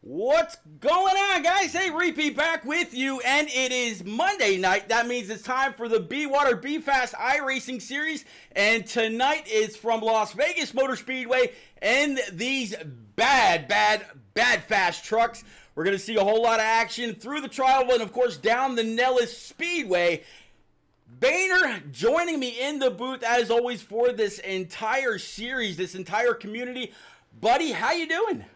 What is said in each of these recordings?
What's going on, guys? Hey, Repeat back with you, and it is Monday night. That means it's time for the BeWater B-Fast iRacing series, and tonight is from Las Vegas Motor Speedway and these bad fast trucks. We're going to see a whole lot of action through the trial and, of course, down the Nellis Speedway. Boehner joining me in the booth, as always, for this entire series, this entire community. Buddy, how you doing?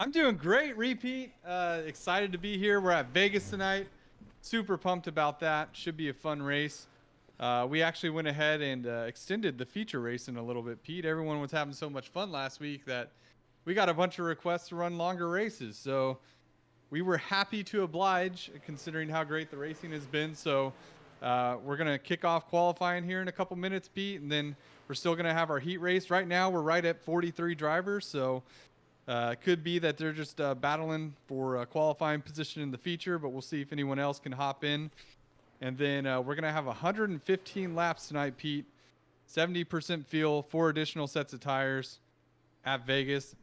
I'm doing great, Repeat. Excited to be here. We're at Vegas tonight. Super pumped about that. Should be a fun race. We actually went ahead and extended the feature racing a little bit, Pete. Everyone was having so much fun last week that we got a bunch of requests to run longer races. So we were happy to oblige, considering how great the racing has been. So we're going to kick off qualifying here in a couple minutes, Pete, and then we're still going to have our heat race. Right now, we're right at 43 drivers, so it could be that they're just battling for a qualifying position in the feature, but we'll see if anyone else can hop in. And then we're going to have 115 laps tonight, Pete. 70% fuel, 4 additional sets of tires at Vegas.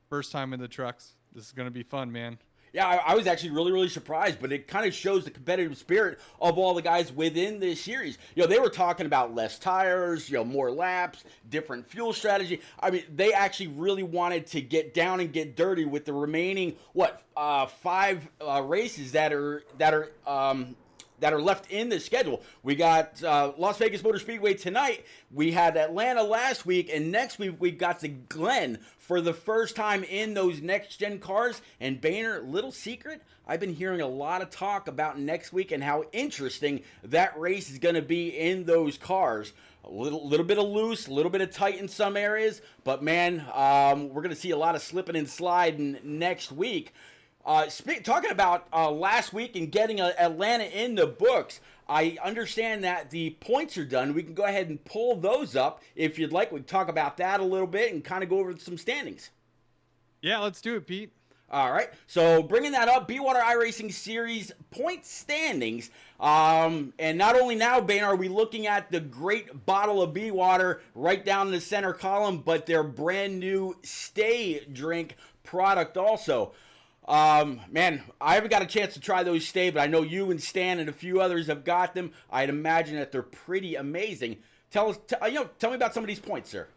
First time in the trucks. This is going to be fun, man. Yeah, I was actually really surprised, but it kind of shows the competitive spirit of all the guys within this series. You know, they were talking about less tires, more laps, different fuel strategy. I mean, they actually really wanted to get down and get dirty with the remaining, 5 races that are left in the schedule. We got Las Vegas Motor Speedway tonight. We had Atlanta last week, and next week we got the Glen for the first time in those next-gen cars. And Boehner, little secret, I've been hearing a lot of talk about next week and how interesting that race is going to be in those cars. A little bit of loose, a little bit of tight in some areas, but man, we're going to see a lot of slipping and sliding next week. Talking about last week and getting Atlanta in the books, I understand that the points are done. We can go ahead and pull those up if you'd like. We can talk about that a little bit and kind of go over some standings. Yeah, let's do it, Pete. All right, so bringing that up, BeWater iRacing Series point standings. And not only now, Boehner, are we looking at the great bottle of BeWater right down in the center column, but their brand new Stay drink product also. Man, I haven't got a chance to try those Stay, but I know you and Stan and a few others have got them. I'd imagine that they're pretty amazing. Tell me about some of these points, sir.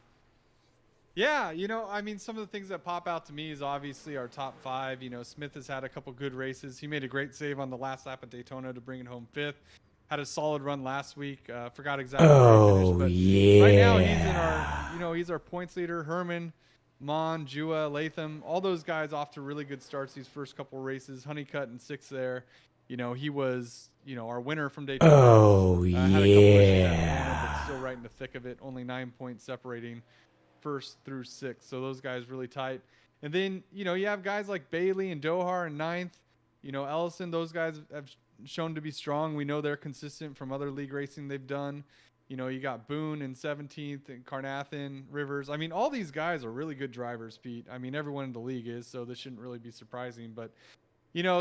Yeah, I mean, some of the things that pop out to me is obviously our top 5. Smith has had a couple good races. He made a great save on the last lap at Daytona to bring it home 5th. Had a solid run last week. Forgot exactly where he finished, but yeah. Right now he's in our, he's our points leader. Herman, Mon, Jua, Latham, all those guys off to really good starts these first couple races. Honeycutt in 6th there. He was, our winner from Daytona. Had a couple issues at Atlanta, but still right in the thick of it. Only 9 points separating 1st through 6th. So those guys really tight. And then, you have guys like Bailey and Dohar in 9th. Ellison, those guys have shown to be strong. We know they're consistent from other league racing they've done. You got Boone in 17th and Carnathan, Rivers. I mean, all these guys are really good drivers, Pete. I mean, everyone in the league is, so this shouldn't really be surprising. But,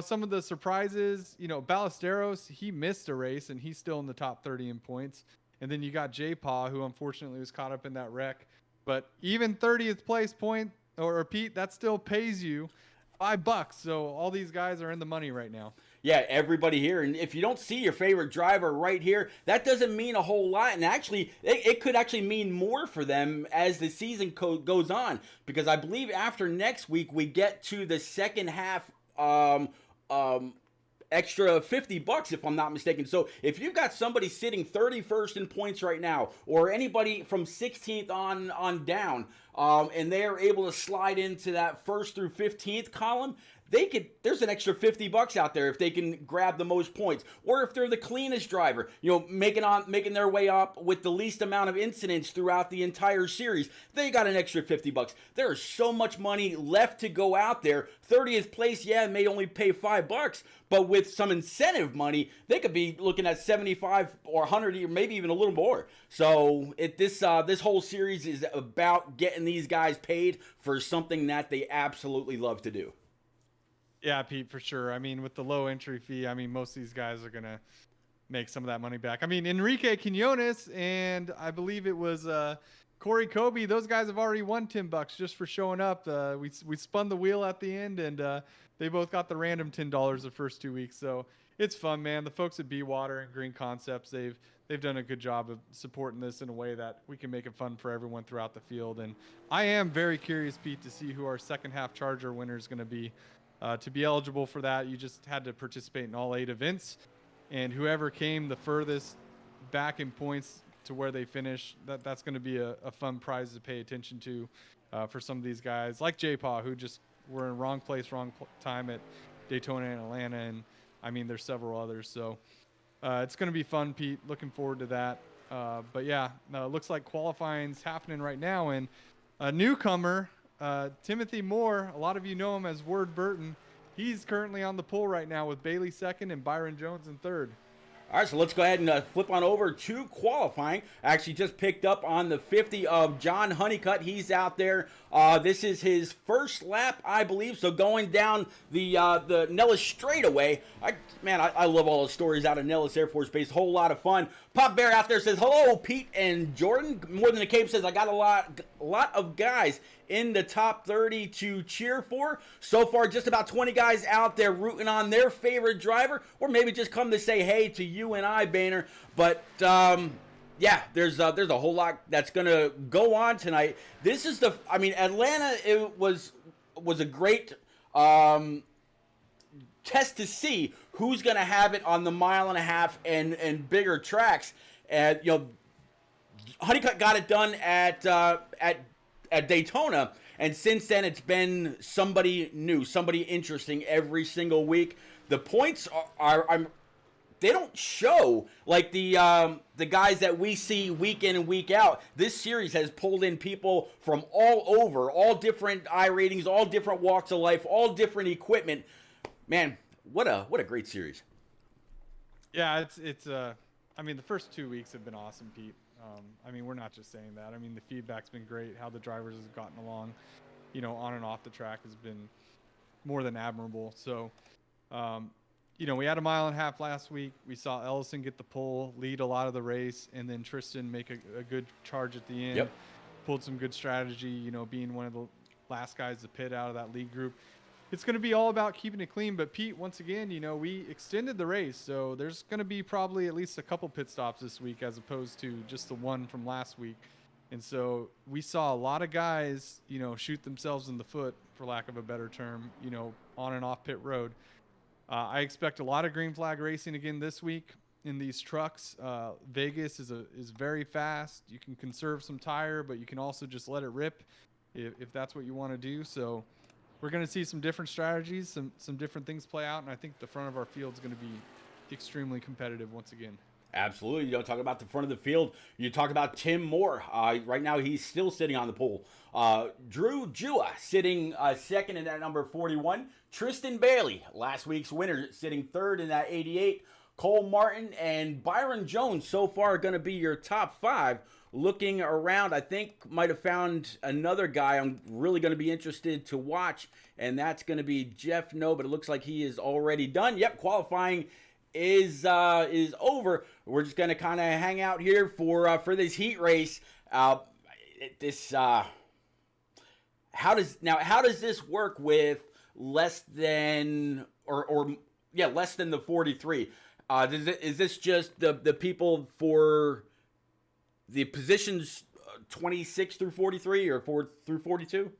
some of the surprises, Ballesteros, he missed a race, and he's still in the top 30 in points. And then you got J-Paw, who unfortunately was caught up in that wreck. But even 30th place point, or Pete, that still pays you $5. So all these guys are in the money right now. Yeah, everybody here. And if you don't see your favorite driver right here, that doesn't mean a whole lot. And actually, it could actually mean more for them as the season goes on. Because I believe after next week, we get to the second half extra $50, if I'm not mistaken. So if you've got somebody sitting 31st in points right now, or anybody from 16th on down, and they are able to slide into that 1st through 15th column, there's an extra $50 out there if they can grab the most points, or if they're the cleanest driver, making their way up with the least amount of incidents throughout the entire series, they got an extra $50. There is so much money left to go out there. 30th place, may only pay $5, but with some incentive money, they could be looking at 75 or 100, or maybe even a little more. So this whole series is about getting these guys paid for something that they absolutely love to do. Yeah, Pete, for sure. I mean, with the low entry fee, most of these guys are going to make some of that money back. I mean, Enrique Quinones and I believe it was Corey Kobe, those guys have already won $10 just for showing up. We spun the wheel at the end, and they both got the random $10 the first 2 weeks. So it's fun, man. The folks at BeWater and Green Concepts, they've done a good job of supporting this in a way that we can make it fun for everyone throughout the field. And I am very curious, Pete, to see who our second half Charger winner is going to be. To be eligible for that, you just had to participate in all 8 events, and whoever came the furthest back in points to where they finish, that's going to be a fun prize to pay attention to for some of these guys like J-Paw, who just were in wrong place, time at Daytona and Atlanta, and I mean there's several others. So it's going to be fun, Pete. Looking forward to that. But yeah, looks like qualifying's happening right now, and a newcomer, Timothy Moore, a lot of you know him as Word Burton. He's currently on the pole right now with Bailey second and Byron Jones in third. All right, so let's go ahead and flip on over to qualifying. I actually just picked up on the 50 of John Honeycutt. He's out there. This is his first lap, I believe. So going down the Nellis straightaway. I love all the stories out of Nellis Air Force Base. Whole lot of fun. Pop Bear out there says, hello, Pete and Jordan. More Than a Cape says, I got a lot of guys in the top 30 to cheer for. So far, just about 20 guys out there rooting on their favorite driver, or maybe just come to say hey to you and I, Boehner. But yeah, there's a whole lot that's gonna go on tonight. This is Atlanta. It was a great test to see who's gonna have it on the 1.5 and bigger tracks. And Honeycutt got it done at Daytona, and since then it's been somebody new, somebody interesting every single week. The points they don't show like the guys that we see week in and week out. This series has pulled in people from all over, all different iRatings, all different walks of life, all different equipment. Man, what a great series. Yeah, it's the first 2 weeks have been awesome, Pete. We're not just saying that. The feedback's been great. How the drivers have gotten along, on and off the track has been more than admirable. So, we had a 1.5 miles last week. We saw Ellison get the pole, lead a lot of the race, and then Tristan make a good charge at the end. Yep. Pulled some good strategy, being one of the last guys to pit out of that lead group. It's going to be all about keeping it clean. But, Pete, once again, we extended the race. So there's going to be probably at least a couple pit stops this week as opposed to just the one from last week. And so we saw a lot of guys, shoot themselves in the foot, for lack of a better term, on and off pit road. I expect a lot of green flag racing again this week in these trucks. Vegas is very fast. You can conserve some tire, but you can also just let it rip if that's what you want to do. So we're going to see some different strategies, some different things play out, and I think the front of our field is going to be extremely competitive once again. Absolutely. You don't talk about the front of the field. You talk about Tim Moore. Right now, he's still sitting on the pole. Drew Jua sitting second in that number 41. Tristan Bailey, last week's winner, sitting third in that 88. Cole Martin and Byron Jones so far are going to be your top 5. Looking around, I think might have found another guy I'm really going to be interested to watch, and that's going to be Jeff No, but it looks like he is already done. Yep, qualifying is over. We're just going to kind of hang out here for this heat race. How does this work with less than less than the 43? Is this just the people for the positions 26 through 43 or 4 through 42?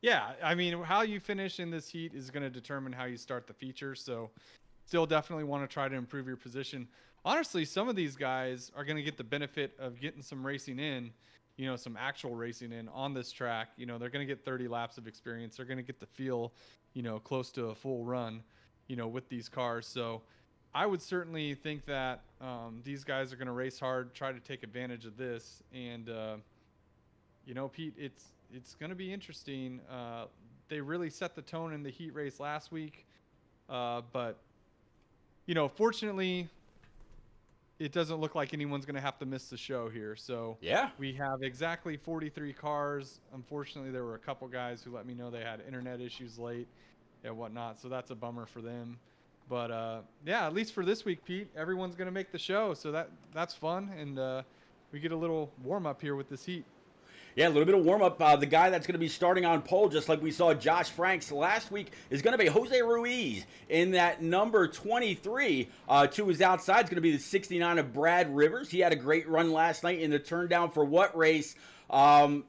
Yeah, how you finish in this heat is going to determine how you start the feature. So still definitely want to try to improve your position. Honestly, some of these guys are going to get the benefit of getting some racing in, some actual racing in on this track. They're going to get 30 laps of experience. They're going to get the feel, close to a full run, with these cars. So I would certainly think that these guys are going to race hard, try to take advantage of this. And, Pete, it's going to be interesting. They really set the tone in the heat race last week. But, fortunately, it doesn't look like anyone's going to have to miss the show here. So yeah, we have exactly 43 cars. Unfortunately, there were a couple guys who let me know they had internet issues late and whatnot. So that's a bummer for them. But, yeah, at least for this week, Pete, everyone's going to make the show. So that's fun. And we get a little warm up here with this heat. Yeah, a little bit of warm up. The guy that's going to be starting on pole, just like we saw Josh Franks last week, is going to be Jose Ruiz in that number 23. To his outside is going to be the 69 of Brad Rivers. He had a great run last night in the turn down for what race? And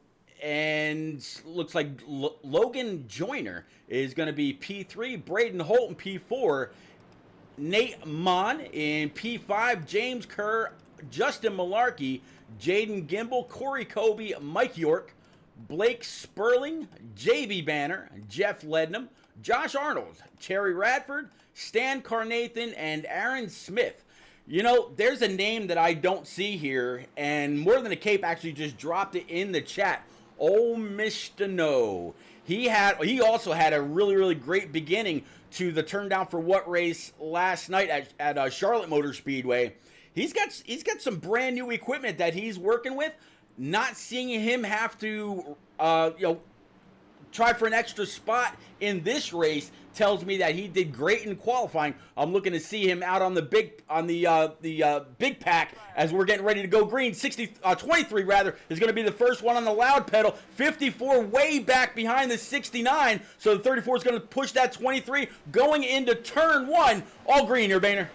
looks like Logan Joyner is going to be P3, Braden Holt in P4, Nate Mon in P5, James Kerr, Justin Malarkey, Jaden Gimbel, Corey Kobe, Mike York, Blake Sperling, JB Banner, Jeff Lednam, Josh Arnold, Terry Radford, Stan Carnathan, and Aaron Smith. You know, there's a name that I don't see here, and More Than a Cape actually just dropped it in the chat. Oh, Mr. No. He also had a really great beginning to the turn down for what race last night at Charlotte Motor Speedway. He's got some brand new equipment that he's working with. Not seeing him have to try for an extra spot in this race tells me that he did great in qualifying. I'm looking to see him out on the big pack as we're getting ready to go green. 23 rather is going to be the first one on the loud pedal. 54 way back behind the 69, so the 34 is going to push that 23 going into turn 1. All green here, Boehner.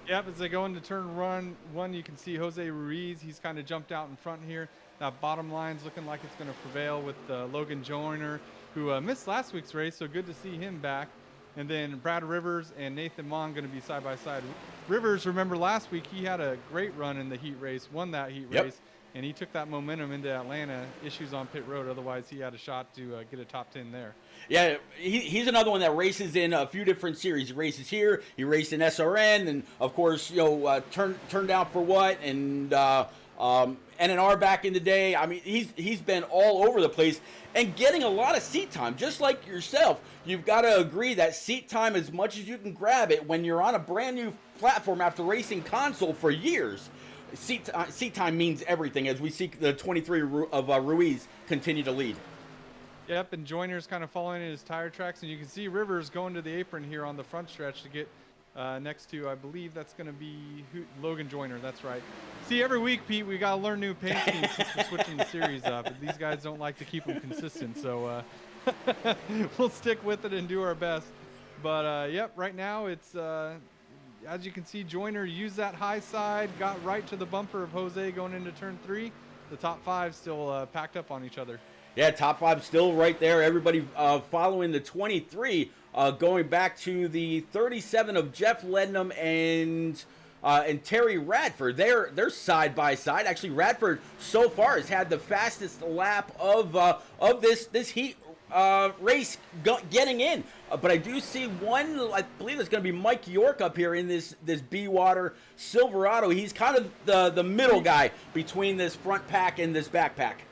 Yep, as they go into turn one, you can see Jose Ruiz. He's kind of jumped out in front here. That bottom line's looking like it's going to prevail with Logan Joyner, who missed last week's race, so good to see him back. And then Brad Rivers and Nathan Mon going to be side by side. Rivers, remember last week, he had a great run in the heat race, won that heat race, and he took that momentum into Atlanta. Issues on pit road, otherwise he had a shot to get a top 10 there. Yeah, he's another one that races in a few different series. He races here, he raced in SRN, and of course, turn down for what, and NNR back in the day. I mean, he's been all over the place and getting a lot of seat time, just like yourself. You've got to agree that seat time, as much as you can grab it when you're on a brand new platform after racing console for years, seat time means everything as we see the 23 of Ruiz continue to lead. Yep, and Joyner's kind of following in his tire tracks, and you can see Rivers going to the apron here on the front stretch to get next to, I believe that's going to be Logan Joyner. That's right. See, every week, Pete, we got to learn new paint schemes since we're switching the series up. But these guys don't like to keep them consistent, so we'll stick with it and do our best. But, yep, right now it's, as you can see, Joyner used that high side, got right to the bumper of Jose going into turn 3. The top 5 still packed up on each other. Yeah, top 5 still right there. Everybody following the 23, going back to the 37 of Jeff Lednam and Terry Radford. They're side by side. Actually, Radford so far has had the fastest lap of this heat race getting in. But I do see one. I believe it's going to be Mike York up here in this BeWater Silverado. He's kind of the middle guy between this front pack and this back pack.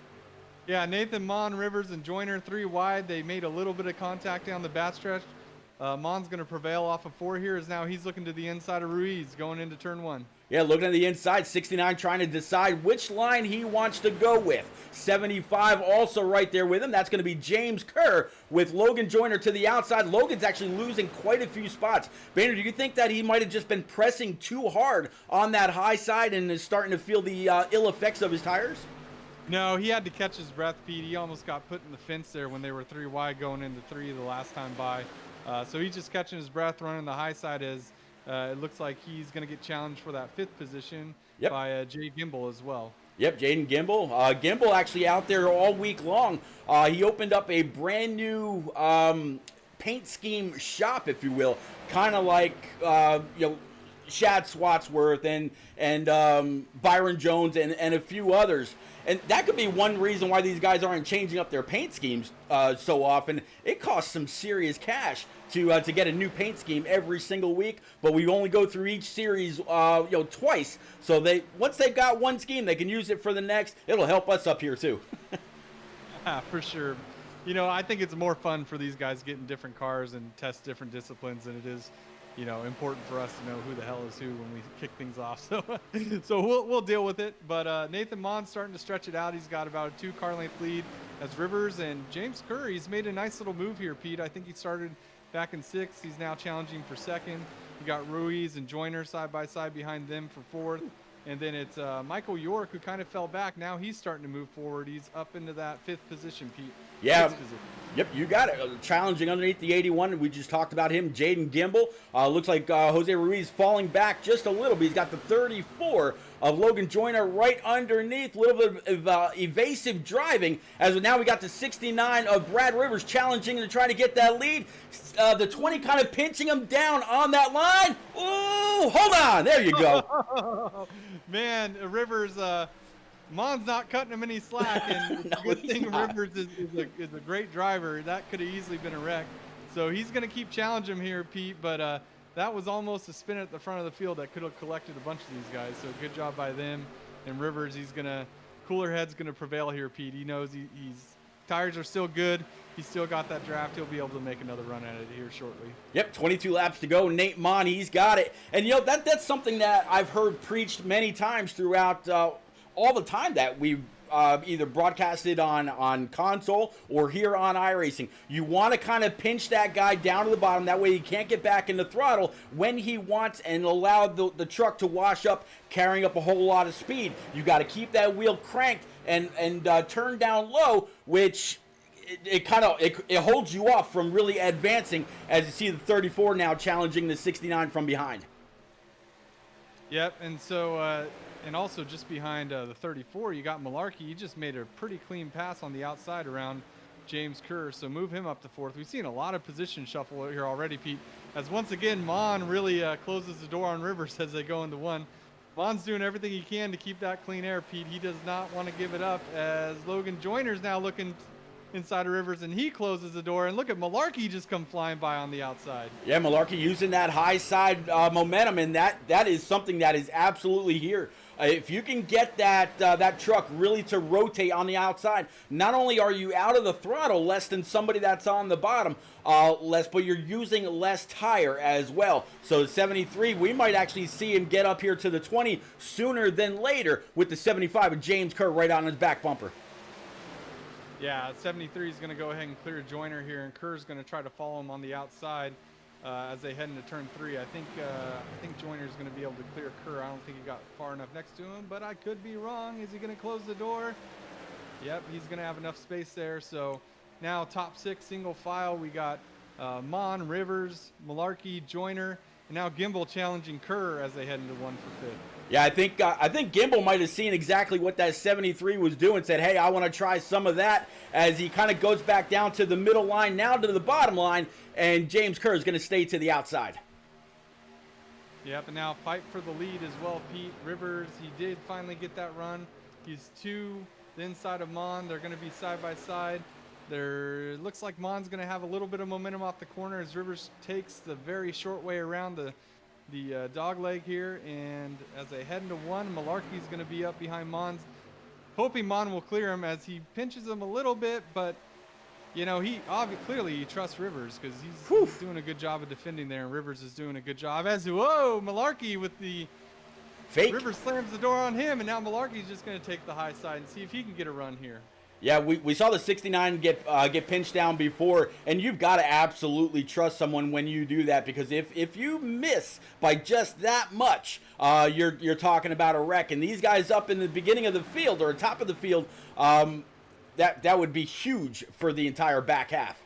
Yeah, Nathan Mon, Rivers, and Joyner 3 wide. They made a little bit of contact down the back stretch. Mon's going to prevail off of 4 here as now he's looking to the inside of Ruiz going into turn 1. Yeah, looking at the inside, 69 trying to decide which line he wants to go with. 75 also right there with him. That's going to be James Kerr with Logan Joyner to the outside. Logan's actually losing quite a few spots. Boehner, do you think that he might have just been pressing too hard on that high side and is starting to feel the ill effects of his tires? No, he had to catch his breath, Pete. He almost got put in the fence there when they were 3 wide going into 3 the last time by. So he's just catching his breath, running the high side as it looks like he's going to get challenged for that 5th position by Jay Gimbel as well. Yep, Jaden Gimbel. Gimbel actually out there all week long. He opened up a brand new paint scheme shop, if you will, kind of like Shad Swatsworth and Byron Jones and a few others. And that could be one reason why these guys aren't changing up their paint schemes so often. It costs some serious cash to get a new paint scheme every single week, but we only go through each series twice. So once they've got one scheme, they can use it for the next. It'll help us up here too. For sure. I think it's more fun for these guys getting different cars and test different disciplines than it is important for us to know who the hell is who when we kick things off. So we'll deal with it. But Nathan Mon's starting to stretch it out. He's got about a 2-car length lead as Rivers and James Kerr. He's made a nice little move here, Pete. I think he started back in 6th. He's now challenging for 2nd. You got Ruiz and Joyner side by side behind them for 4th. And then it's Michael York, who kind of fell back. Now he's starting to move forward. He's up into that 5th position, Pete. Yeah. 6th position. Yep, you got it. Challenging underneath the 81. We just talked about him, Jaden Gimbel. Looks like Jose Ruiz falling back just a little bit. He's got the 34 of Logan Joyner right underneath. A little bit of evasive driving. As now we got the 69 of Brad Rivers challenging to try to get that lead. The 20 kind of pinching him down on that line. Ooh, hold on. There you go. Man, Rivers... Mon's not cutting him any slack, and No, good he's thing not. Rivers is a great driver. That could have easily been a wreck. So he's going to keep challenging him here, Pete, but that was almost a spin at the front of the field that could have collected a bunch of these guys. So good job by them. And Rivers, cooler head's going to prevail here, Pete. He knows tires are still good. He's still got that draft. He'll be able to make another run at it here shortly. Yep, 22 laps to go. Nate Mon, he's got it. And, that's something that I've heard preached many times throughout all the time that we either broadcasted on console or here on iRacing. You want to kind of pinch that guy down to the bottom. That way he can't get back in the throttle when he wants and allow the truck to wash up, carrying up a whole lot of speed. You got to keep that wheel cranked and turn down low, which it holds you off from really advancing, as you see the 34 now challenging the 69 from behind. Yep, and so... and also just behind the 34, you got Malarkey. He just made a pretty clean pass on the outside around James Kerr, so move him up to 4th. We've seen a lot of position shuffle here already, Pete, as once again Mon really closes the door on Rivers as they go into 1. Mon's doing everything he can to keep that clean air, Pete. He does not want to give it up, as Logan Joyner's now looking inside of Rivers, and he closes the door. And look at Malarkey just come flying by on the outside. Yeah, Malarkey using that high side momentum, and that is something that is absolutely here. If you can get that truck really to rotate on the outside, not only are you out of the throttle less than somebody that's on the bottom, but you're using less tire as well. So 73, we might actually see him get up here to the 20 sooner than later with the 75 of James Kerr right on his back bumper. Yeah, 73 is going to go ahead and clear Joyner here, and Kerr's going to try to follow him on the outside as they head into turn 3. I think Joyner's going to be able to clear Kerr. I don't think he got far enough next to him, but I could be wrong. Is he going to close the door? Yep, he's going to have enough space there. So now top 6 single file. We got Mon, Rivers, Malarkey, Joyner, and now Gimbel challenging Kerr as they head into 1 for 5th. Yeah, I think Gimbel might have seen exactly what that 73 was doing. Said, hey, I want to try some of that, as he kind of goes back down to the middle line, now to the bottom line, and James Kerr is going to stay to the outside. Yep, and now fight for the lead as well, Pete. Rivers, he did finally get that run. He's 2 the inside of Mon. They're going to be side by side. It looks like Mon's going to have a little bit of momentum off the corner as Rivers takes the very short way around the dog leg here, and as they head into 1, Malarkey's going to be up behind Mon, hoping Mon will clear him as he pinches him a little bit, but he clearly trusts Rivers because he's doing a good job of defending there, and Rivers is doing a good job. Malarkey with the fake. Rivers slams the door on him, and now Malarkey's just going to take the high side and see if he can get a run here. Yeah, we saw the 69 get pinched down before, and you've got to absolutely trust someone when you do that, because if you miss by just that much, you're talking about a wreck. And these guys up in the beginning of the field or top of the field, that would be huge for the entire back half.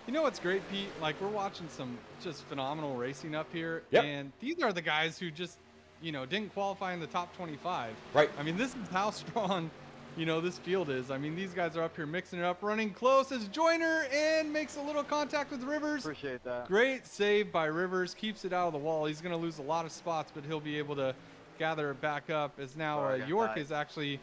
You know what's great, Pete? Like, we're watching some just phenomenal racing up here, Yep. and these are the guys who just didn't qualify in the top 25. Right. I mean, this is how strong this field is. I mean, these guys are up here mixing it up, running close as Joyner, and makes a little contact with Rivers. Appreciate that. Great save by Rivers, keeps it out of the wall. He's going to lose a lot of spots, but he'll be able to gather it back up, as now York is actually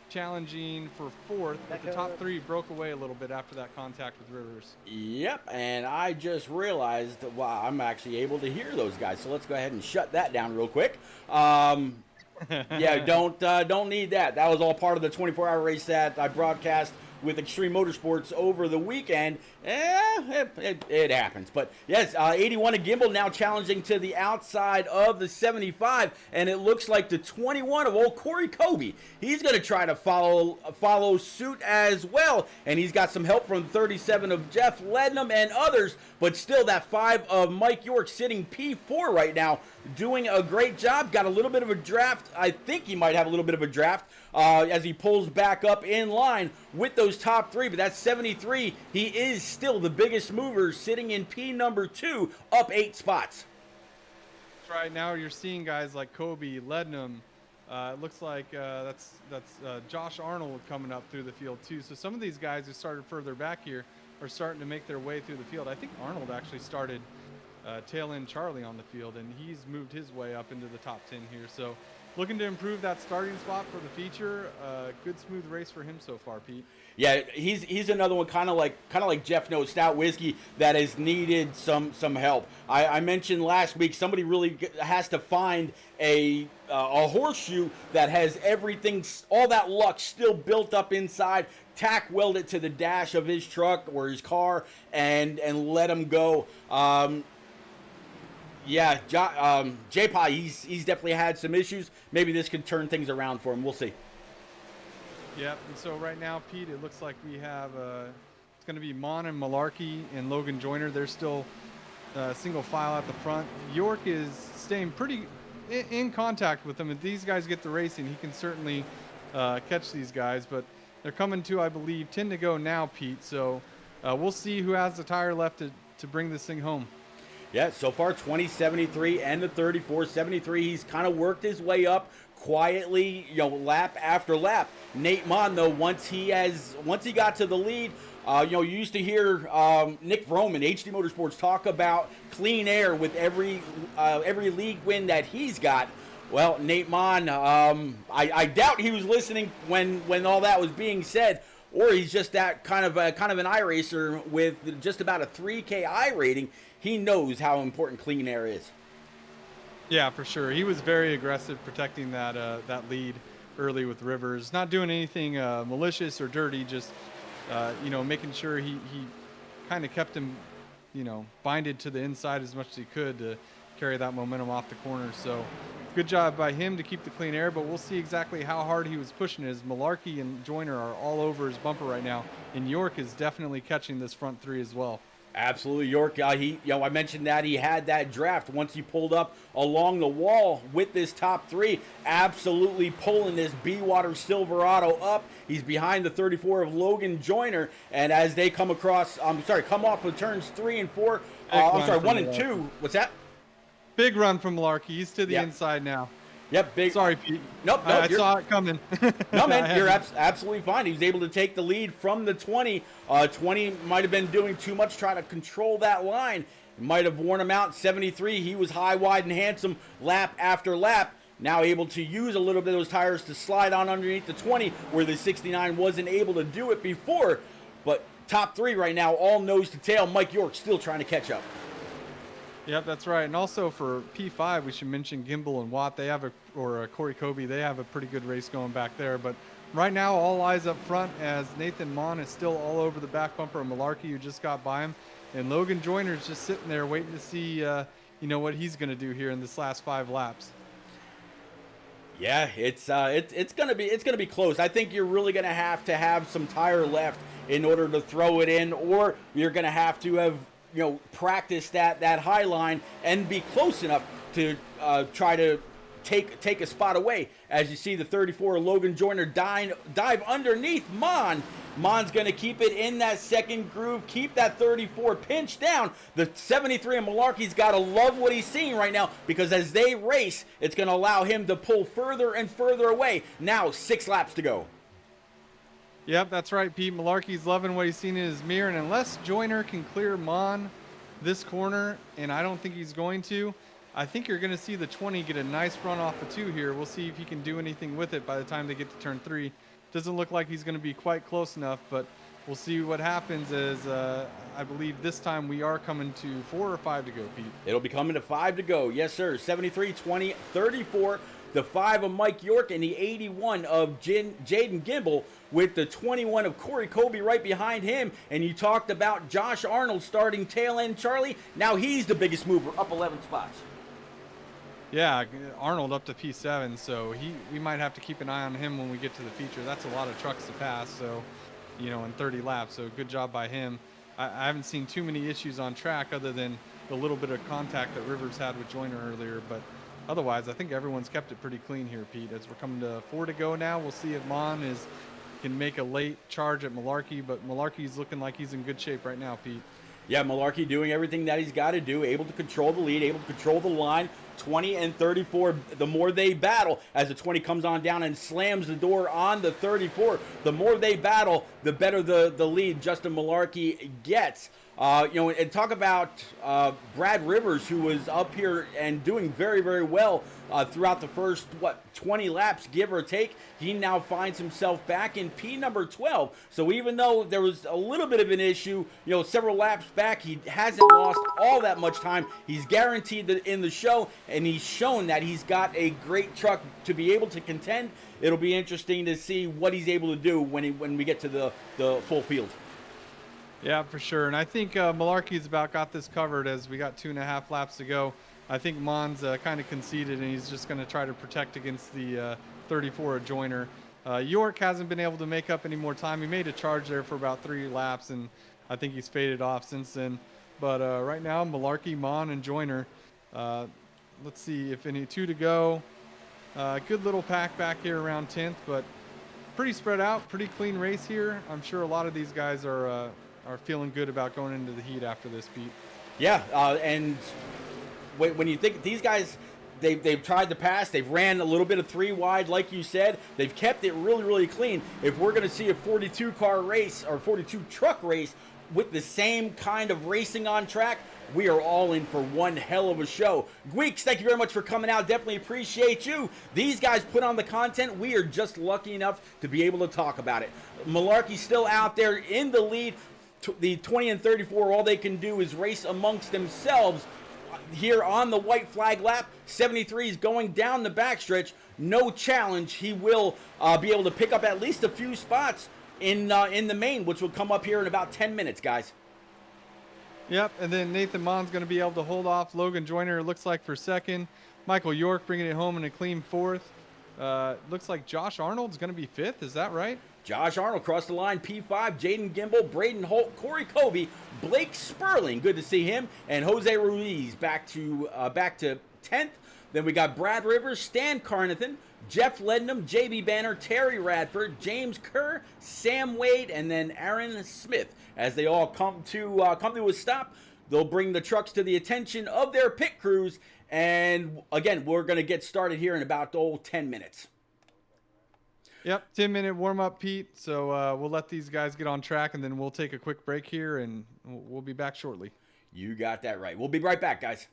challenging for 4th, but the top 3 broke away a little bit after that contact with Rivers. Yep, and I just realized, wow, I'm actually able to hear those guys, so let's go ahead and shut that down real quick. Yeah, don't need that. That was all part of the 24-hour race that I broadcast with Extreme Motorsports over the weekend. It happens. But yes, 81 of Gimbal now challenging to the outside of the 75, and it looks like the 21 of old Corey Kobe, he's going to try to follow suit as well, and he's got some help from 37 of Jeff Lednam and others, but still that 5 of Mike York sitting P4 right now, doing a great job. Got a little bit of a draft. I think he might have a little bit of a draft as he pulls back up in line with those top 3, but that's 73. He is still the biggest mover, sitting in P number 2, up 8 spots. Right now you're seeing guys like Kobe, Lednam. It looks like that's Josh Arnold coming up through the field too. So some of these guys who started further back here are starting to make their way through the field. I think Arnold actually started tail end Charlie on the field, and he's moved his way up into the top 10 here. So looking to improve that starting spot for the feature. Good smooth race for him so far, Pete. Yeah, he's another one kind of like Jeff knows Stout Whiskey that has needed some help. I mentioned last week somebody really has to find a horseshoe that has everything, all that luck still built up inside. Tack weld it to the dash of his truck or his car and let him go. Yeah, J-Pie, he's definitely had some issues. Maybe this could turn things around for him. We'll see. Yep, and so right now, Pete, it looks like we have, it's going to be Mon and Malarkey and Logan Joyner. They're still single file at the front. York is staying pretty in contact with them. If these guys get the racing, he can certainly catch these guys. But they're coming to, I believe, 10 to go now, Pete. So we'll see who has the tire left to bring this thing home. Yeah, so far 20, 73, and the 34. 73, he's kind of worked his way up quietly, lap after lap. Nate Mon, though, once he got to the lead, you used to hear Nick Vroman, HD Motorsports, talk about clean air with every league win that he's got. Well, Nate Mon, I doubt he was listening when all that was being said, or he's just that kind of an iRacer with just about a 3K I rating. He knows how important clean air is. Yeah, for sure. He was very aggressive protecting that lead early with Rivers. Not doing anything malicious or dirty, just making sure he kind of kept him, binded to the inside as much as he could to carry that momentum off the corner. So good job by him to keep the clean air, but we'll see exactly how hard he was pushing as Malarkey and Joyner are all over his bumper right now, and York is definitely catching this front 3 as well. Absolutely, York. I mentioned that he had that draft once he pulled up along the wall with this top 3, absolutely pulling this BeWater Silverado up. He's behind the 34 of Logan Joyner, and as they come off of turns 3 and 4, 1 and 2. What's that? Big run from Malarkey. He's to the inside now. Yep, big. Sorry, Pete. Nope, I saw it coming. No, man, you're absolutely fine. He was able to take the lead from the 20. 20 might have been doing too much, trying to control that line. Might have worn him out. 73, he was high, wide, and handsome lap after lap. Now able to use a little bit of those tires to slide on underneath the 20, where the 69 wasn't able to do it before. But top 3 right now, all nose to tail. Mike York still trying to catch up. Yep, that's right. And also for P5, we should mention Gimbal and Watt. They have Corey Kobe. They have a pretty good race going back there. But right now, all eyes up front as Nathan Mon is still all over the back bumper of Malarkey, who just got by him, and Logan Joyner's just sitting there waiting to see, what he's going to do here in this last 5 laps. Yeah, it's gonna be close. I think you're really gonna have to have some tire left in order to throw it in, or you're gonna have to have practice that high line and be close enough to try to take a spot away. As you see the 34 Logan Joyner dive underneath Mon. Mon's going to keep it in that second groove, keep that 34 pinched down. The 73 and Malarkey's got to love what he's seeing right now, because as they race, it's going to allow him to pull further and further away. Now 6 laps to go. Yep, that's right, Pete. Malarkey's loving what he's seen in his mirror, and unless Joyner can clear Mon this corner, and I don't think he's going to, I think you're going to see the 20 get a nice run off the 2 here. We'll see if he can do anything with it by the time they get to turn 3. Doesn't look like he's going to be quite close enough, but we'll see what happens as I believe this time we are coming to 4 or 5 to go, Pete. It'll be coming to 5 to go. Yes, sir. 73, 20, 34. the 5 of Mike York, and the 81 of Jaden Gimbel, with the 21 of Corey Colby right behind him. And you talked about Josh Arnold starting tail end Charlie. Now he's the biggest mover, up 11 spots. Yeah, Arnold up to P7, so we might have to keep an eye on him when we get to the feature. That's a lot of trucks to pass, so, you know, in 30 laps, so good job by him. I haven't seen too many issues on track other than the little bit of contact that Rivers had with Joyner earlier, but otherwise I think everyone's kept it pretty clean here, Pete. As we're coming to 4 to go now, we'll see if Mon can make a late charge at Malarkey, but Malarkey's looking like he's in good shape right now, Pete. Yeah, Malarkey doing everything that he's got to do, able to control the lead, able to control the line. 20 and 34, the more they battle, as the 20 comes on down and slams the door on the 34, the more they battle, the better the lead Justin Malarkey gets. You know, and talk about Brad Rivers, who was up here and doing very, very well throughout the first, 20 laps, give or take. He now finds himself back in P number 12. So even though there was a little bit of an issue, you know, several laps back, he hasn't lost all that much time. He's guaranteed in the show, and he's shown that he's got a great truck to be able to contend. It'll be interesting to see what he's able to do when we get to the full field. Yeah, for sure. And I think Malarkey's about got this covered as we got 2.5 laps to go. I think Mon's kind of conceded, and he's just going to try to protect against the 34 of Joyner. York hasn't been able to make up any more time. He made a charge there for about 3 laps, and I think he's faded off since then. But right now, Malarkey, Mon, and Joyner. Let's see if any 2 to go. Good little pack back here around 10th, but pretty spread out, pretty clean race here. I'm sure a lot of these guys are feeling good about going into the heat after this, Pete. Yeah, and when you think these guys, they've tried to pass, they've ran a little bit of 3 wide, like you said, they've kept it really, really clean. If we're going to see a 42 car race or 42 truck race with the same kind of racing on track, we are all in for one hell of a show. Gweeks, thank you very much for coming out. Definitely appreciate you. These guys put on the content. We are just lucky enough to be able to talk about it. Malarkey's still out there in the lead. The 20 and 34, all they can do is race amongst themselves here on the white flag lap. 73 is going down the backstretch. No challenge. He will be able to pick up at least a few spots in the main, which will come up here in about 10 minutes, guys. Yep, and then Nathan Mon's going to be able to hold off Logan Joyner, it looks like, for second. Michael York bringing it home in a clean 4th. Looks like Josh Arnold's going to be 5th. Is that right? Josh Arnold crossed the line, P5, Jaden Gimbel, Braden Holt, Corey Colby, Blake Sperling, good to see him, and Jose Ruiz back to 10th. Then we got Brad Rivers, Stan Carnathan, Jeff Lednam, JB Banner, Terry Radford, James Kerr, Sam Wade, and then Aaron Smith. As they all come to a stop, they'll bring the trucks to the attention of their pit crews, and again, we're going to get started here in about 10 minutes. Yep, 10-minute warm-up, Pete. So we'll let these guys get on track, and then we'll take a quick break here, and we'll be back shortly. You got that right. We'll be right back, guys.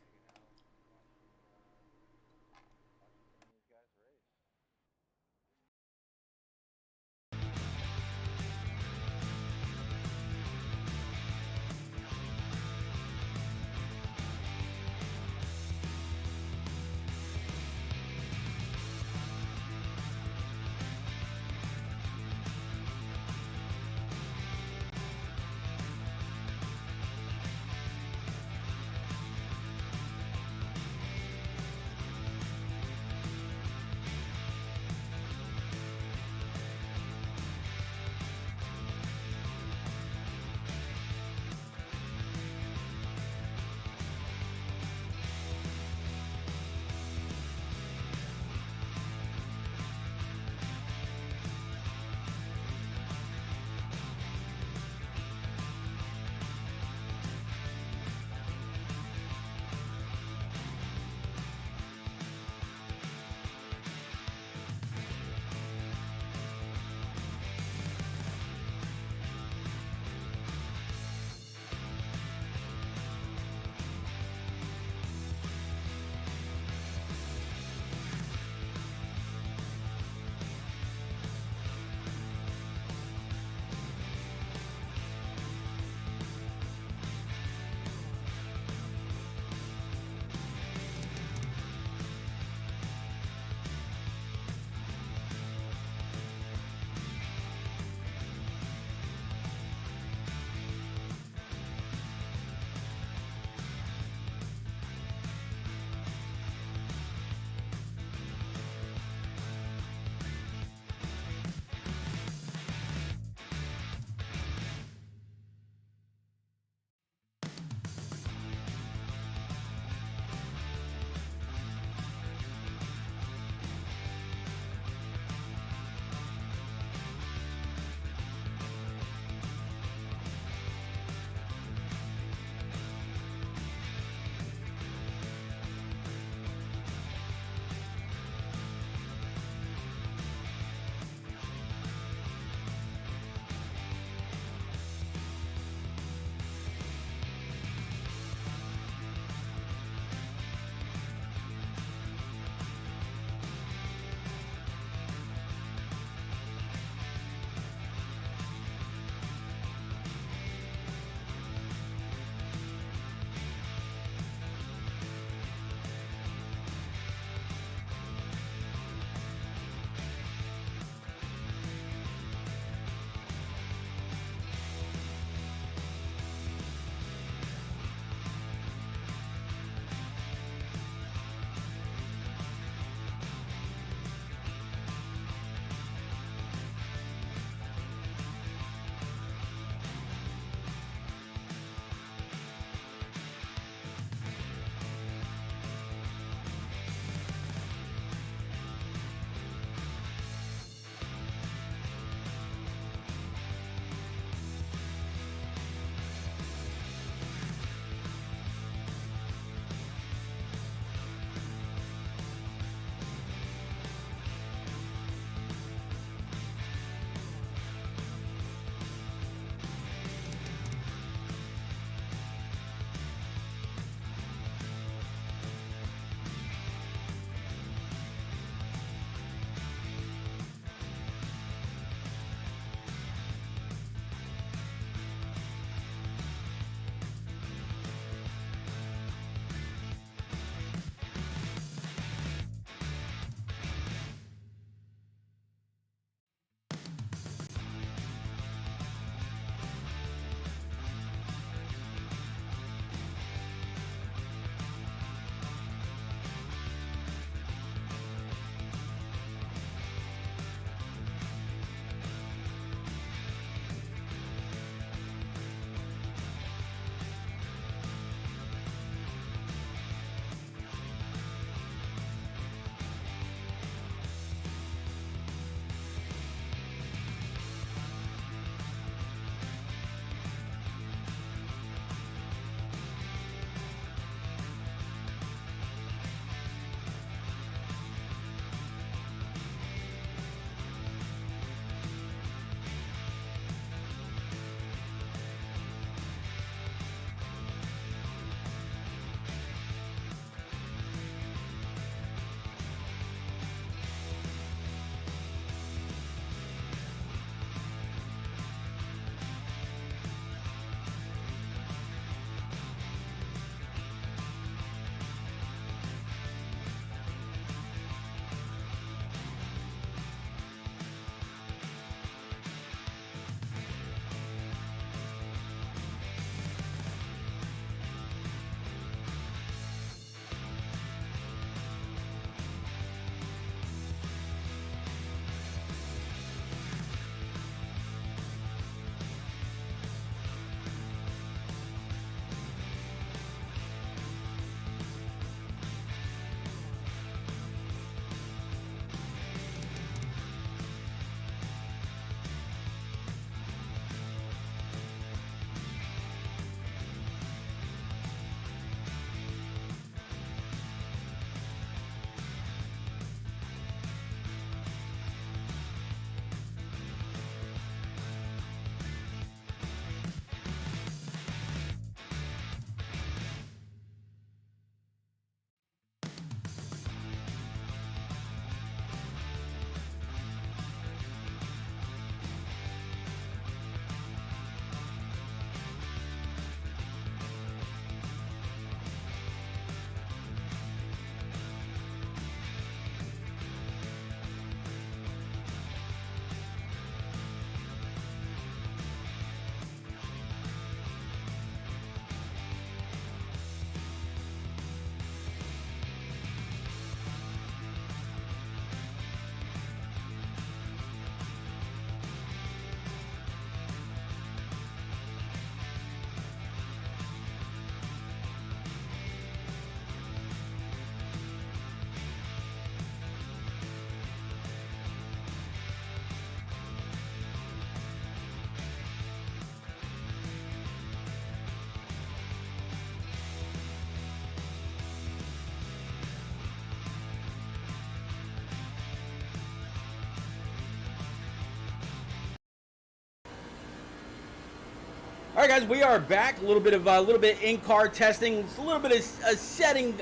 All right, guys, we are back. A little bit in-car testing, it's a little bit of a setting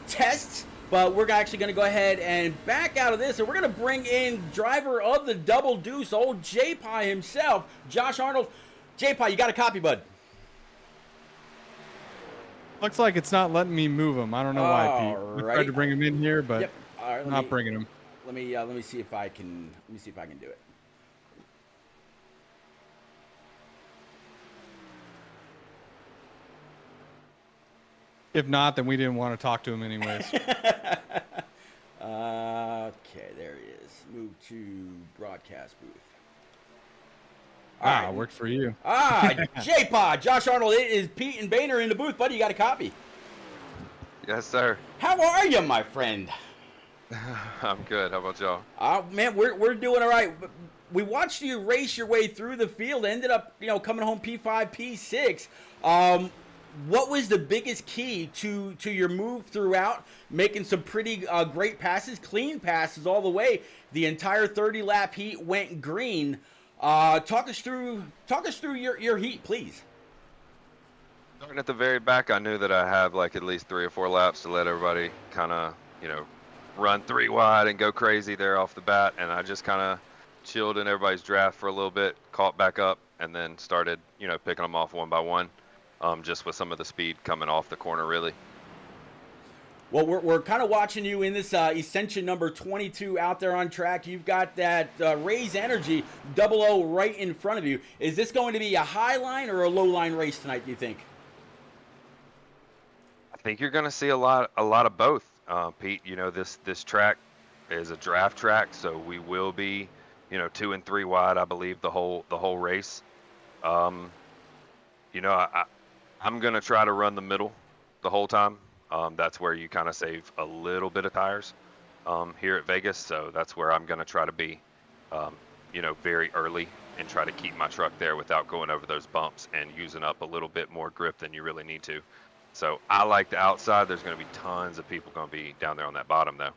test, but we're actually going to go ahead and back out of this, and we're going to bring in driver of the Double Deuce, old J-Pie himself, Josh Arnold. J-Pie, you got a copy, bud? Looks like it's not letting me move him. I don't know why, Pete. I tried to bring him in here, but yep. All right, not bringing him. Let me see if I can. Let me see if I can do it. If not, then we didn't want to talk to him anyways. Okay, there he is. Move to broadcast booth. All right, worked for you. J-Pod, Josh Arnold, it is Pete and Boehner in the booth, buddy. You got a copy? Yes, sir. How are you, my friend? I'm good. How about y'all? Man, we're doing all right. We watched you race your way through the field. Ended up, coming home P5, P6. What was the biggest key to your move throughout? Making some pretty great passes, clean passes all the way. The entire 30-lap heat went green. Talk us through your heat, please. Starting at the very back, I knew that I have like at least 3 or 4 laps to let everybody kind of, run 3 wide and go crazy there off the bat. And I just kind of chilled in everybody's draft for a little bit, caught back up, and then started, picking them off one by one, just with some of the speed coming off the corner, really. Well, we're kind of watching you in this Ascension number 22 out there on track. You've got that Raise Energy 00 right in front of you. Is this going to be a high line or a low line race tonight, do you think? I think you're going to see a lot of both, Pete. This track is a draft track, so we will be, 2 and 3 wide, I believe, the whole race. I'm going to try to run the middle the whole time. That's where you kind of save a little bit of tires here at Vegas. So that's where I'm going to try to be, very early and try to keep my truck there without going over those bumps and using up a little bit more grip than you really need to. So I like the outside. There's going to be tons of people going to be down there on that bottom, though.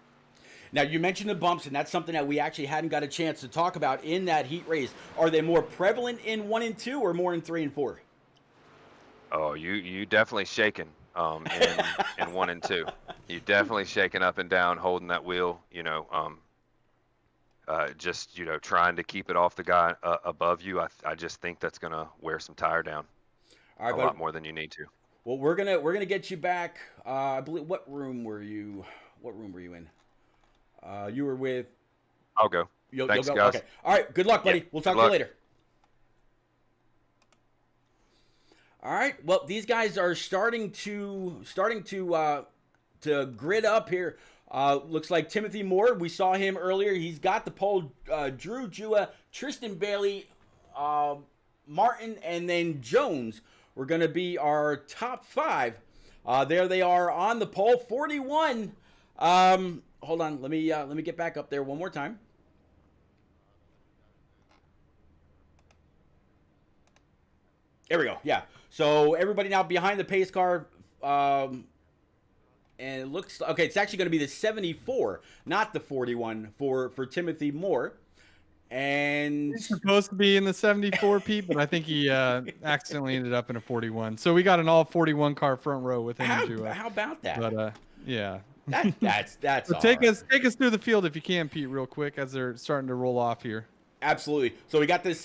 Now, you mentioned the bumps, and that's something that we actually hadn't got a chance to talk about in that heat race. Are they more prevalent in 1 and 2 or more in 3 and 4? Oh, you definitely shaking in 1 and 2. You definitely shaking up and down, holding that wheel, just, trying to keep it off the guy above you. I just think that's going to wear some tire down a lot more than you need to. Well, we're gonna get you back. I believe, what room were you in? You were with. I'll go. Thanks, you'll go? guys. Okay. All right. Good luck, buddy. Yeah, we'll talk to you later. All right. Well, these guys are starting to grid up here. Looks like Timothy Moore. We saw him earlier. He's got the pole. Drew Jua, Tristan Bailey, Martin, and then Jones. We're going to be our top 5. There they are on the pole. 41. Hold on. Let me get back up there one more time. There we go. Yeah. So everybody now behind the pace car. And it looks okay. It's actually going to be the 74, not the 41 for Timothy Moore. And he's supposed to be in the 74, Pete, but I think he accidentally ended up in a 41. So we got an all 41 car front row with him. How about that? But yeah, that's so take us through the field if you can, Pete, real quick as they're starting to roll off here. Absolutely. So we got this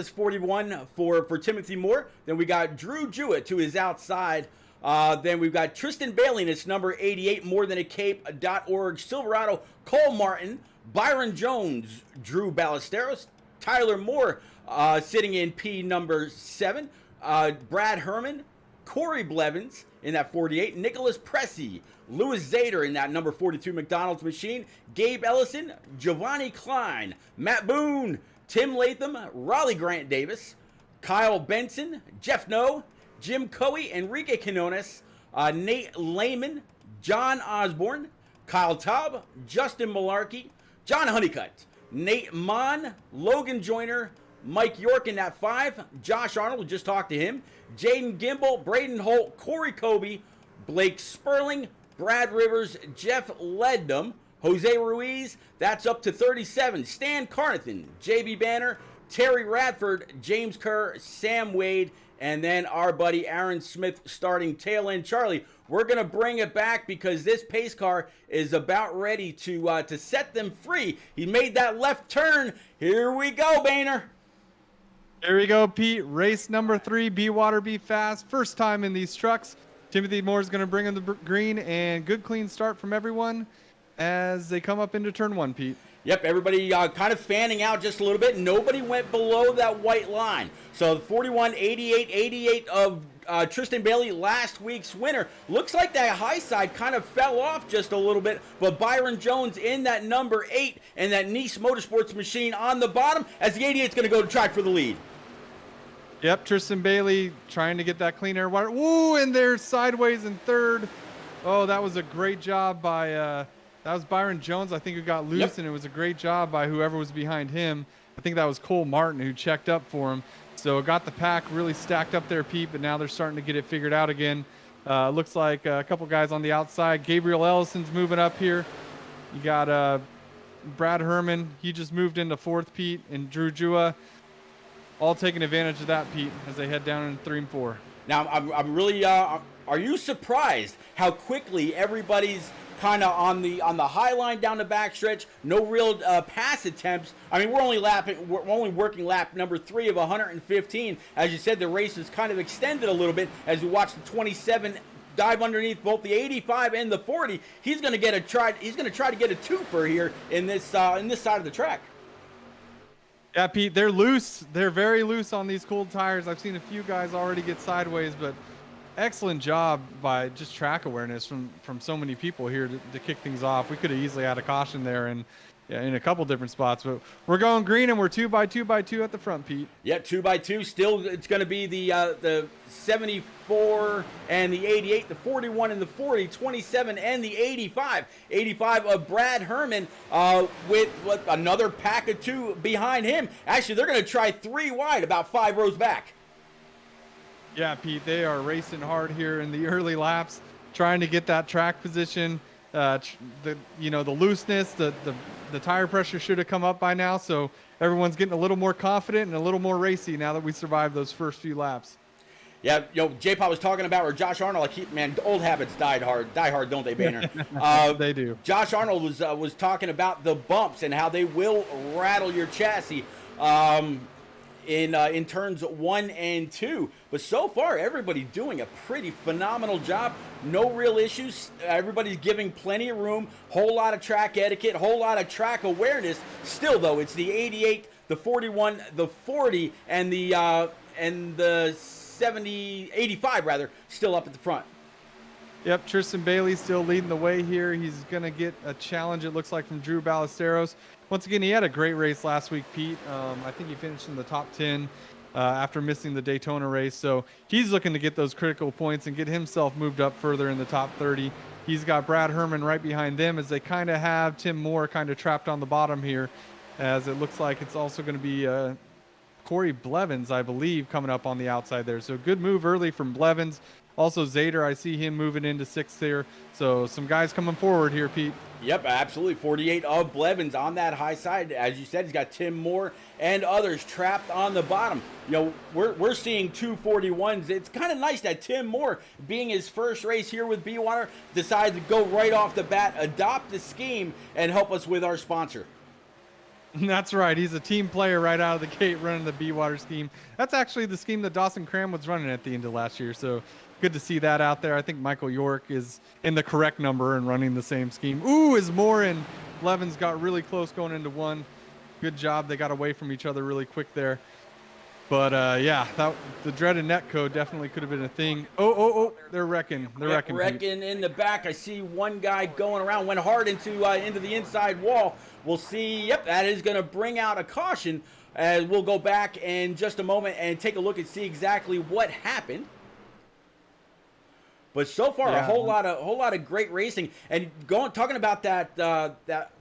41 for Timothy Moore. Then we got Drew Jewett to his outside. Then we've got Tristan Bailey, and it's number 88, morethanAcape.org, Silverado, Cole Martin, Byron Jones, Drew Ballesteros, Tyler Moore sitting in P number 7, Brad Herman, Corey Blevins in that 48, Nicholas Pressey, Louis Zader in that number 42 McDonald's machine, Gabe Ellison, Giovanni Klein, Matt Boone, Tim Latham, Raleigh Grant Davis, Kyle Benson, Jeff No, Jim Coey, Enrique Quinones, Nate Lehman, John Osborne, Kyle Taub, Justin Malarkey, John Honeycutt, Nate Mon, Logan Joyner, Mike York in that 5, Josh Arnold, we just talked to him, Jaden Gimbel, Braden Holt, Corey Kobe, Blake Sperling, Brad Rivers, Jeff Ledham, Jose Ruiz, that's up to 37, Stan Carnathan, JB Banner, Terry Radford, James Kerr, Sam Wade, and then our buddy Aaron Smith starting tail end. Charlie, we're going to bring it back because this pace car is about ready to set them free. He made that left turn. Here we go, Boehner. Here we go, Pete. Race number 3, BeWater Be Fast. First time in these trucks. Timothy Moore is going to bring in the green, and good clean start from everyone as they come up into turn 1, Pete. Yep, everybody kind of fanning out just a little bit. Nobody went below that white line. So 41, 88, 88 of Tristan Bailey, last week's winner. Looks like that high side kind of fell off just a little bit, but Byron Jones in that number 8 and that Nice Motorsports machine on the bottom as the 88's going to go to track for the lead. Yep, Tristan Bailey trying to get that clean air water. Ooh, and they're sideways in third. Oh, that was a great job by, that was Byron Jones, I think, who got loose, Yep. and it was a great job by whoever was behind him. I think that was Cole Martin who checked up for him. So got the pack really stacked up there, Pete, but now they're starting to get it figured out again. Looks like a couple guys on the outside. Gabriel Ellison's moving up here. You got Brad Herman. He just moved into 4th, Pete, and Drew Jua. All taking advantage of that, Pete, as they head down in 3 and 4. Now, I'm really, are you surprised how quickly everybody's kind of on the high line down the backstretch? No real pass attempts. I mean, we're only working lap number 3 of 115. As you said, the race is kind of extended a little bit as we watch the 27 dive underneath both the 85 and the 40. He's going to try to get a twofer here in this side of the track. Yeah, Pete, they're loose. They're very loose on these cold tires. I've seen a few guys already get sideways, but excellent job by just track awareness from so many people here to kick things off. We could have easily had a caution there and in a couple different spots, but we're going green and we're 2x2x2 at the front, Pete. Yeah, 2x2. Still, it's going to be the 74 and the 88, the 41 and the 40, 27 and the 85. 85 of Brad Herman with another pack of 2 behind him. Actually, they're going to try 3 wide, about 5 rows back. Yeah, Pete, they are racing hard here in the early laps, trying to get that track position. The looseness, the tire pressure should have come up by now, so everyone's getting a little more confident and a little more racy now that we survived those first few laps. Yeah, J-Pop was talking about, or Josh Arnold. Old habits die hard, don't they, Boehner? They do. Josh Arnold was talking about the bumps and how they will rattle your chassis in turns 1 and 2. But so far, everybody doing a pretty phenomenal job. No real issues. Everybody's giving plenty of room. Whole lot of track etiquette. Whole lot of track awareness. Still, though, it's the 88, the 41, the 40, and the 85 rather, still up at the front. Yep, Tristan Bailey still leading the way here. He's going to get a challenge, it looks like, from Drew Ballesteros. Once again, he had a great race last week, Pete. I think he finished in the top 10 after missing the Daytona race. So he's looking to get those critical points and get himself moved up further in the top 30. He's got Brad Herman right behind them as they kind of have Tim Moore kind of trapped on the bottom here, as it looks like it's also going to be Corey Blevins, I believe, coming up on the outside there. So good move early from Blevins. Also Zader, I see him moving into 6th here. So some guys coming forward here, Pete. Yep, absolutely. 48 of Blevins on that high side. As you said, he's got Tim Moore and others trapped on the bottom. We're seeing 241s. It's kind of nice that Tim Moore, being his first race here with BeWater, decided to go right off the bat, adopt the scheme, and help us with our sponsor. That's right. He's a team player right out of the gate running the BeWater scheme. That's actually the scheme that Dawson Cram was running at the end of last year. So good to see that out there. I think Michael York is in the correct number and running the same scheme. Ooh, as Moore and Blevins got really close going into 1. Good job. They got away from each other really quick there. But yeah, the dreaded net code definitely could have been a thing. Oh, they're wrecking. They're wrecking in the back. I see one guy going around, went hard into the inside wall. We'll see. Yep, that is going to bring out a caution. We'll go back in just a moment and take a look and see exactly what happened. But so far, a whole lot of great racing. And talking about that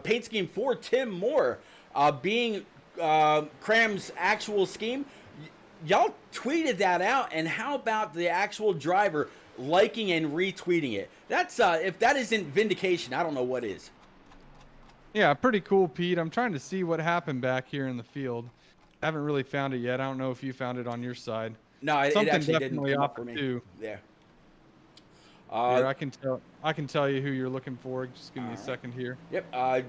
paint scheme for Tim Moore being Cram's actual scheme. Y'all tweeted that out, and how about the actual driver liking and retweeting it? That's if that isn't vindication, I don't know what is. Yeah, pretty cool, Pete. I'm trying to see what happened back here in the field. Haven't really found it yet. I don't know if you found it on your side. No, it Something actually definitely didn't come off up for the me. two. Yeah. Here, I can tell you who you're looking for. Just give me a right. second here. Yep.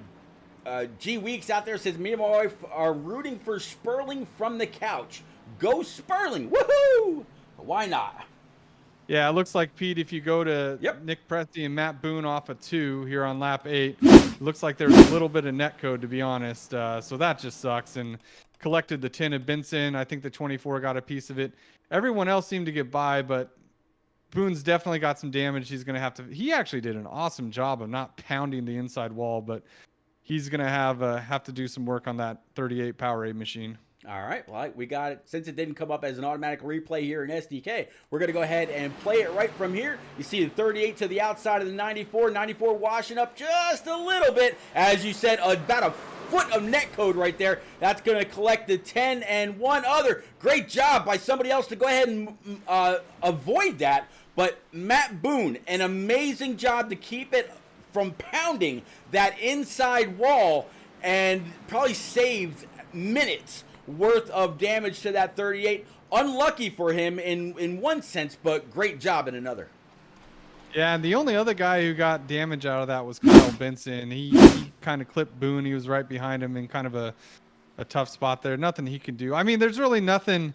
G Weeks out there says, me and my wife are rooting for Sperling from the couch. Go Sperling! Woohoo! Why not? Yeah, it looks like, Pete, if you go to Yep. Nick Presti and Matt Boone off of 2 here on lap 8, it looks like there's a little bit of net code, to be honest. So that just sucks. And collected the 10 of Benson. I think the 24 got a piece of it. Everyone else seemed to get by, but Boone's definitely got some damage. He's going to have to. He actually did an awesome job of not pounding the inside wall, but he's going to have to do some work on that 38 Powerade machine. All right, well, we got it. Since it didn't come up as an automatic replay here in SDK, we're going to go ahead and play it right from here. You see the 38 to the outside of the 94. 94 washing up just a little bit. As you said, about a foot of net code right there. That's going to collect the 10 and one other. Great job by somebody else to go ahead and avoid that. But Matt Boone, an amazing job to keep it from pounding that inside wall and probably saved minutes worth of damage to that 38. Unlucky for him in one sense, but great job in another. Yeah, and the only other guy who got damage out of that was Kyle Benson. He kind of clipped Boone. He was right behind him in kind of a tough spot there. Nothing he could do. I mean, there's really nothing.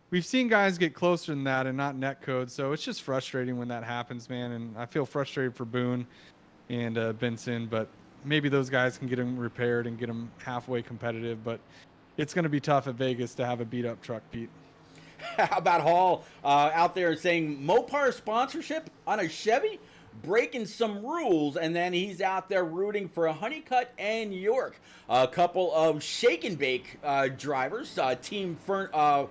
We've seen guys get closer than that and not net code, so it's just frustrating when that happens, man. And I feel frustrated for Boone and Benson, but maybe those guys can get him repaired and get him halfway competitive. But it's going to be tough at Vegas to have a beat-up truck, Pete. How about Hall out there saying Mopar sponsorship on a Chevy? Breaking some rules, and then he's out there rooting for Honeycutt and York. A couple of shake and bake drivers, Team Frozen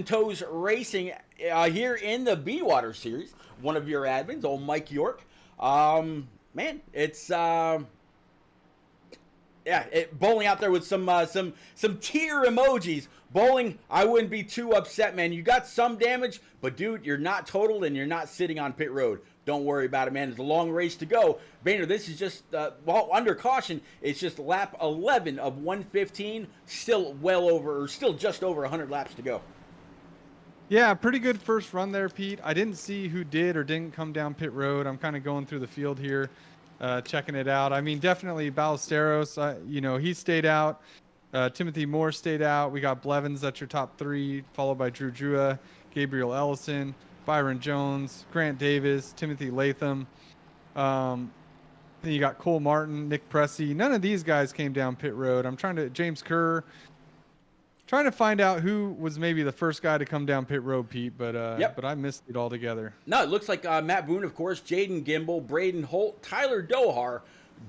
Toes Racing here in the BeWater series. One of your admins, old Mike York. Man, it's bowling out there with some tear emojis. Bowling, I wouldn't be too upset, man. You got some damage, but dude, you're not totaled and you're not sitting on pit road. Don't worry about it, man. There's a long race to go. Boehner, this is just, under caution, it's just lap 11 of 115. Still just over 100 laps to go. Yeah, pretty good first run there, Pete. I didn't see who did or didn't come down pit road. I'm kind of going through the field here, checking it out. I mean, definitely Ballesteros, he stayed out. Timothy Moore stayed out. We got Blevins, that's your top 3, followed by Drew Drua, Gabriel Ellison, Byron Jones, Grant Davis, Timothy Latham. Then you got Cole Martin, Nick Presti. None of these guys came down pit road. James Kerr. Trying to find out who was maybe the first guy to come down pit road, Pete, but I missed it altogether. No, it looks like Matt Boone, of course, Jaden Gimbel, Braden Holt, Tyler Dohar,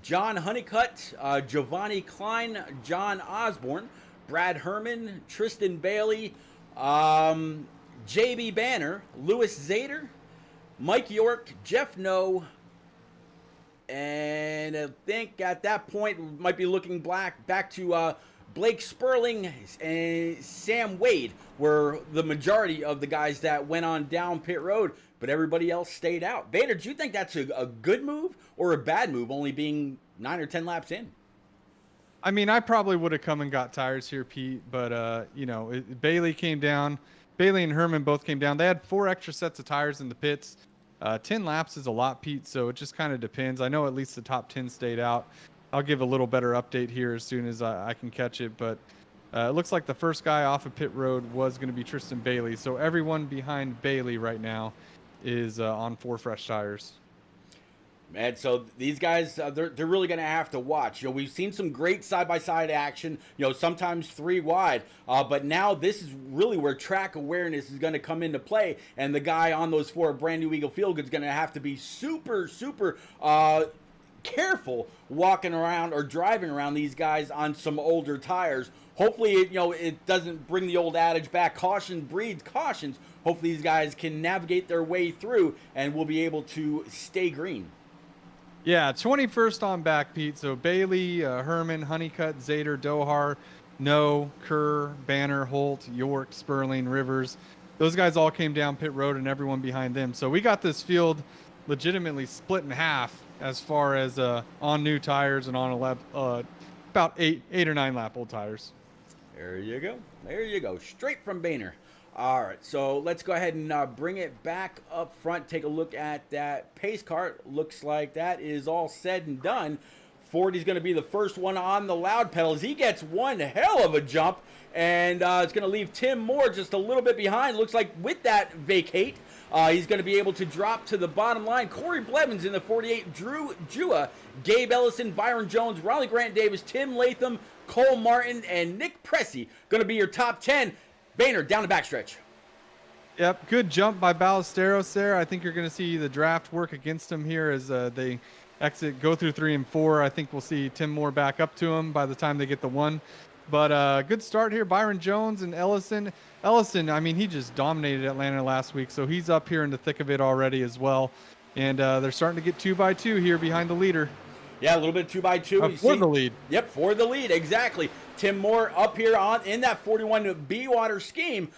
John Honeycutt, Giovanni Klein, John Osborne, Brad Herman, Tristan Bailey, JB Banner, Lewis Zader, Mike York, Jeff No, and I think at that point we might be looking back to Blake Sperling and Sam Wade were the majority of the guys that went on down pit road, but everybody else stayed out. Vader, do you think that's a good move or a bad move, only being 9 or 10 laps in? I mean, I probably would have come and got tires here, Pete, but, Bailey came down. Bailey and Herman both came down. They had 4 extra sets of tires in the pits. 10 laps is a lot, Pete, so it just kind of depends. I know at least the top 10 stayed out. I'll give a little better update here as soon as I can catch it, but it looks like the first guy off of pit road was going to be Tristan Bailey. So everyone behind Bailey right now is on 4 fresh tires. Man, so these guys, they're really going to have to watch. We've seen some great side-by-side action, sometimes 3 wide. But now this is really where track awareness is going to come into play. And the guy on those 4 brand new Eagle Feel Goods is going to have to be super, super careful walking around or driving around these guys on some older tires. Hopefully, it doesn't bring the old adage back. Caution breeds cautions. Hopefully these guys can navigate their way through and will be able to stay green. Yeah, 21st on back, Pete. So Bailey, Herman, Honeycutt, Zader, Dohar, No, Kerr, Banner, Holt, York, Sperling, Rivers. Those guys all came down pit road and everyone behind them. So we got this field legitimately split in half as far as on new tires and on about 8 or 9 lap old tires. There you go. There you go. Straight from Boehner. All right, so let's go ahead and bring it back up front. Take a look at that pace car. Looks like that is all said and done. Fordy's going to be the first one on the loud pedals. He gets one hell of a jump, and it's going to leave Tim Moore just a little bit behind. Looks like with that vacate, he's going to be able to drop to the bottom line. Corey Blevins in the 48, Drew Jua, Gabe Ellison, Byron Jones, Riley Grant Davis, Tim Latham, Cole Martin, and Nick Pressey going to be your top 10. Boehner down the backstretch. Yep, good jump by Ballesteros there. I think you're going to see the draft work against him here as they go through 3 and 4. I think we'll see Tim Moore back up to him by the time they get the 1. But good start here. Byron Jones and Ellison. Ellison, I mean, he just dominated Atlanta last week, so he's up here in the thick of it already as well. And they're starting to get 2 by 2 here behind the leader. Yeah, a little bit 2 by 2 For the lead. Yep, for the lead, exactly. Tim Moore up here in that 41 BeWater scheme,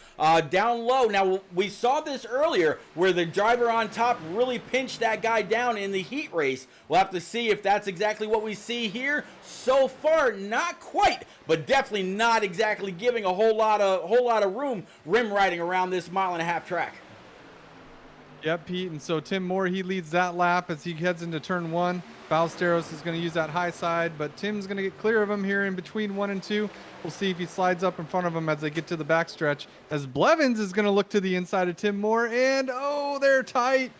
down low. Now, we saw this earlier where the driver on top really pinched that guy down in the heat race. We'll have to see if that's exactly what we see here. So far, not quite, but definitely not exactly giving a whole lot of room rim riding around this 1.5-mile track. Yep, Pete. And so Tim Moore, he leads that lap as he heads into turn 1. Ballesteros is going to use that high side, but Tim's going to get clear of him here in between 1 and 2. We'll see if he slides up in front of him as they get to the backstretch. As Blevins is going to look to the inside of Tim Moore, and oh, they're tight.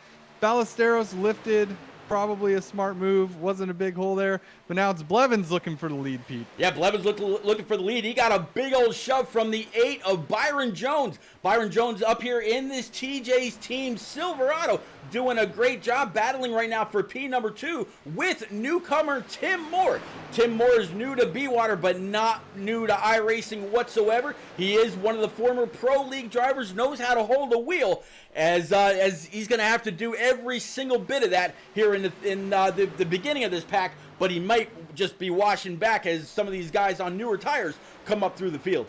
Ballesteros lifted. Probably a smart move. Wasn't a big hole there, but now it's Blevins looking for the lead, Pete. Yeah, Blevins looking for the lead. He got a big old shove from the 8 of Byron Jones. Byron Jones up here in this TJ's team Silverado, doing a great job battling right now for P number 2 with newcomer Tim Moore. Tim Moore is new to BeWater, but not new to iRacing whatsoever. He is one of the former Pro League drivers, knows how to hold a wheel, as he's going to have to do every single bit of that here in the beginning of this pack, but he might just be washing back as some of these guys on newer tires come up through the field.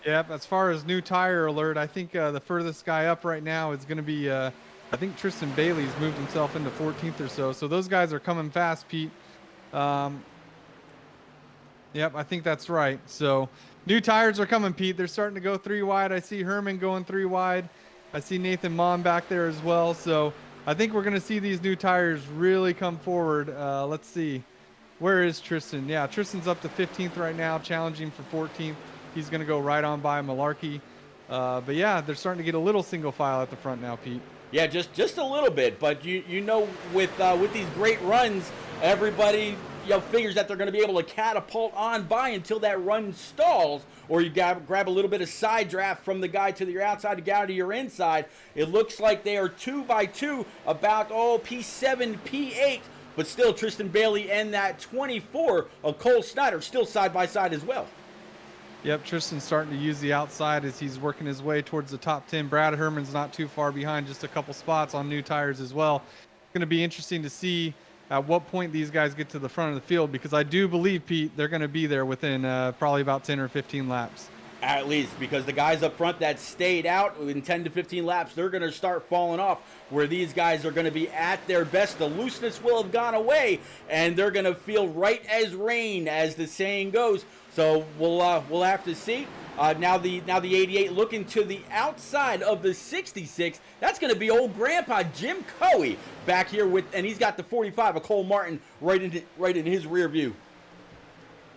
Yep, as far as new tire alert, I think the furthest guy up right now is going to be, I think Tristan Bailey's moved himself into 14th or so. So those guys are coming fast, Pete. Yep, I think that's right. So new tires are coming, Pete. They're starting to go 3 wide. I see Herman going 3 wide. I see Nathan Mon back there as well. So I think we're going to see these new tires really come forward. Let's see. Where is Tristan? Yeah, Tristan's up to 15th right now, challenging for 14th. He's going to go right on by Malarkey. But yeah, they're starting to get a little single file at the front now, Pete. Yeah, just a little bit. But you know, with these great runs, everybody figures that they're going to be able to catapult on by until that run stalls, or you grab a little bit of side draft from the guy to your outside, the guy to your inside. It looks like they are 2 by 2, about P7, P8, but still Tristan Bailey and that 24 of Cole Snyder still side by side as well. Yep, Tristan's starting to use the outside as he's working his way towards the top 10. Brad Herman's not too far behind, just a couple spots on new tires as well. It's going to be interesting to see at what point these guys get to the front of the field, because I do believe, Pete, they're going to be there within probably about 10 or 15 laps. At least, because the guys up front that stayed out in 10 to 15 laps, they're going to start falling off, where these guys are going to be at their best. The looseness will have gone away, and they're going to feel right as rain, as the saying goes. So we'll have to see. Now the 88 looking to the outside of the 66. That's going to be old Grandpa Jim Coey back here and he's got the 45 of Cole Martin right in his rear view.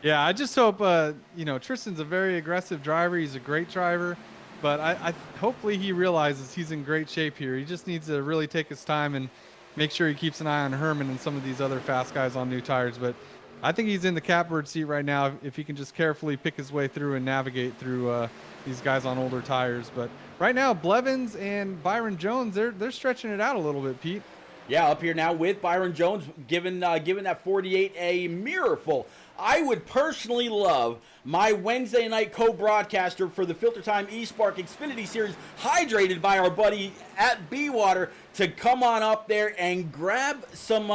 Yeah, I just hope Tristan's a very aggressive driver. He's a great driver, but I hopefully he realizes he's in great shape here. He just needs to really take his time and make sure he keeps an eye on Herman and some of these other fast guys on new tires. But I think he's in the catbird seat right now if he can just carefully pick his way through and navigate through these guys on older tires. But right now, Blevins and Byron Jones, they're stretching it out a little bit, Pete. Yeah, up here now with Byron Jones, giving that 48 a mirrorful. I would personally love my Wednesday night co-broadcaster for the Filter Time eSpark Xfinity Series, hydrated by our buddy at BeWater, to come on up there and grab some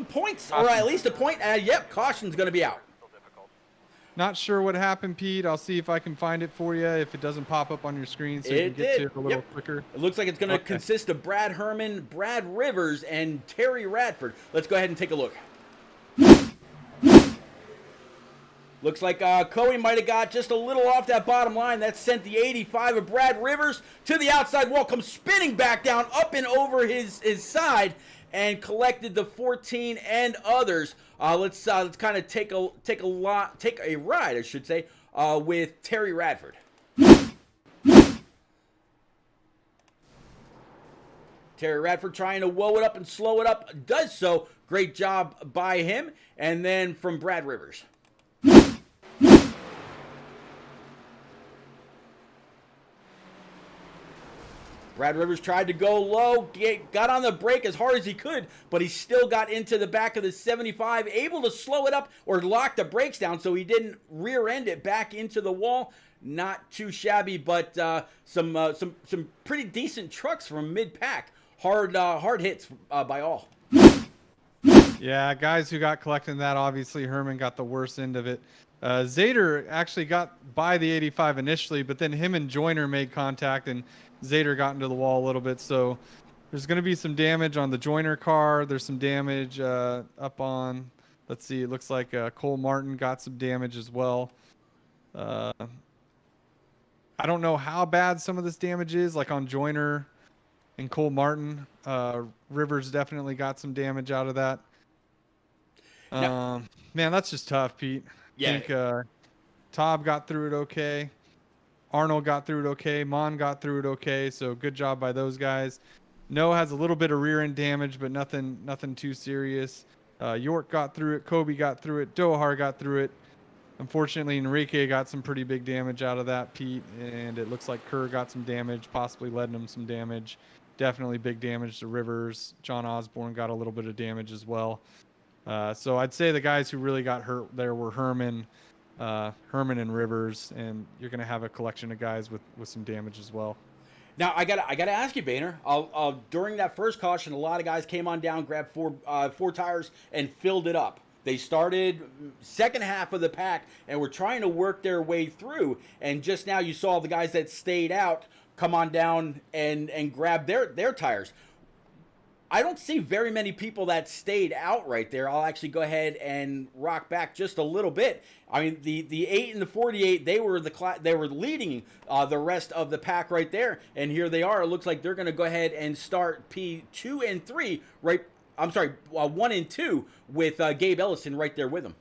points, or at least a point. Yep, caution's going to be out. Not sure what happened, Pete. I'll see if I can find it for you if it doesn't pop up on your screen so you can get to it a little quicker. It looks like it's going to consist of Brad Herman, Brad Rivers, and Terry Radford. Let's go ahead and take a look. Looks like Coey might have got just a little off that bottom line. That sent the 85 of Brad Rivers to the outside wall, comes spinning back down, up and over his side, and collected the 14 and others. Let's kind of take a ride, I should say, with Terry Radford. Terry Radford trying to whoa it up and slow it up, does so. Great job by him. And then from Brad Rivers. Brad Rivers tried to go low, got on the brake as hard as he could, but he still got into the back of the 75, able to slow it up or lock the brakes down so he didn't rear end it back into the wall. Not too shabby, but some pretty decent trucks from mid-pack. Hard hits by all. Yeah, guys who got collecting that, obviously Herman got the worst end of it. Zader actually got by the 85 initially, but then him and Joyner made contact, and Zader got into the wall a little bit. So there's going to be some damage on the Joyner car. There's some damage up on, let's see, it looks like Cole Martin got some damage as well. I don't know how bad some of this damage is, like on Joyner and Cole Martin. Rivers definitely got some damage out of that. Man, that's just tough, Pete. Yeah. I think Tob got through it okay. Arnold got through it okay. Mon got through it okay. So good job by those guys. Noah has a little bit of rear end damage, but nothing too serious. York got through it. Kobe got through it. Dohar got through it. Unfortunately, Enrique got some pretty big damage out of that, Pete. And it looks like Kerr got some damage, possibly letting him some damage. Definitely big damage to Rivers. John Osborne got a little bit of damage as well. So I'd say the guys who really got hurt there were Herman and Rivers, and you're going to have a collection of guys with some damage as well. Now I gotta ask you, Boehner. During that first caution, a lot of guys came on down, grabbed four tires, and filled it up. They started second half of the pack and were trying to work their way through. And just now, you saw the guys that stayed out come on down and grab their tires. I don't see very many people that stayed out right there. I'll actually go ahead and rock back just a little bit. I mean, the 8 and the 48, they were leading the rest of the pack right there, and here they are. It looks like they're going to go ahead and start P2 and 3 right. I'm sorry, 1 and 2 with Gabe Ellison right there with them.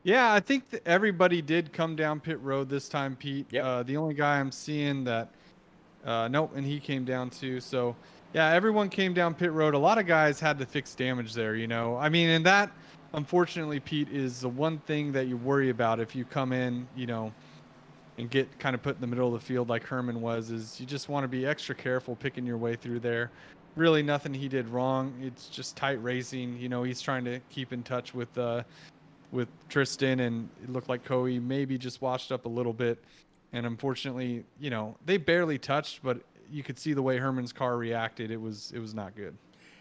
Yeah, I think that everybody did come down pit road this time, Pete. Yep. The only guy I'm seeing that, nope, and he came down too. So. Yeah, everyone came down pit road. A lot of guys had to fix damage there, you know. I mean, and that, unfortunately, Pete, is the one thing that you worry about if you come in, you know, and get kind of put in the middle of the field like Herman was, is you just want to be extra careful picking your way through there. Really nothing he did wrong. It's just tight racing. You know, he's trying to keep in touch with Tristan, and it looked like Coey maybe just washed up a little bit. And unfortunately, you know, they barely touched, but you could see the way Herman's car reacted. It was not good.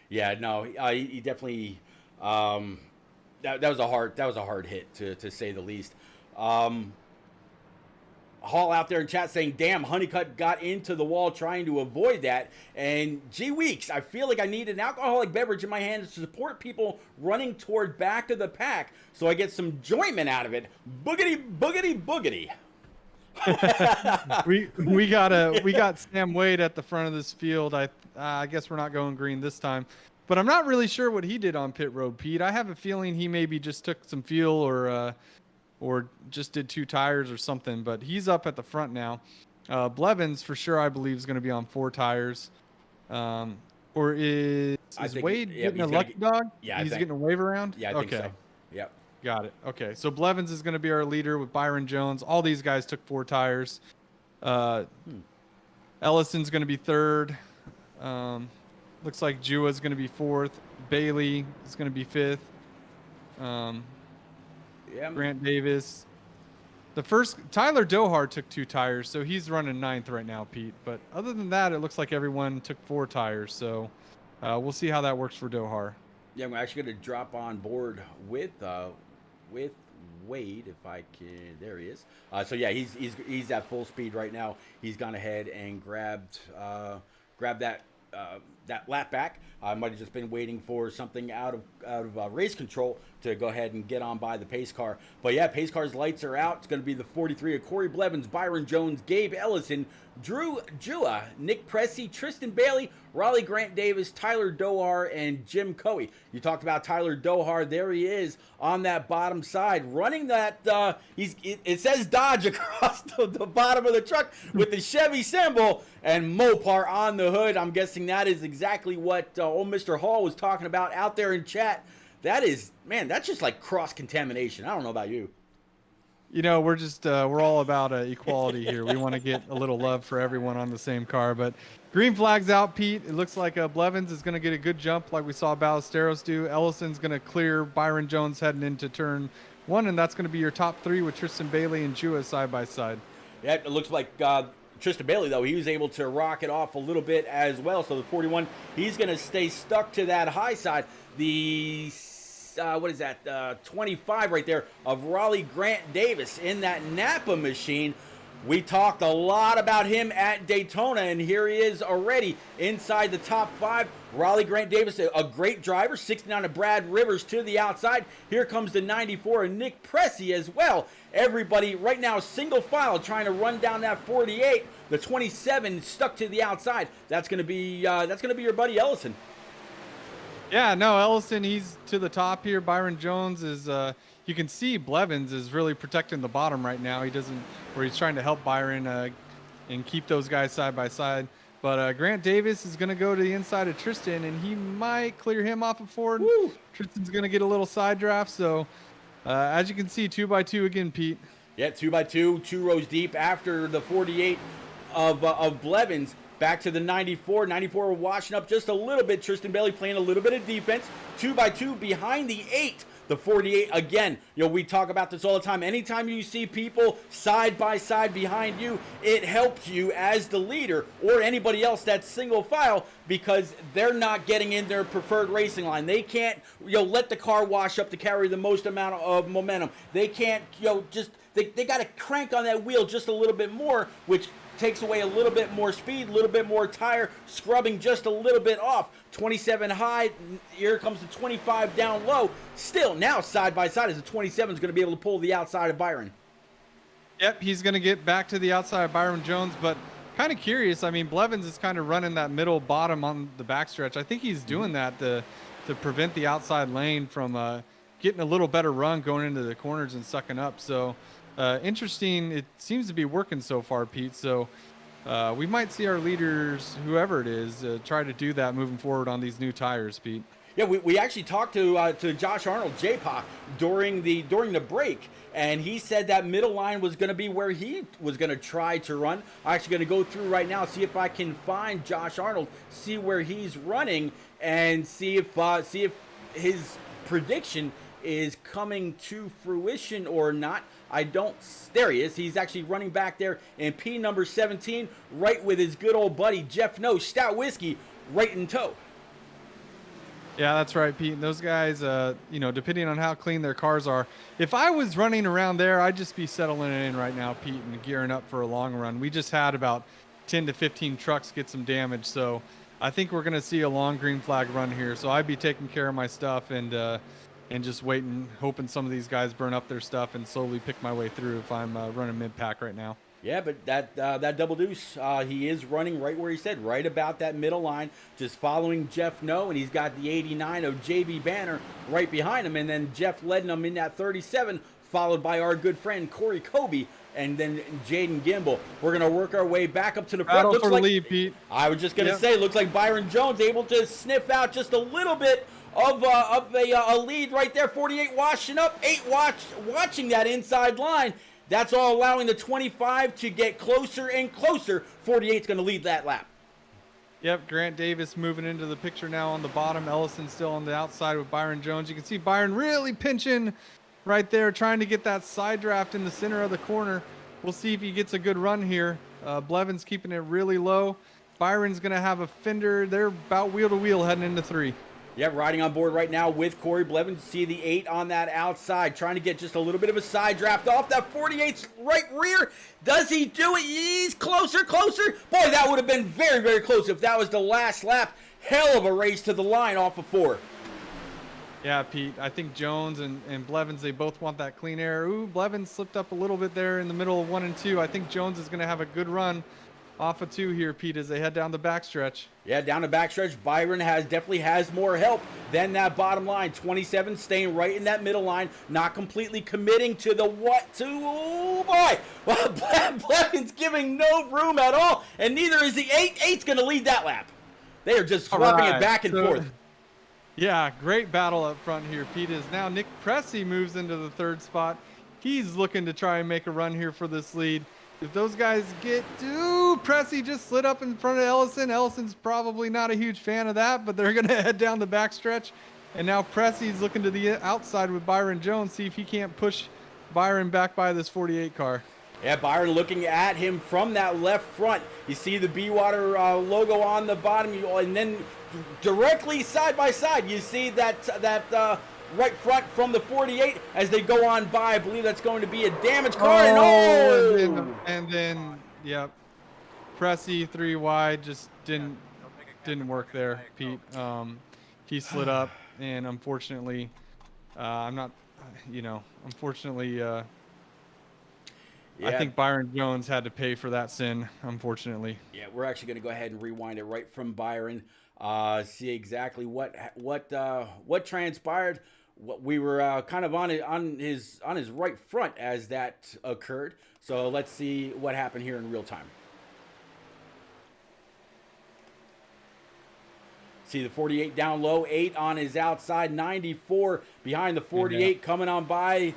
Yeah, no, he definitely. That was a hard hit to say the least. Hall out there in chat saying, "Damn, Honeycutt got into the wall trying to avoid that." And gee weeks, I feel like I need an alcoholic beverage in my hand to support people running toward back of the pack, so I get some enjoyment out of it. Boogity, boogity, boogity. we got Sam Wade at the front of this field. I guess we're not going green this time, but I'm not really sure what he did on pit road, Pete. I have a feeling he maybe just took some fuel or just did 2 tires or something. But he's up at the front now. Blevins for sure, I believe, is going to be on 4 tires. Or is Wade getting a lucky dog? Yeah, he's getting a wave around. Yeah, I think so. Yep. Got it. Okay, so Blevins is going to be our leader with Byron Jones. All these guys took 4 tires. Ellison's going to be 3rd. Looks like Jua's going to be 4th. Bailey is going to be 5th. Grant Davis. The first Tyler Dohar took 2 tires, so he's running 9th right now, Pete. But other than that, it looks like everyone took 4 tires. So we'll see how that works for Dohar. Yeah, I'm actually going to drop on board with Wade if I can. There he is. So yeah, he's at full speed right now. He's gone ahead and grabbed that that lap back. I might have just been waiting for something out of race control to go ahead and get on by the pace car. But yeah, pace car's lights are out. It's going to be the 43 of Corey Blevins, Byron Jones, Gabe Ellison, Drew Jua, Nick Pressey, Tristan Bailey, Raleigh Grant Davis, Tyler Dohar, and Jim Coey. You talked about Tyler Dohar. There he is on that bottom side, running that. It says Dodge across the bottom of the truck with the Chevy symbol and Mopar on the hood. I'm guessing that is exactly what old Mr. Hall was talking about out there in chat. That is, man, that's just like cross contamination. I don't know about you. You know, we're just we're all about equality here. We want to get a little love for everyone on the same car. But green flag's out, Pete. It looks like Blevins is going to get a good jump like we saw Ballesteros do. Ellison's going to clear Byron Jones heading into turn 1, and that's going to be your top 3 with Tristan Bailey and Jua side by side. Yeah, it looks like Tristan Bailey, though, he was able to rock it off a little bit as well. So the 41, he's going to stay stuck to that high side. The what is that, 25 right there of Raleigh Grant Davis in that Napa machine. We talked a lot about him at Daytona, and here he is already inside the top 5. Raleigh Grant Davis, a great driver, 69 of Brad Rivers to the outside. Here comes the 94 of Nick Pressey as well. Everybody right now single file trying to run down that 48. The 27 stuck to the outside. That's gonna be your buddy Ellison. Yeah, no, Ellison, he's to the top here. Byron Jones is, you can see Blevins is really protecting the bottom right now. He's trying to help Byron and keep those guys side by side. But Grant Davis is going to go to the inside of Tristan, and he might clear him off of Ford. Woo! Tristan's going to get a little side draft. So, as you can see, 2x2 again, Pete. Yeah, 2x2, 2 rows deep after the 48 of Blevins. Back to the 94. 94 washing up just a little bit. Tristan Bailey playing a little bit of defense. 2x2 behind the 8. The 48, again, we talk about this all the time. Anytime you see people side by side behind you, it helps you as the leader or anybody else that's single file because they're not getting in their preferred racing line. They can't, let the car wash up to carry the most amount of momentum. They can't, they got to crank on that wheel just a little bit more, which takes away a little bit more speed, a little bit more tire, scrubbing just a little bit off. 27 high, here comes the 25 down low. Still, now side by side, as the 27 is going to be able to pull the outside of Byron. Yep, he's going to get back to the outside of Byron Jones, but kind of curious. I mean, Blevins is kind of running that middle bottom on the backstretch. I think he's doing that to prevent the outside lane from getting a little better run going into the corners and sucking up. So, interesting. It seems to be working so far, Pete. So we might see our leaders, whoever it is, try to do that moving forward on these new tires, Pete. Yeah, we actually talked to Josh Arnold, J-Pa, during the break, and he said that middle line was going to be where he was going to try to run. I'm actually going to go through right now, see if I can find Josh Arnold, see where he's running, and see if his prediction is coming to fruition or not. There he is. He's actually running back there in P number 17, right with his good old buddy Jeff No, Stout Whiskey, right in tow. Yeah, that's right, Pete. And those guys, depending on how clean their cars are, if I was running around there, I'd just be settling it in right now, Pete, and gearing up for a long run. We just had about 10 to 15 trucks get some damage, so I think we're going to see a long green flag run here. So I'd be taking care of my stuff and just waiting, hoping some of these guys burn up their stuff and slowly pick my way through if I'm running mid-pack right now. Yeah, but that double deuce, he is running right where he said, right about that middle line, just following Jeff No, and he's got the 89 of JB Banner right behind him, and then Jeff Lednum in that 37, followed by our good friend Corey Kobe, and then Jaden Gimbel. We're going to work our way back up to the front. Battle for the lead, Pete. I was just going to say, looks like Byron Jones able to sniff out just a little bit of a lead right there. 48 washing up, 8 watching that inside line. That's all allowing the 25 to get closer and closer. 48's going to lead that lap. Yep, Grant Davis moving into the picture now on the bottom. Ellison still on the outside with Byron Jones. You can see Byron really pinching right there, trying to get that side draft in the center of the corner. We'll see if he gets a good run here. Blevins keeping it really low. Byron's going to have a fender. They're about wheel to wheel heading into 3. Yeah, riding on board right now with Corey Blevins. See the 8 on that outside, trying to get just a little bit of a side draft off that 48's right rear. Does he do it? He's closer. Boy, that would have been very, very close if that was the last lap. Hell of a race to the line off of 4. Yeah, Pete, I think Jones and Blevins, they both want that clean air. Ooh, Blevins slipped up a little bit there in the middle of 1 and 2. I think Jones is going to have a good run off of 2 here, Pete, as they head down the backstretch. Yeah, down the backstretch, Byron definitely has more help than that bottom line. 27 staying right in that middle line, not completely committing to the oh boy. Well, Blevins giving no room at all, and neither is the 8. 8's going to lead that lap. They are just swapping it back and forth. Yeah, great battle up front here, Pete. Is now Nick Pressey moves into the 3rd spot. He's looking to try and make a run here for this lead. If those guys get to Pressey just slid up in front of Ellison. Ellison's probably not a huge fan of that, but they're going to head down the backstretch. And now Pressey's looking to the outside with Byron Jones, see if he can't push Byron back by this 48 car. Yeah, Byron looking at him from that left front. You see the BeWater logo on the bottom, and then directly side by side, you see that right front from the 48 as they go on by. I believe that's going to be a damaged car. And then, yep, Pressey 3 wide just didn't work there, Pete. He slid up, and unfortunately, I think Byron Jones had to pay for that sin, unfortunately. Yeah, we're actually going to go ahead and rewind it right from Byron. See exactly what transpired. We were kind of on his right front as that occurred. So let's see what happened here in real time. See the 48 down low, 8 on his outside, 94 behind the 48 coming on by.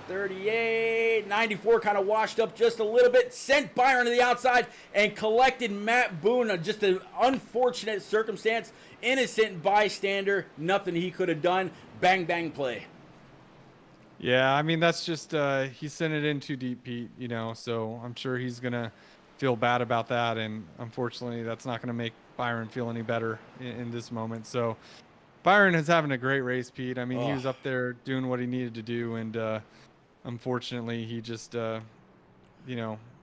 38, 94 kind of washed up just a little bit, sent Byron to the outside and collected Matt Boone. Just an unfortunate circumstance, innocent bystander, nothing he could have done. Bang, bang play. Yeah, I mean, that's just, he sent it in too deep, Pete, so I'm sure he's going to feel bad about that. And unfortunately, that's not going to make Byron feel any better in this moment. So Byron is having a great race, Pete. I mean, he was up there doing what he needed to do. And, unfortunately, he just,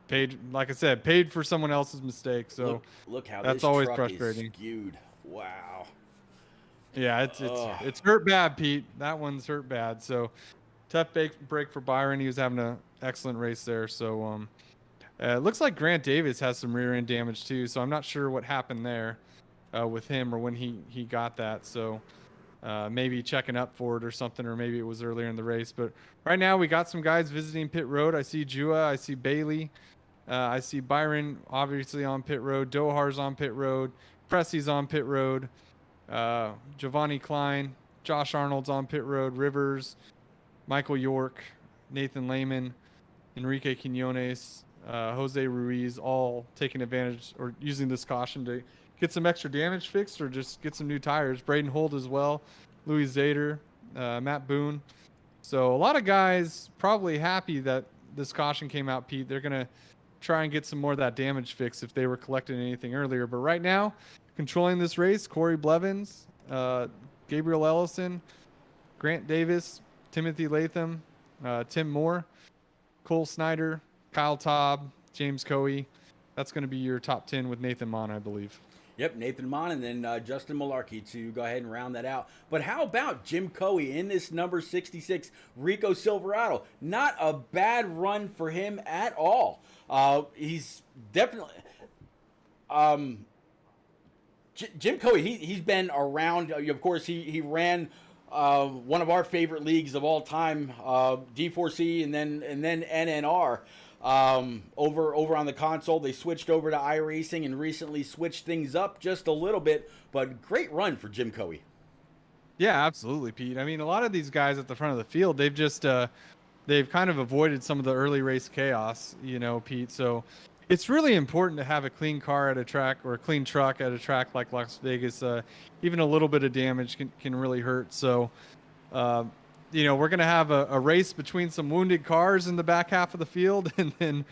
paid, like I said, paid for someone else's mistake. So look how that's this always truck frustrating. Is skewed. Wow. Yeah, it's hurt bad, Pete. That one's hurt bad. So tough break for Byron. He was having an excellent race there. So it looks like Grant Davis has some rear end damage too. So I'm not sure what happened there with him or when he got that. So. Maybe checking up for it or something, or maybe it was earlier in the race. But right now we got some guys visiting pit road. I see Jua, I see Bailey, I see Byron obviously on pit road, Dohar's on pit road, Pressey's on pit road, Giovanni Klein, Josh Arnold's on pit road, Rivers, Michael York, Nathan Lehman, Enrique Quinones, Jose Ruiz, all taking advantage or using this caution to get some extra damage fixed or just get some new tires. Braden Holt as well, Louis Zader, Matt Boone. So a lot of guys probably happy that this caution came out, Pete. They're going to try and get some more of that damage fixed if they were collecting anything earlier. But right now, controlling this race, Corey Blevins, Gabriel Ellison, Grant Davis, Timothy Latham, Tim Moore, Cole Snyder, Kyle Taub, James Coey. That's going to be your top 10 with Nathan Mon, I believe. Yep, Nathan Mon and then Justin Malarkey to go ahead and round that out. But how about Jim Coey in this number 66 Rico Silverado? Not a bad run for him at all. He's definitely Jim Coey. He's been around. Of course, he ran one of our favorite leagues of all time, D4C, and then NNR. Over on the console, they switched over to iRacing and recently switched things up just a little bit, but great run for Jim Coey. Yeah, absolutely, Pete. I mean, a lot of these guys at the front of the field, they've just, they've kind of avoided some of the early race chaos, Pete. So it's really important to have a clean car at a track or a clean truck at a track like Las Vegas. Even a little bit of damage can really hurt. So, we're going to have a race between some wounded cars in the back half of the field, and then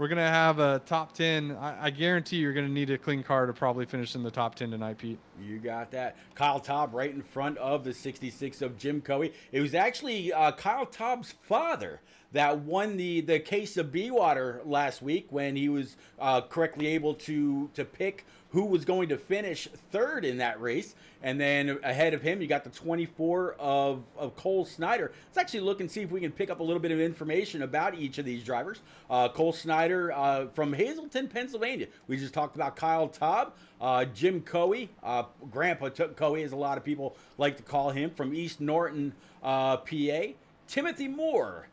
we're going to have a top 10. I guarantee you're going to need a clean car to probably finish in the top 10 tonight, Pete. You got that. Kyle Taub right in front of the 66 of Jim Coey. It was actually Kyle Taub's father that won the case of BeWater last week when he was correctly able to pick who was going to finish third in that race. And then ahead of him, you got the 24 of Cole Snyder. Let's actually look and see if we can pick up a little bit of information about each of these drivers. Cole Snyder from Hazleton, Pennsylvania. We just talked about Kyle Taub. Jim Coey, Grandpa Coey, as a lot of people like to call him, from East Norton, PA. Timothy Moore.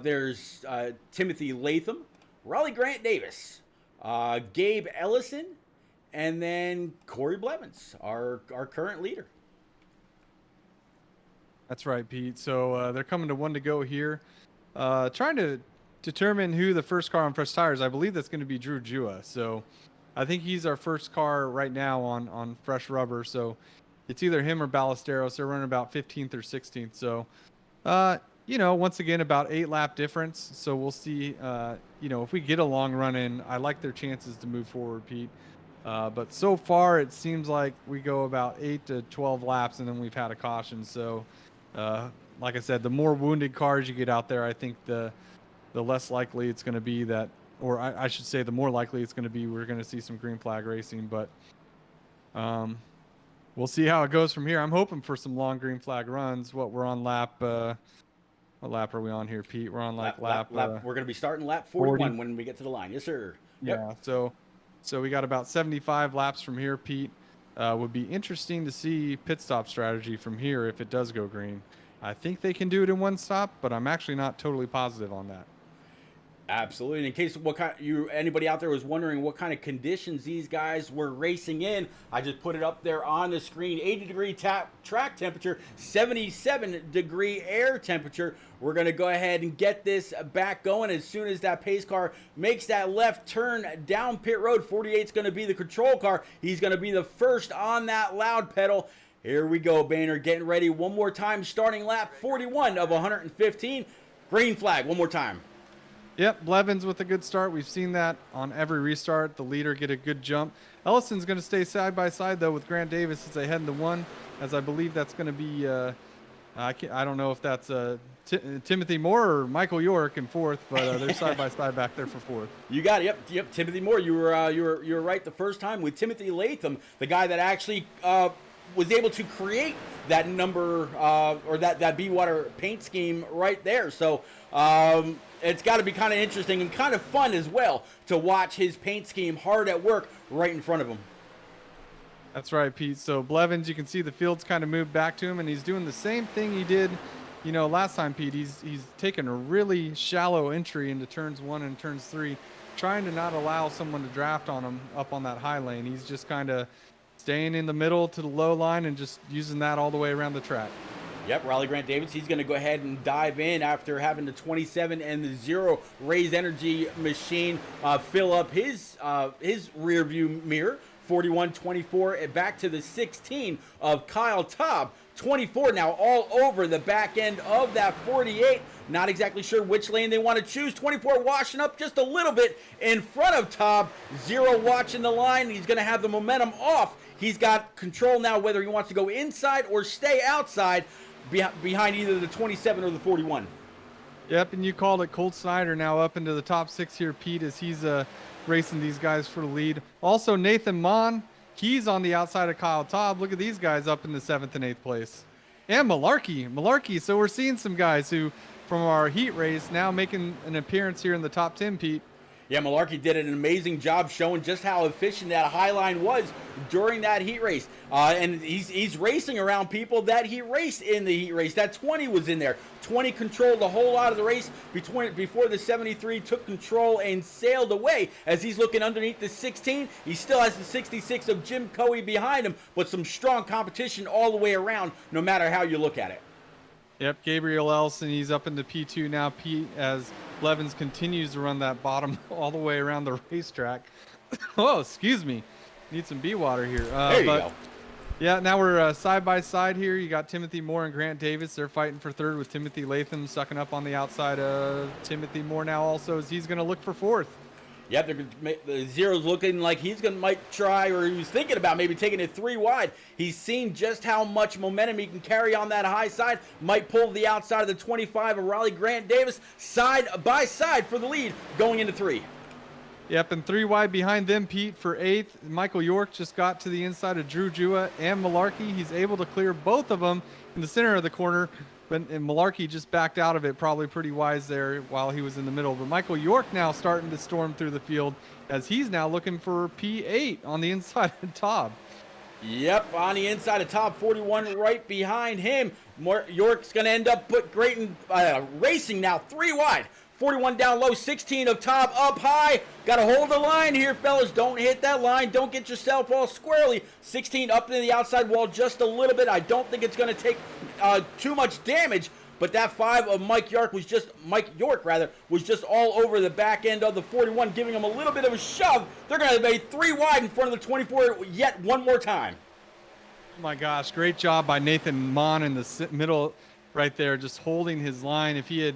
There's Timothy Latham. Raleigh Grant Davis. Gabe Ellison. And then Corey Blevins, our current leader. That's right, Pete. So they're coming to one to go here. Trying to determine who the first car on fresh tires. I believe that's going to be Drew Jua. So I think he's our first car right now on fresh rubber. So it's either him or Ballesteros. They're running about 15th or 16th. So, once again, about 8-lap difference. So we'll see, if we get a long run in, I like their chances to move forward, Pete. But so far, it seems like we go about 8 to 12 laps, and then we've had a caution. So, like I said, the more wounded cars you get out there, I think the less likely it's going to be that, or I should say, the more likely it's going to be we're going to see some green flag racing. But we'll see how it goes from here. I'm hoping for some long green flag runs. We're on lap. What lap are we on here, Pete? We're on lap. We're going to be starting lap 41 when we get to the line. Yes, sir. Yep. Yeah. So we got about 75 laps from here, Pete. Would be interesting to see pit stop strategy from here if it does go green. I think they can do it in one stop, but I'm actually not totally positive on that. Absolutely. And in case anybody out there was wondering what kind of conditions these guys were racing in, I just put it up there on the screen. 80-degree track temperature, 77-degree air temperature. We're going to go ahead and get this back going as soon as that pace car makes that left turn down pit road. 48 is going to be the control car. He's going to be the first on that loud pedal. Here we go, Boehner, getting ready one more time, starting lap 41 of 115. Green flag, one more time. Yep, Blevins with a good start. We've seen that on every restart. The leader get a good jump. Ellison's going to stay side by side, though, with Grant Davis as they head into one, as I believe that's going to be, I don't know if that's Timothy Moore or Michael York in fourth, but they're side by side back there for fourth. You got it. Yep. Timothy Moore. You were right the first time with Timothy Latham, the guy that actually was able to create that number or that BeWater paint scheme right there. So it's got to be kind of interesting and kind of fun as well to watch his paint scheme hard at work right in front of him. That's right, Pete. So Blevins, you can see the field's kind of moved back to him, and he's doing the same thing he did, last time, Pete. He's taken a really shallow entry into turns 1 and turns 3, trying to not allow someone to draft on him up on that high lane. He's just kind of staying in the middle to the low line and just using that all the way around the track. Yep, Raleigh Grant Davis, he's going to go ahead and dive in after having the 27 and the 0 Raise Energy machine fill up his rear view mirror. 41-24, back to the 16 of Kyle Taub. 24 now all over the back end of that 48. Not exactly sure which lane they want to choose. 24 washing up just a little bit in front of Taub. 0 watching the line. He's going to have the momentum off. He's got control now whether he wants to go inside or stay outside behind either the 27 or the 41. Yep, and you called it. Colt Snyder now up into the top 6 here, Pete, as he's racing these guys for the lead. Also, Nathan Mon, he's on the outside of Kyle Taub. Look at these guys up in the 7th and 8th place. And Malarkey. So we're seeing some guys who, from our heat race, now making an appearance here in the top 10, Pete. Yeah, Malarkey did an amazing job showing just how efficient that high line was during that heat race. And he's racing around people that he raced in the heat race. That 20 was in there. 20 controlled the whole lot of the race before the 73 took control and sailed away. As he's looking underneath the 16, he still has the 66 of Jim Coey behind him, but some strong competition all the way around, no matter how you look at it. Yep, Gabriel Elson, he's up into P2 now, Pete, as Blevins continues to run that bottom all the way around the racetrack. Oh, excuse me. Need some BeWater here. There you go. Yeah, now we're side by side here. You got Timothy Moore and Grant Davis. They're fighting for third with Timothy Latham sucking up on the outside of Timothy Moore now also as he's going to look for fourth. Yep, the Zero's looking like might try, or he was thinking about maybe taking it 3 wide. He's seen just how much momentum he can carry on that high side. Might pull the outside of the 25 of Raleigh Grant Davis side by side for the lead going into 3. Yep, and 3 wide behind them, Pete, for 8th. Michael York just got to the inside of Drew Jua and Malarkey. He's able to clear both of them in the center of the corner, and Malarkey just backed out of it, probably pretty wise there while he was in the middle. But Michael York now starting to storm through the field as he's now looking for P8 on the inside of Todd. Yep, on the inside of top 41 right behind him. York's going to end up racing now 3 wide. 41 down low, 16 of Top up high. Got to hold the line here, fellas. Don't hit that line. Don't get yourself all squarely. 16 up to the outside wall just a little bit. I don't think it's going to take too much damage. But that 5 of Mike York was just all over the back end of the 41, giving him a little bit of a shove. They're going to be 3 wide in front of the 24 yet one more time. Oh my gosh, great job by Nathan Mon in the middle right there, just holding his line. If he had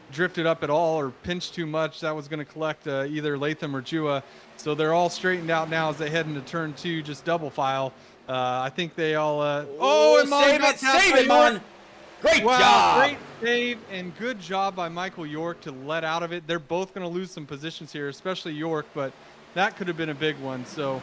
drifted up at all or pinched too much, that was going to collect either Latham or Jua. So they're all straightened out now as they head into turn 2, just double file. I think they all and Mon save it, Mon. Great job. Great save and good job by Michael York to let out of it. They're both going to lose some positions here, especially York, but that could have been a big one. So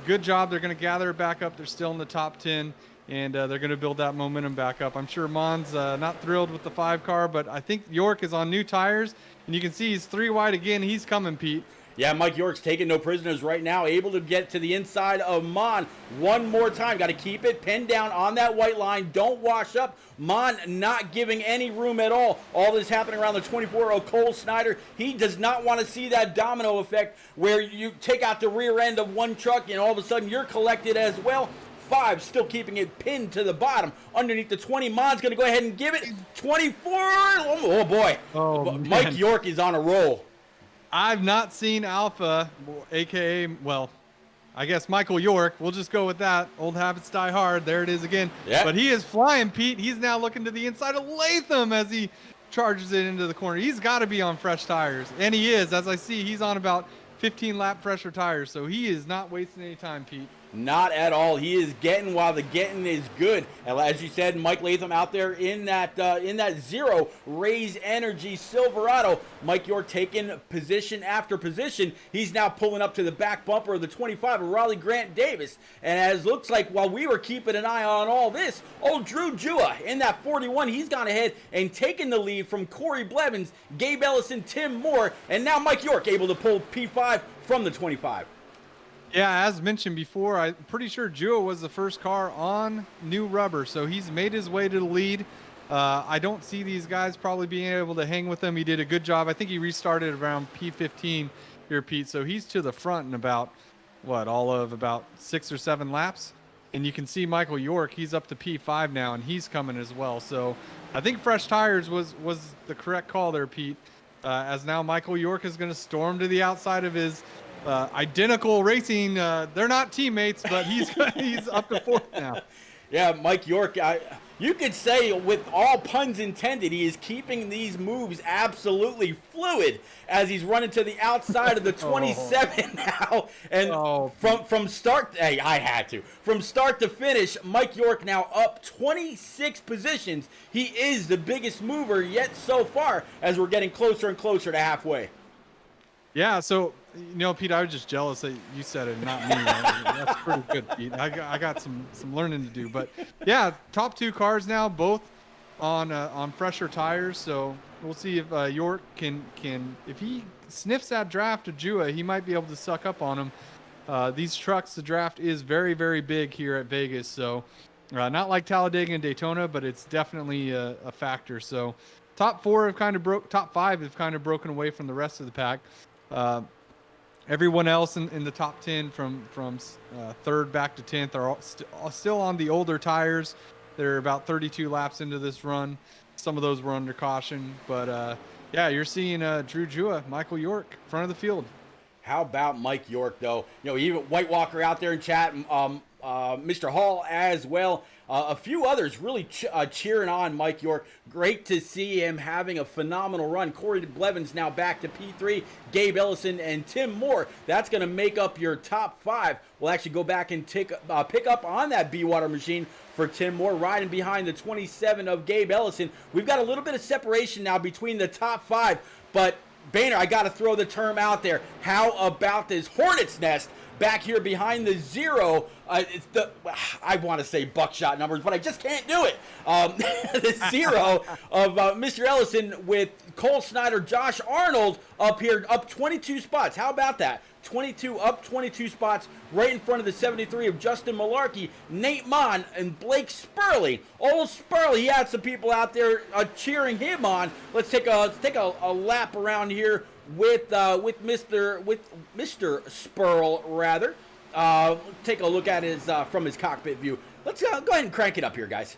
good job. They're going to gather it back up. They're still in the top 10. And they're going to build that momentum back up. I'm sure Mon's not thrilled with the 5 car, but I think York is on new tires, and you can see he's 3 wide again. He's coming, Pete. Yeah, Mike York's taking no prisoners right now, able to get to the inside of Mon one more time. Got to keep it pinned down on that white line. Don't wash up. Mon not giving any room at all. All this happening around the 24 of Cole Snyder. He does not want to see that domino effect where you take out the rear end of one truck and all of a sudden you're collected as well. 5 still keeping it pinned to the bottom underneath the 20. Mon's going to go ahead and give it 24. Oh boy. Mike York is on a roll. I've not seen Alpha, aka, well, I guess Michael York. We'll just go with that. Old habits die hard. There it is again. Yep. But he is flying, Pete. He's now looking to the inside of Latham as he charges it into the corner. He's got to be on fresh tires. And he is. As I see, he's on about 15 lap fresher tires. So he is not wasting any time, Pete. Not at all. He is getting while the getting is good. And as you said, Mike Latham out there in that Zero Raise Energy Silverado. Mike York taking position after position. He's now pulling up to the back bumper of the 25 of Raleigh Grant Davis. And as looks like while we were keeping an eye on all this, old Drew Jua in that 41, he's gone ahead and taken the lead from Corey Blevins, Gabe Ellison, Tim Moore, and now Mike York able to pull P5 from the 25. Yeah, as mentioned before, I'm pretty sure Jua was the first car on new rubber, so he's made his way to the lead. I don't see these guys probably being able to hang with him. He did a good job. I think he restarted around P15 here, Pete, so he's to the front in about, all of about 6 or 7 laps. And you can see Michael York, he's up to P5 now, and he's coming as well. So I think fresh tires was the correct call there, Pete, as now Michael York is going to storm to the outside of his identical racing. They're not teammates, but he's up to 4th now. Yeah, Mike York, you could say with all puns intended, he is keeping these moves absolutely fluid as he's running to the outside of the 27 now. And from start, from start to finish, Mike York now up 26 positions. He is the biggest mover yet so far as we're getting closer and closer to halfway. Yeah, so, Pete, I was just jealous that you said it, not me. That's pretty good, Pete. I got some learning to do. But, yeah, top 2 cars now, both on fresher tires. So we'll see if York can if he sniffs that draft of Jua, he might be able to suck up on him. These trucks, the draft is very, very big here at Vegas. So not like Talladega and Daytona, but it's definitely a factor. So top 5 have kind of broken away from the rest of the pack. Everyone else in the top 10 from 3rd back to 10th are still on the older tires. They're about 32 laps into this run. Some of those were under caution, but yeah, you're seeing Drew Jua, Michael York, front of the field. How about Mike York, though? Even White Walker out there in chat. Mr. Hall as well. A few others really cheering on Mike York. Great to see him having a phenomenal run. Corey Blevins now back to P3. Gabe Ellison and Tim Moore. That's going to make up your top 5. We'll actually go back and pick up on that BeWater machine for Tim Moore, riding behind the 27 of Gabe Ellison. We've got a little bit of separation now between the top 5, but Boehner, I got to throw the term out there. How about this Hornet's Nest back here behind the 0? I want to say buckshot numbers, but I just can't do it. The 0 of Mr. Ellison with Cole Snyder, Josh Arnold up here, up 22 spots. How about that? 22 spots right in front of the 73 of Justin Malarkey, Nate Mon, and Blake Spurley. Old Spurley, he had some people out there cheering him on. Let's take a lap around here with Mr. Spurl rather. Take a look at his from his cockpit view. Let's go ahead and crank it up here, guys.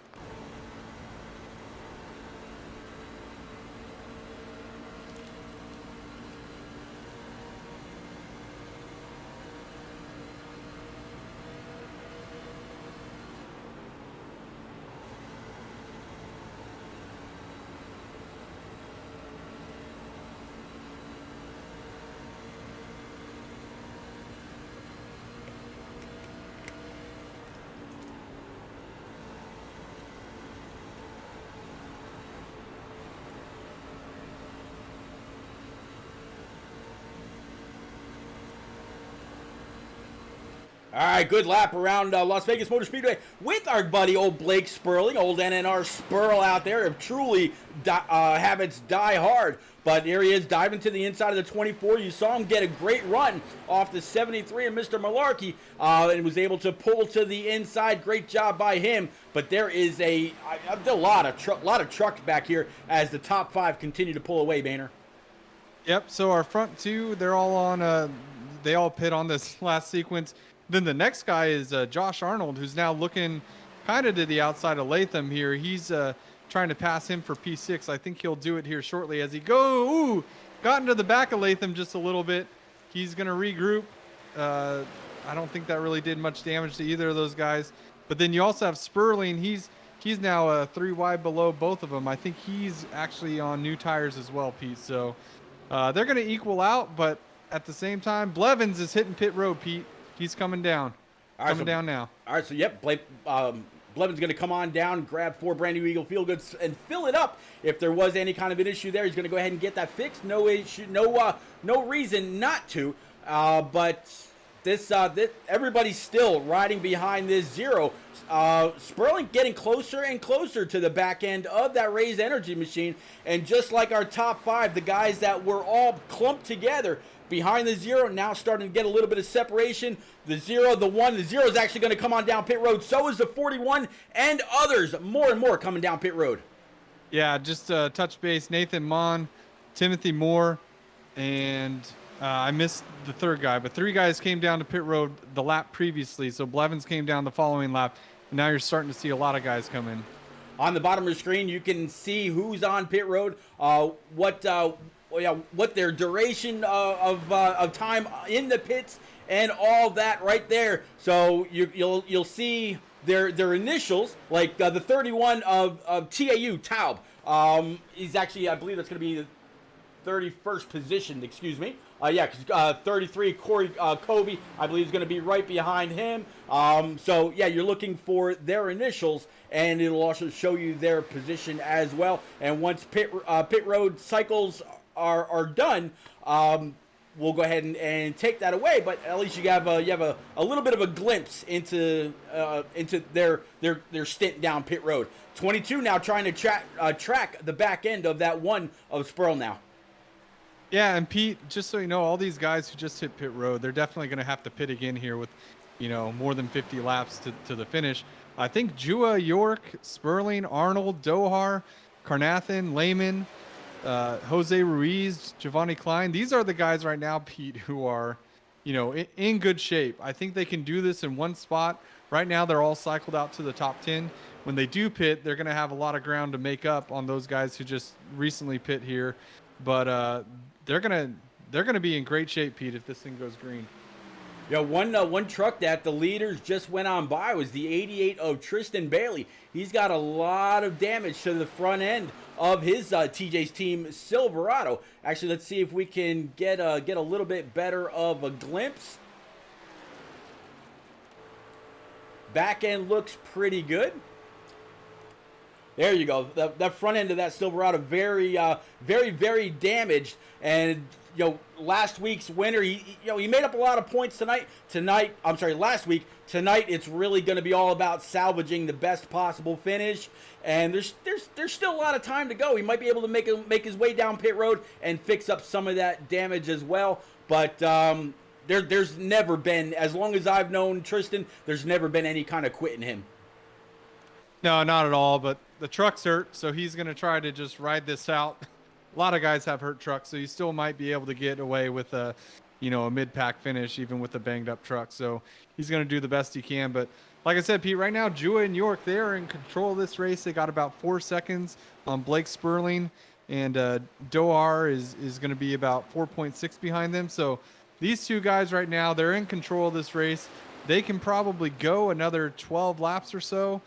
All right, good lap around Las Vegas Motor Speedway with our buddy old Blake Spurling, old NNR Spurl out there. If truly habits die hard. But here he is diving to the inside of the 24. You saw him get a great run off the 73 of Mr. Malarkey and was able to pull to the inside. Great job by him. But there is a lot of trucks back here as the top 5 continue to pull away, Boehner. Yep, so our front 2, they're all on, they all pit on this last sequence. Then the next guy is Josh Arnold, who's now looking kind of to the outside of Latham here. He's trying to pass him for P6. I think he'll do it here shortly as he got into the back of Latham just a little bit. He's going to regroup. I don't think that really did much damage to either of those guys. But then you also have Spurling. He's now 3 wide below both of them. I think he's actually on new tires as well, Pete. So they're going to equal out, but at the same time, Blevins is hitting pit road, Pete. He's coming down. Coming down now. All right, so yep, Blevins going to come on down, grab 4 brand new Eagle Feel Goods, and fill it up. If there was any kind of an issue there, he's going to go ahead and get that fixed. No issue, no reason not to. But this everybody's still riding behind this 0. Spurling getting closer and closer to the back end of that Raise Energy machine, and just like our top 5, the guys that were all clumped together behind the 0 now starting to get a little bit of separation. The 0, the 1, the 0 is actually going to come on down pit road. So is the 41 and others, more and more coming down pit road. Yeah, just touch base. Nathan Mon, Timothy Moore, and I missed the 3rd guy, but 3 guys came down to pit road the lap previously. So Blevins came down the following lap. And now you're starting to see a lot of guys come in. On the bottom of the screen, you can see who's on pit road, what their duration of time in the pits, and all that right there. So you'll see their initials, like the 31 of TAU Taub. He's actually, I believe that's going to be the 31st position. Excuse me. 33 Corey Kobe, I believe, is going to be right behind him. So yeah, you're looking for their initials, and it'll also show you their position as well. And once pit road cycles are done, we'll go ahead and take that away. But at least you have a little bit of a glimpse into their stint down pit road. 22 now trying to track the back end of that 1 of Spurl now. Yeah, and Pete, just so you know, all these guys who just hit pit road, they're definitely going to have to pit again here with, more than 50 laps to the finish. I think Jua, York, Spurling, Arnold, Dohar, Carnathan, Lehman, Jose Ruiz, Giovanni Klein. These are the guys right now, Pete, who are, in good shape. I think they can do this in one spot. Right now, they're all cycled out to the top 10. When they do pit, they're going to have a lot of ground to make up on those guys who just recently pit here. But they're gonna be in great shape, Pete, if this thing goes green. Yeah, one truck that the leaders just went on by was the 88 of Tristan Bailey. He's got a lot of damage to the front end of his TJ's team Silverado. Actually, let's see if we can get a little bit better of a glimpse. Back end looks pretty good. There you go. That front end of that Silverado very very damaged. And last week's winner, he made up a lot of points last week. Tonight it's really going to be all about salvaging the best possible finish. And there's still a lot of time to go. He might be able to make his way down pit road and fix up some of that damage as well. But there's never been, as long as I've known Tristan, there's never been any kind of quitting him. No, not at all. But the truck's hurt, so he's going to try to just ride this out. A lot of guys have hurt trucks, so you still might be able to get away with a mid-pack finish, even with a banged-up truck. So he's going to do the best he can. But like I said, Pete, right now, Jua and York, they are in control of this race. They got about 4 seconds on Blake Sperling, and Dohar is going to be about 4.6 behind them. So these two guys right now, they're in control of this race. They can probably go another 12 laps or so,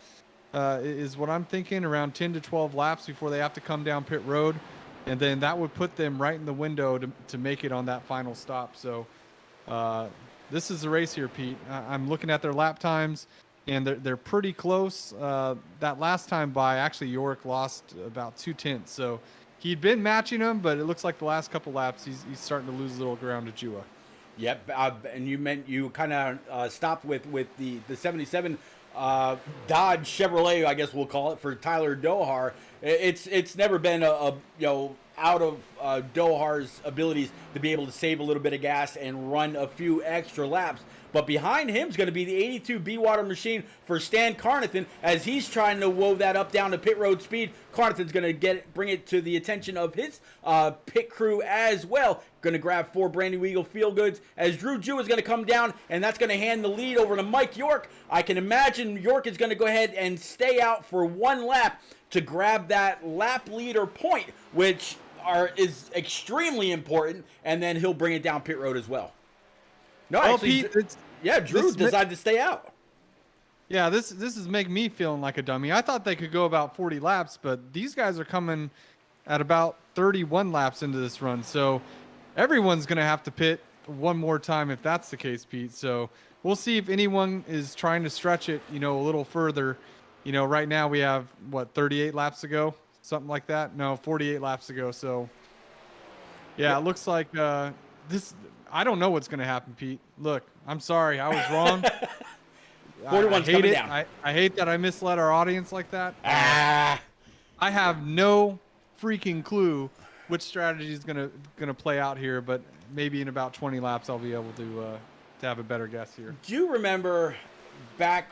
is what I'm thinking, around 10 to 12 laps before they have to come down pit road. And then that would put them right in the window to make it on that final stop. So this is the race here, Pete. I'm looking at their lap times, and they're pretty close. That last time by, actually, York lost about 2/10. So he'd been matching them, but it looks like the last couple laps he's starting to lose a little ground to Jua. Yep, and you kind of stopped with the 77 Dodge Chevrolet, I guess we'll call it, for Tyler Dohar. It's never been out of Dohar's abilities to be able to save a little bit of gas and run a few extra laps. But behind him is going to be the 82 BeWater machine for Stan Carnathan as he's trying to woe that up down to pit road speed. Carnathan's going to bring it to the attention of his pit crew as well. Going to grab 4 brand new Eagle Feel Goods as Drew Jew is going to come down, and that's going to hand the lead over to Mike York. I can imagine York is going to go ahead and stay out for 1 lap to grab that lap leader point, which is extremely important, and then he'll bring it down pit road as well. No, well, actually, Pete, Drew decided to stay out. Yeah, this is making me feeling like a dummy. I thought they could go about 40 laps, but these guys are coming at about 31 laps into this run. So everyone's going to have to pit one more time if that's the case, Pete. So we'll see if anyone is trying to stretch it, a little further. Right now we have, 38 laps to go? Something like that? No, 48 laps to go. So, yeah, it looks like this – I don't know what's going to happen, Pete. Look, I'm sorry. I was wrong. 41's coming down. I hate that I misled our audience like that. I have no freaking clue which strategy is gonna play out here, but maybe in about 20 laps I'll be able to have a better guess here. Do you remember back?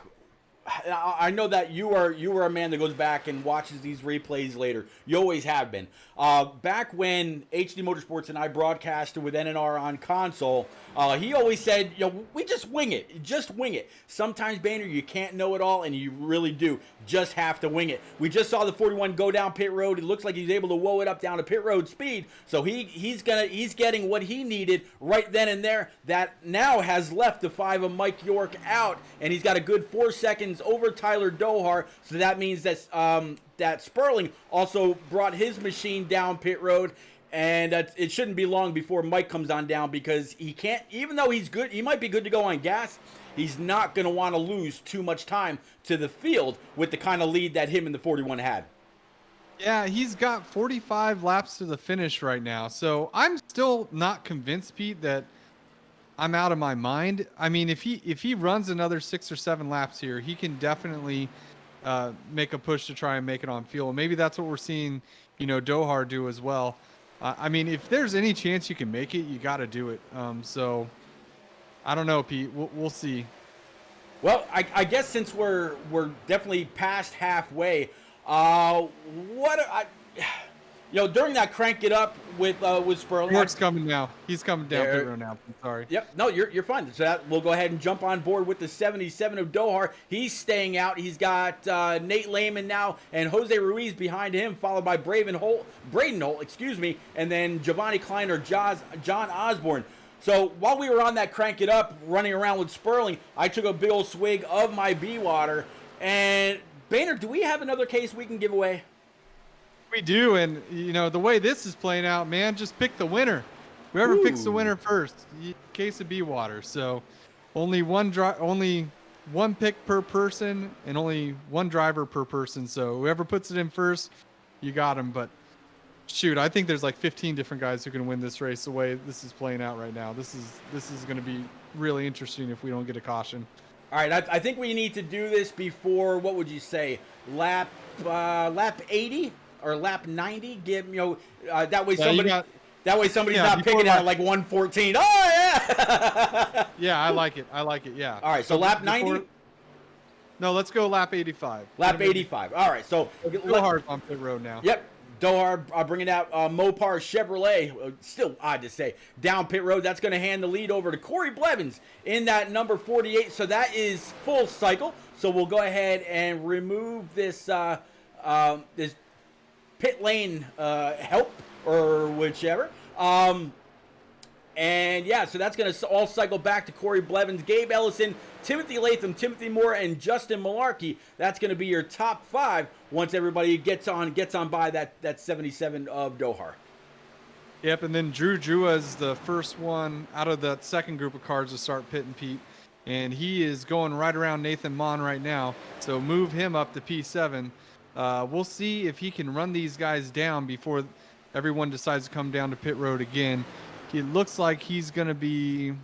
I know that you are a man that goes back and watches these replays later. You always have been. Back when HD Motorsports and I broadcasted with NNR on console, he always said, we just wing it. Just wing it. Sometimes, Banner, you can't know it all, and you really do. Just have to wing it. We just saw the 41 go down pit road. It looks like he's able to woe it up down to pit road speed. So he's getting what he needed right then and there. That now has left the 5 of Mike York out, and he's got a good 4 seconds over Tyler Dohar. So that means that Sperling also brought his machine down pit road, and it shouldn't be long before Mike comes on down, because he can't, even though he's good, he might be good to go on gas, he's not going to want to lose too much time to the field with the kind of lead that him and the 41 had. Yeah, he's got 45 laps to the finish right now. So I'm still not convinced, Pete, that I'm out of my mind. I mean, if he runs another 6 or 7 laps here, he can definitely make a push to try and make it on fuel. Maybe that's what we're seeing, Dohar do as well. I mean, if there's any chance you can make it, you got to do it. So I don't know, Pete. We'll see. Well, I guess since we're definitely past halfway, during that crank it up with Sperling. York's coming now. He's coming down pit road now. I'm sorry. Yep. No, you're fine. So we'll go ahead and jump on board with the 77 of Dohar. He's staying out. He's got Nate Lehman now and Jose Ruiz behind him, followed by Braden Holt, and then Giovanni Klein or John Osborne. So while we were on that crank it up, running around with Sperling, I took a big old swig of my BeWater. And Boehner, do we have another case we can give away? We do, and the way this is playing out, man, just pick the winner. Whoever picks the winner first, case of BeWater. So only one pick per person and only one driver per person. So whoever puts it in first, you got him. But shoot, I think there's like 15 different guys who can win this race the way this is playing out right now. This is going to be really interesting if we don't get a caution. All right, I think we need to do this before, what would you say, lap 80 or lap 90? That way somebody's not picking out like 114. Oh yeah. Yeah, I like it. Yeah. All right, so lap 90. No, let's go lap 85. Lap 85. All right, so go hard on pit road now. Yep. Dohar bringing out Mopar Chevrolet, still odd to say, down pit road. That's going to hand the lead over to Corey Blevins in that number 48. So that is full cycle. So we'll go ahead and remove this this pit lane help or whichever. And yeah, so that's going to all cycle back to Corey Blevins, Gabe Ellison, Timothy Latham, Timothy Moore, and Justin Malarkey. That's going to be your top 5 once everybody gets on by that 77 of Dohar. Yep, and then Drew Jua is the first one out of that second group of cars to start pitting Pete. And he is going right around Nathan Mon right now. So move him up to P7. We'll see if he can run these guys down before everyone decides to come down to pit road again. It looks like he's going to be,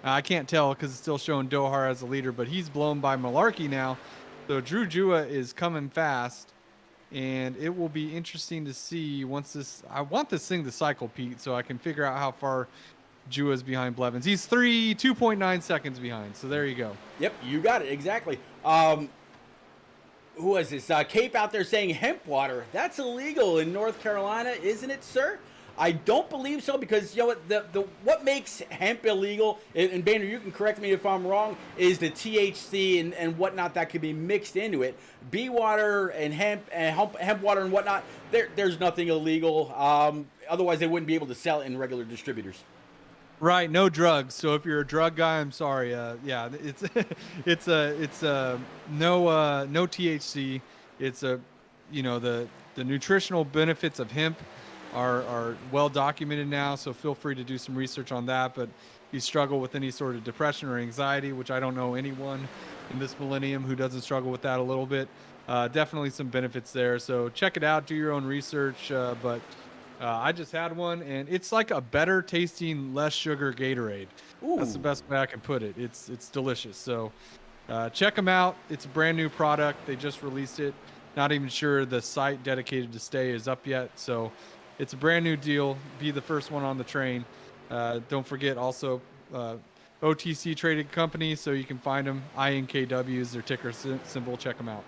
I can't tell because it's still showing Dohar as a leader, but he's blown by Malarkey now. So Drew Jua is coming fast, and it will be interesting to see once this, I want this thing to cycle, Pete, so I can figure out how far Jua is behind Blevins. He's 2.9 seconds behind, so there you go. Yep, you got it, exactly. Who was this? Cape out there saying hemp water. That's illegal in North Carolina, isn't it, sir? I don't believe so because, what makes hemp illegal, and Boehner, you can correct me if I'm wrong, is the THC and whatnot that could be mixed into it. BeWater and hemp water and whatnot, there's nothing illegal. Otherwise, they wouldn't be able to sell it in regular distributors. Right, no drugs. So if you're a drug guy, I'm sorry. Yeah, it's no THC. It's the nutritional benefits of hemp are well documented now, so feel free to do some research on that. But if you struggle with any sort of depression or anxiety, which I don't know anyone in this millennium who doesn't struggle with that a little bit, definitely some benefits there. So check it out, do your own research. But I just had one, and it's like a better tasting, less sugar Gatorade. Ooh. That's the best way I can put it. It's delicious. So check them out. It's a brand new product. They just released it. Not even sure the site dedicated to Stay is up yet. So it's a brand new deal. Be the first one on the train. Don't forget also OTC traded company, so you can find them. INKW is their ticker symbol. Check them out.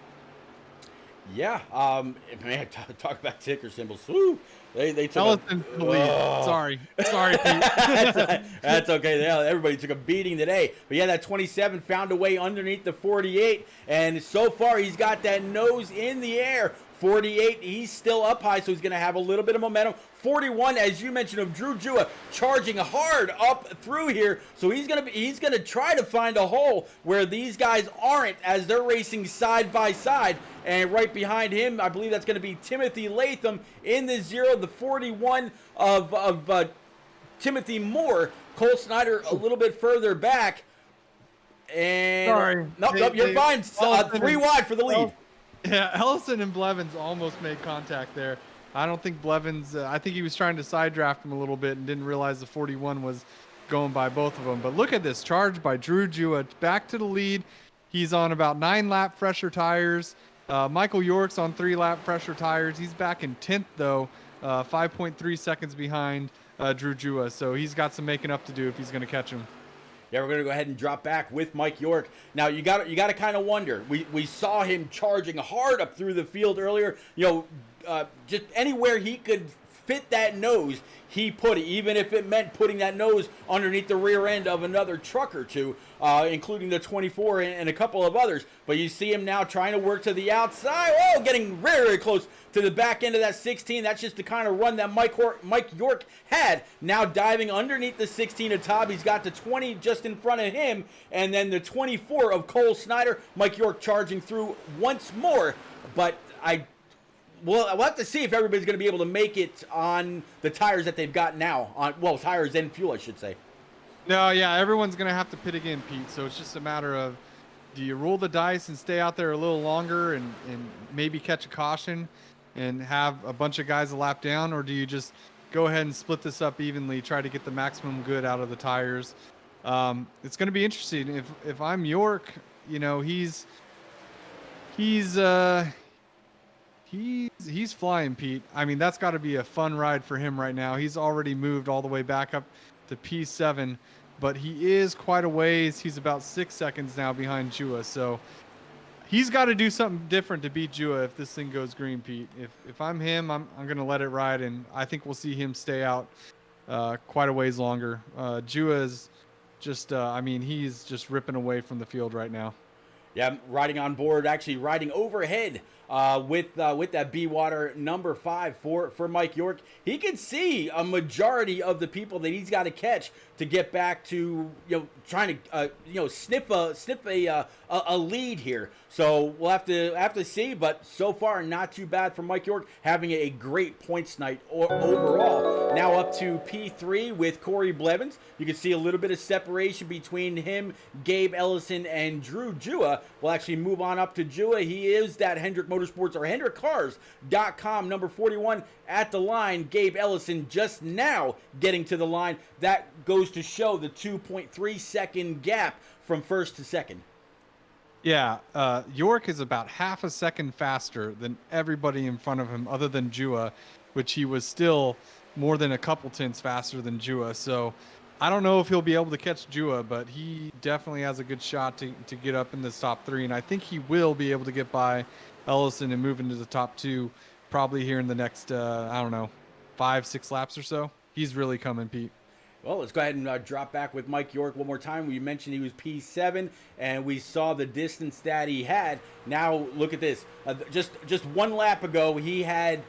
Yeah. Man, talk about ticker symbols. Woo. They took Ellison the lead. Sorry, Pete. That's okay. Everybody took a beating today. But yeah, that 27 found a way underneath the 48, and so far he's got that nose in the air. 48, he's still up high, so he's going to have a little bit of momentum. 41, as you mentioned, of Drew Jua charging hard up through here. So he's going to try to find a hole where these guys aren't as they're racing side by side. And right behind him, I believe that's going to be Timothy Latham in the 0, the 41 of Timothy Moore. Cole Snyder a little bit further back. And sorry. Nope, you're fine. 3 wide for the lead. Yeah, Ellison and Blevins almost made contact there. I don't think Blevins, I think he was trying to side draft him a little bit and didn't realize the 41 was going by both of them. But look at this charge by Drew Jua back to the lead. He's on about 9 lap fresher tires. Michael York's on 3 lap fresher tires. He's back in 10th though, 5.3 seconds behind Drew Jua. So he's got some making up to do if he's going to catch him. Yeah, we're going to go ahead and drop back with Mike York. Now, you got to kind of wonder. We saw him charging hard up through the field earlier. Just anywhere he could fit that nose, he put it, even if it meant putting that nose underneath the rear end of another truck or two, including the 24 and a couple of others. But you see him now trying to work to the outside. Oh, getting very, very close to the back end of that 16. That's just the kind of run that Mike York had. Now diving underneath the 16 of Todd. He's got the 20 just in front of him, and then the 24 of Cole Snyder. Mike York charging through once more, but we'll have to see if everybody's going to be able to make it on the tires that they've got now. Tires and fuel, I should say. No, yeah, everyone's going to have to pit again, Pete. So it's just a matter of, do you roll the dice and stay out there a little longer and maybe catch a caution and have a bunch of guys a lap down, or do you just go ahead and split this up evenly, try to get the maximum good out of the tires? It's going to be interesting. If I'm York, you know, he's flying, Pete. I mean, that's got to be a fun ride for him right now. He's already moved all the way back up to P7, but he is quite a ways. He's about 6 seconds now behind Jua, so he's got to do something different to beat Jua if this thing goes green, Pete. If I'm him, I'm going to let it ride, and I think we'll see him stay out quite a ways longer. Jua is just, he's just ripping away from the field right now. Yeah, riding on board, actually riding overhead with that BeWater number 5 for Mike York. He can see a majority of the people that he's got to catch to get back to, trying to sniff a lead here. So we'll have to see, but so far not too bad for Mike York, having a great points night overall. Now up to P3 with Corey Blevins. You can see a little bit of separation between him, Gabe Ellison, and Drew Jua. We'll actually move on up to Jua. He is that Hendrick Motorsports or HendrickCars.com number 41 at the line. Gabe Ellison just now getting to the line. That goes to show the 2.3 second gap from first to second. Yeah, York is about half a second faster than everybody in front of him other than Jua, which he was still more than a couple tenths faster than Jua. So I don't know if he'll be able to catch Jua, but he definitely has a good shot to get up in the top 3. And I think he will be able to get by Ellison and move into the top 2 probably here in the next, 5-6 laps or so. He's really coming, Pete. Well, let's go ahead and drop back with Mike York one more time. We mentioned he was P7, and we saw the distance that he had. Now, look at this. Just one lap ago, he had,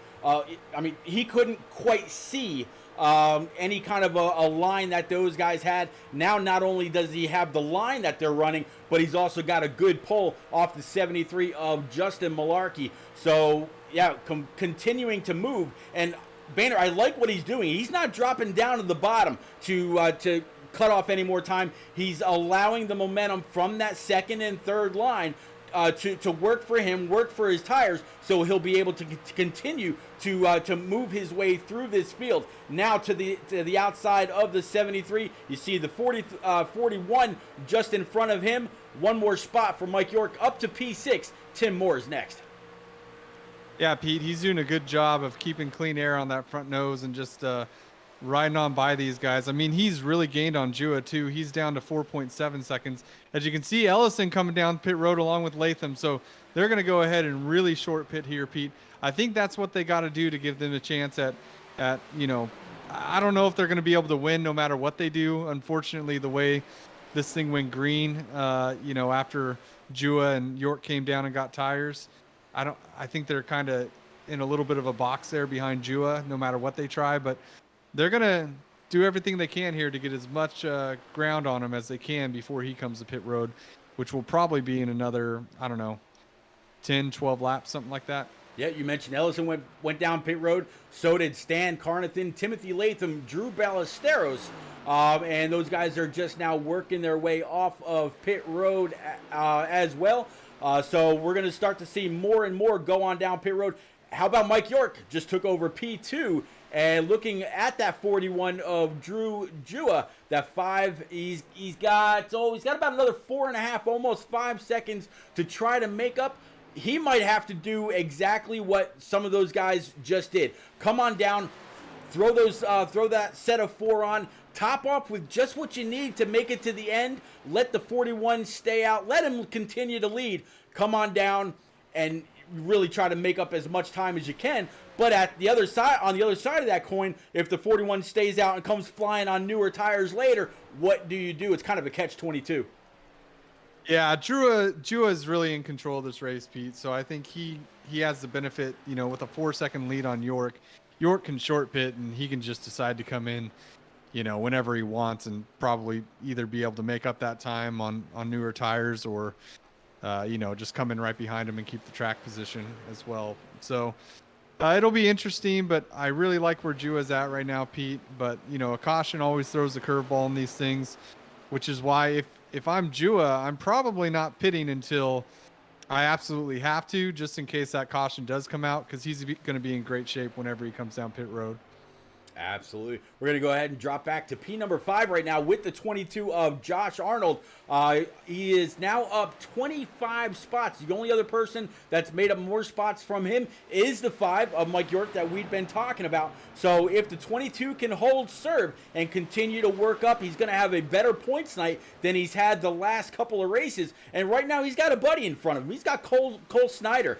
he couldn't quite see any kind of a line that those guys had. Now, not only does he have the line that they're running, but he's also got a good pull off the 73 of Justin Malarkey. So, yeah, continuing to move. And Banner, I like what he's doing. He's not dropping down to the bottom to cut off any more time. He's allowing the momentum from that second and third line to work for him, work for his tires, so he'll be able to continue to move his way through this field. Now to the outside of the 73, you see the 41 just in front of him. One more spot for Mike York up to P6. Tim Moore is next. Yeah, Pete, he's doing a good job of keeping clean air on that front nose and just riding on by these guys. I mean, he's really gained on Jua, too. He's down to 4.7 seconds. As you can see, Ellison coming down pit road along with Latham. So they're going to go ahead and really short pit here, Pete. I think that's what they got to do to give them a chance at I don't know if they're going to be able to win no matter what they do. Unfortunately, the way this thing went green, after Jua and York came down and got tires, I think they're kind of in a little bit of a box there behind Jua, no matter what they try, but they're going to do everything they can here to get as much ground on him as they can before he comes to pit road, which will probably be in another, 10, 12 laps, something like that. Yeah, you mentioned Ellison went down pit road. So did Stan Carnathan, Timothy Latham, Drew Ballesteros. And those guys are just now working their way off of pit road as well. So we're going to start to see more and more go on down pit road. How about Mike York? Just took over P2. And looking at that 41 of Drew Jua, that 5, he's got about another 4.5, almost 5 seconds to try to make up. He might have to do exactly what some of those guys just did. Come on down, throw that set of 4 on, top off with just what you need to make it to the end. Let the 41 stay out. Let him continue to lead. Come on down and really try to make up as much time as you can. But at the other side, on the other side of that coin, if the 41 stays out and comes flying on newer tires later, what do you do? It's kind of a catch-22. Yeah, Jua is really in control of this race, Pete. So I think he has the benefit, with a 4-second lead on York. York can short pit and he can just decide to come in, whenever he wants, and probably either be able to make up that time on newer tires or, just come in right behind him and keep the track position as well. So it'll be interesting, but I really like where Jua's at right now, Pete. But, a caution always throws a curveball in these things, which is why if I'm Jua, I'm probably not pitting until I absolutely have to, just in case that caution does come out, because he's going to be in great shape whenever he comes down pit road. Absolutely. We're going to go ahead and drop back to P number 5 right now with the 22 of Josh Arnold. He is now up 25 spots. The only other person that's made up more spots from him is the 5 of Mike York that we've been talking about. So if the 22 can hold serve and continue to work up, he's going to have a better points night than he's had the last couple of races. And right now he's got a buddy in front of him. He's got Cole Snyder.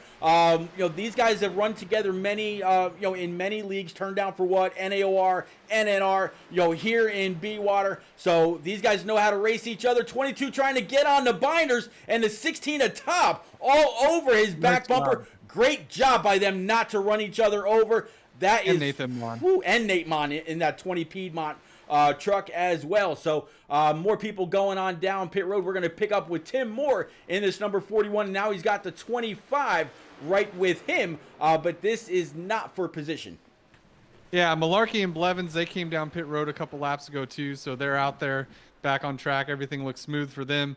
These guys have run together many, in many leagues, turned down for what? NAOR, NNR, here in BeWater. So these guys know how to race each other. 22 trying to get on the binders, and the 16 atop all over his back bumper. Great job by them not to run each other over. That is Nathan Mon. And Nate Mon in that 20 Piedmont truck as well. So more people going on down pit road. We're going to pick up with Tim Moore in this number 41. Now he's got the 25 right with him, but this is not for position. Yeah, Malarkey and Blevins, they came down pit road a couple laps ago too, so they're out there back on track. Everything looks smooth for them.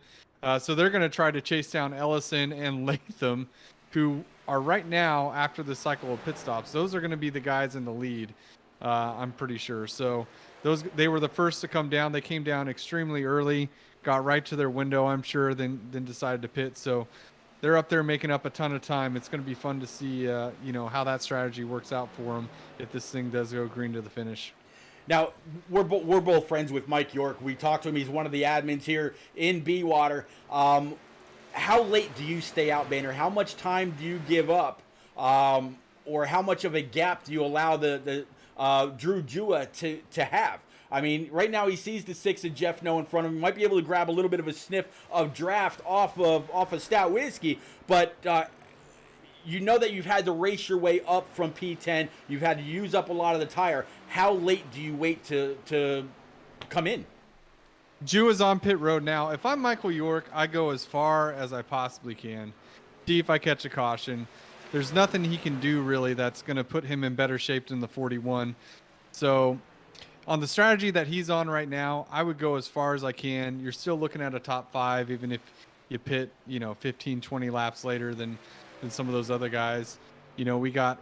So they're going to try to chase down Ellison and Latham, who are right now, after the cycle of pit stops, those are going to be the guys in the lead, I'm pretty sure. So they were the first to come down. They came down extremely early, got right to their window, I'm sure, then decided to pit. So they're up there making up a ton of time. It's going to be fun to see, how that strategy works out for them if this thing does go green to the finish. Now, we're both friends with Mike York. We talked to him. He's one of the admins here in BeWater. How late do you stay out, Banner? How much time do you give up? Or how much of a gap do you allow the Drew Jua to have? I mean, right now he sees the 6 of Jeff No in front of him. He might be able to grab a little bit of a sniff of draft off of Stout Whiskey, but you know that you've had to race your way up from P10. You've had to use up a lot of the tire. How late do you wait to come in? Jew is on pit road now. If I'm Michael York, I go as far as I possibly can. See if I catch a caution. There's nothing he can do really that's going to put him in better shape than the 41. So on the strategy that he's on right now, I would go as far as I can. You're still looking at a top 5, even if you pit, 15, 20 laps later than some of those other guys. We got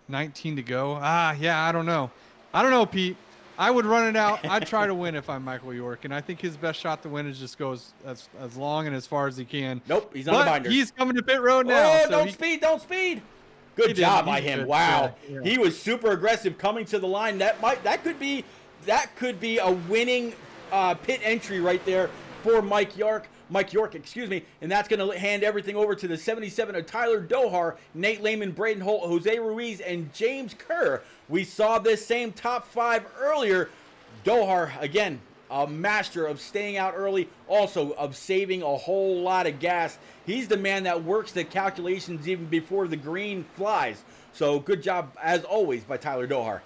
19 to go. Yeah, I don't know, Pete. I would run it out. I'd try to win if I'm Michael York, and I think his best shot to win is just go as long and as far as he can. Nope, he's on the binder. He's coming to pit road now. Oh, don't speed. Good job by him. Wow. Yeah. He was super aggressive coming to the line. That could be a winning pit entry right there for Mike York, and that's going to hand everything over to the 77 of Tyler Dohar, Nate Lehman, Braden Holt, Jose Ruiz, and James Kerr. We saw this same top 5 earlier. Dohar, again, a master of staying out early, also of saving a whole lot of gas. He's the man that works the calculations even before the green flies. So good job, as always, by Tyler Dohar.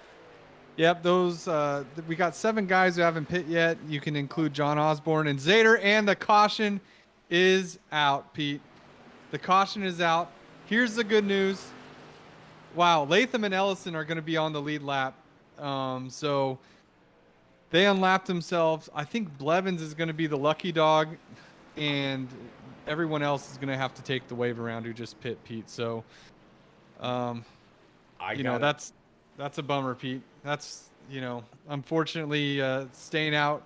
Yep, those we got 7 guys who haven't pit yet. You can include John Osborne and Zader, and the caution is out, Pete. The caution is out. Here's the good news. Wow, Latham and Ellison are going to be on the lead lap. So they unlapped themselves. I think Blevins is going to be the lucky dog, and everyone else is going to have to take the wave around who just pit, Pete. So, that's a bummer, Pete. That's, unfortunately staying out.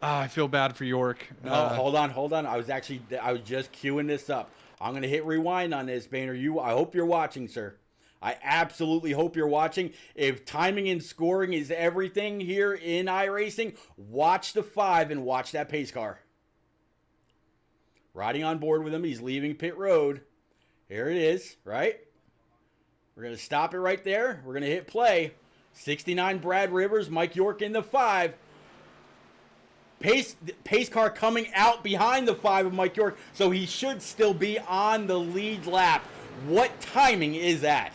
I feel bad for York. Hold on. I was just queuing this up. I'm going to hit rewind on this, Boehner. I hope you're watching, sir. I absolutely hope you're watching. If timing and scoring is everything here in iRacing, watch the 5 and watch that pace car. Riding on board with him. He's leaving pit road. Here it is, right? We're going to stop it right there. We're going to hit play. 69 Brad Rivers, Mike York in the 5. Pace car coming out behind the 5 of Mike York, so he should still be on the lead lap. What timing is that?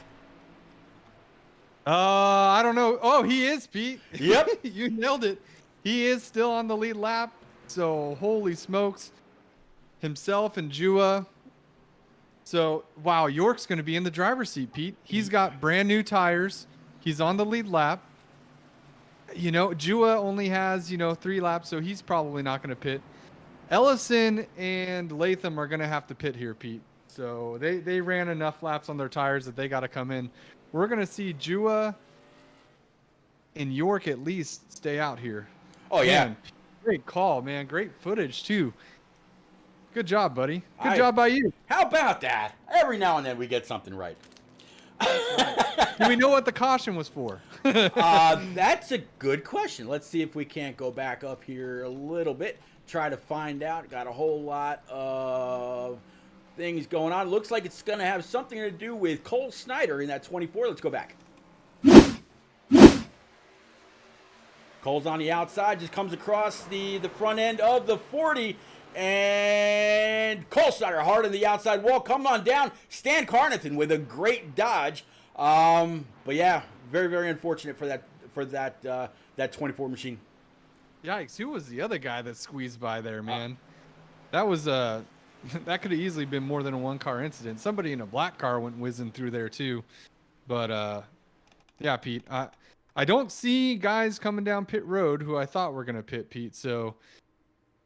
I don't know. Oh, he is, Pete. Yep. You nailed it. He is still on the lead lap. So, holy smokes. Himself and Jua. So, wow, York's going to be in the driver's seat, Pete. He's got brand new tires. He's on the lead lap. You know, Jua only has, 3 laps, so he's probably not going to pit. Ellison and Latham are going to have to pit here, Pete. So, they ran enough laps on their tires that they got to come in. We're going to see Jua and York at least stay out here. Oh, yeah. Man, great call, man. Great footage, too. Good job, buddy. Good job by you. How about that? Every now and then we get something right. Do we know what the caution was for? That's a good question. Let's see if we can't go back up here a little bit. Try to find out. Got a whole lot of things going on. Looks like it's going to have something to do with Cole Snyder in that 24. Let's go back. Cole's on the outside, just comes across the front end of the 40, and Cole Snyder hard on the outside wall. Come on down. Stan Carnathan with a great dodge. But yeah, very, very unfortunate for that 24 machine. Yikes! Who was the other guy that squeezed by there, man? That was that could have easily been more than a 1-car incident. Somebody in a black car went whizzing through there too. But yeah, Pete. I don't see guys coming down pit road who I thought were going to pit, Pete. So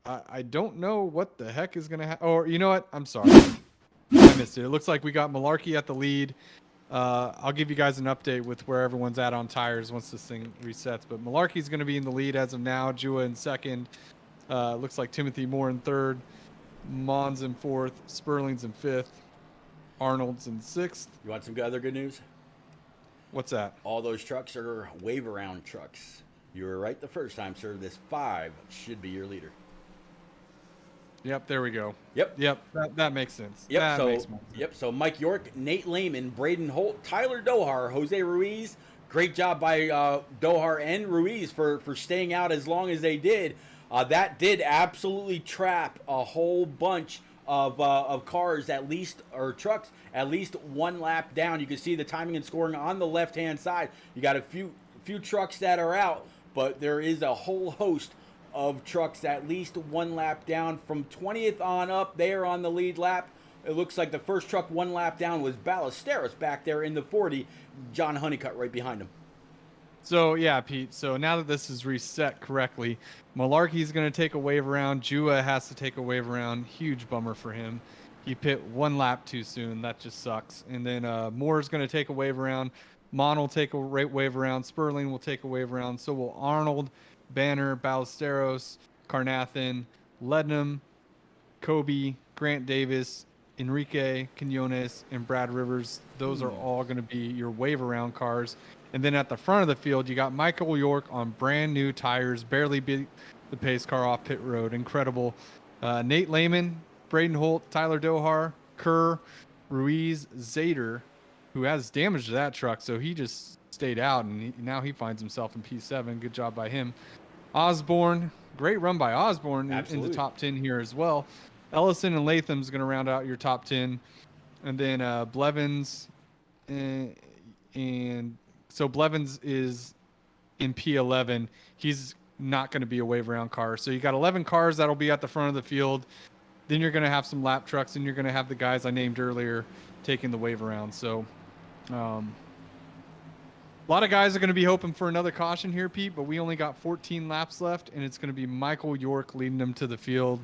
I don't know what the heck is going to happen. Or you know what? I'm sorry. I missed it. It looks like we got Malarkey at the lead. I'll give you guys an update with where everyone's at on tires once this thing resets. But Malarkey's going to be in the lead as of now. Jua in second. Looks like Timothy Moore in third. Mons in fourth. Sperling's in fifth. Arnold's in sixth. You want some other good news? What's that? All those trucks are wave around trucks. You were right the first time, sir. This 5 should be your leader. Yep, there we go. Yep. That makes sense. Yep. That makes more sense. Yep. So Mike York, Nate Lehman, Braden Holt, Tyler Dohar, Jose Ruiz. Great job by Dohar and Ruiz for staying out as long as they did. That did absolutely trap a whole bunch of cars or trucks at least 1 lap down. You can see the timing and scoring on the left-hand side. You got a few trucks that are out, but there is a whole host of trucks at least 1 lap down. From 20th on up, there on the lead lap. It looks like the first truck 1 lap down was Ballesteros back there in the 40. John Honeycutt right behind him. So, yeah, Pete. So, now that this is reset correctly, Malarkey's going to take a wave around. Jua has to take a wave around. Huge bummer for him. He pit 1 lap too soon. That just sucks. And then Moore's going to take a wave around. Mon will take a wave around. Sperling will take a wave around. So will Arnold, Banner, Ballesteros, Carnathan, Lednam, Kobe, Grant Davis, Enrique Quinones, and Brad Rivers. Those are all going to be your wave around cars. And then at the front of the field, you got Michael York on brand new tires, barely beat the pace car off pit road. Incredible. Nate Lehman, Braden Holt, Tyler Dohar, Kerr, Ruiz, Zader, who has damage to that truck. So he just stayed out, and now he finds himself in P7. Good job by him. Osborne, great run by Osborne in the top 10 here as well. Ellison and Latham's going to round out your top 10. And then Blevins and so Blevins is in P11. He's not going to be a wave around car. So you got 11 cars that'll be at the front of the field. Then you're going to have some lap trucks, and you're going to have the guys I named earlier taking the wave around. So a lot of guys are going to be hoping for another caution here, Pete, but we only got 14 laps left, and it's going to be Michael York leading them to the field.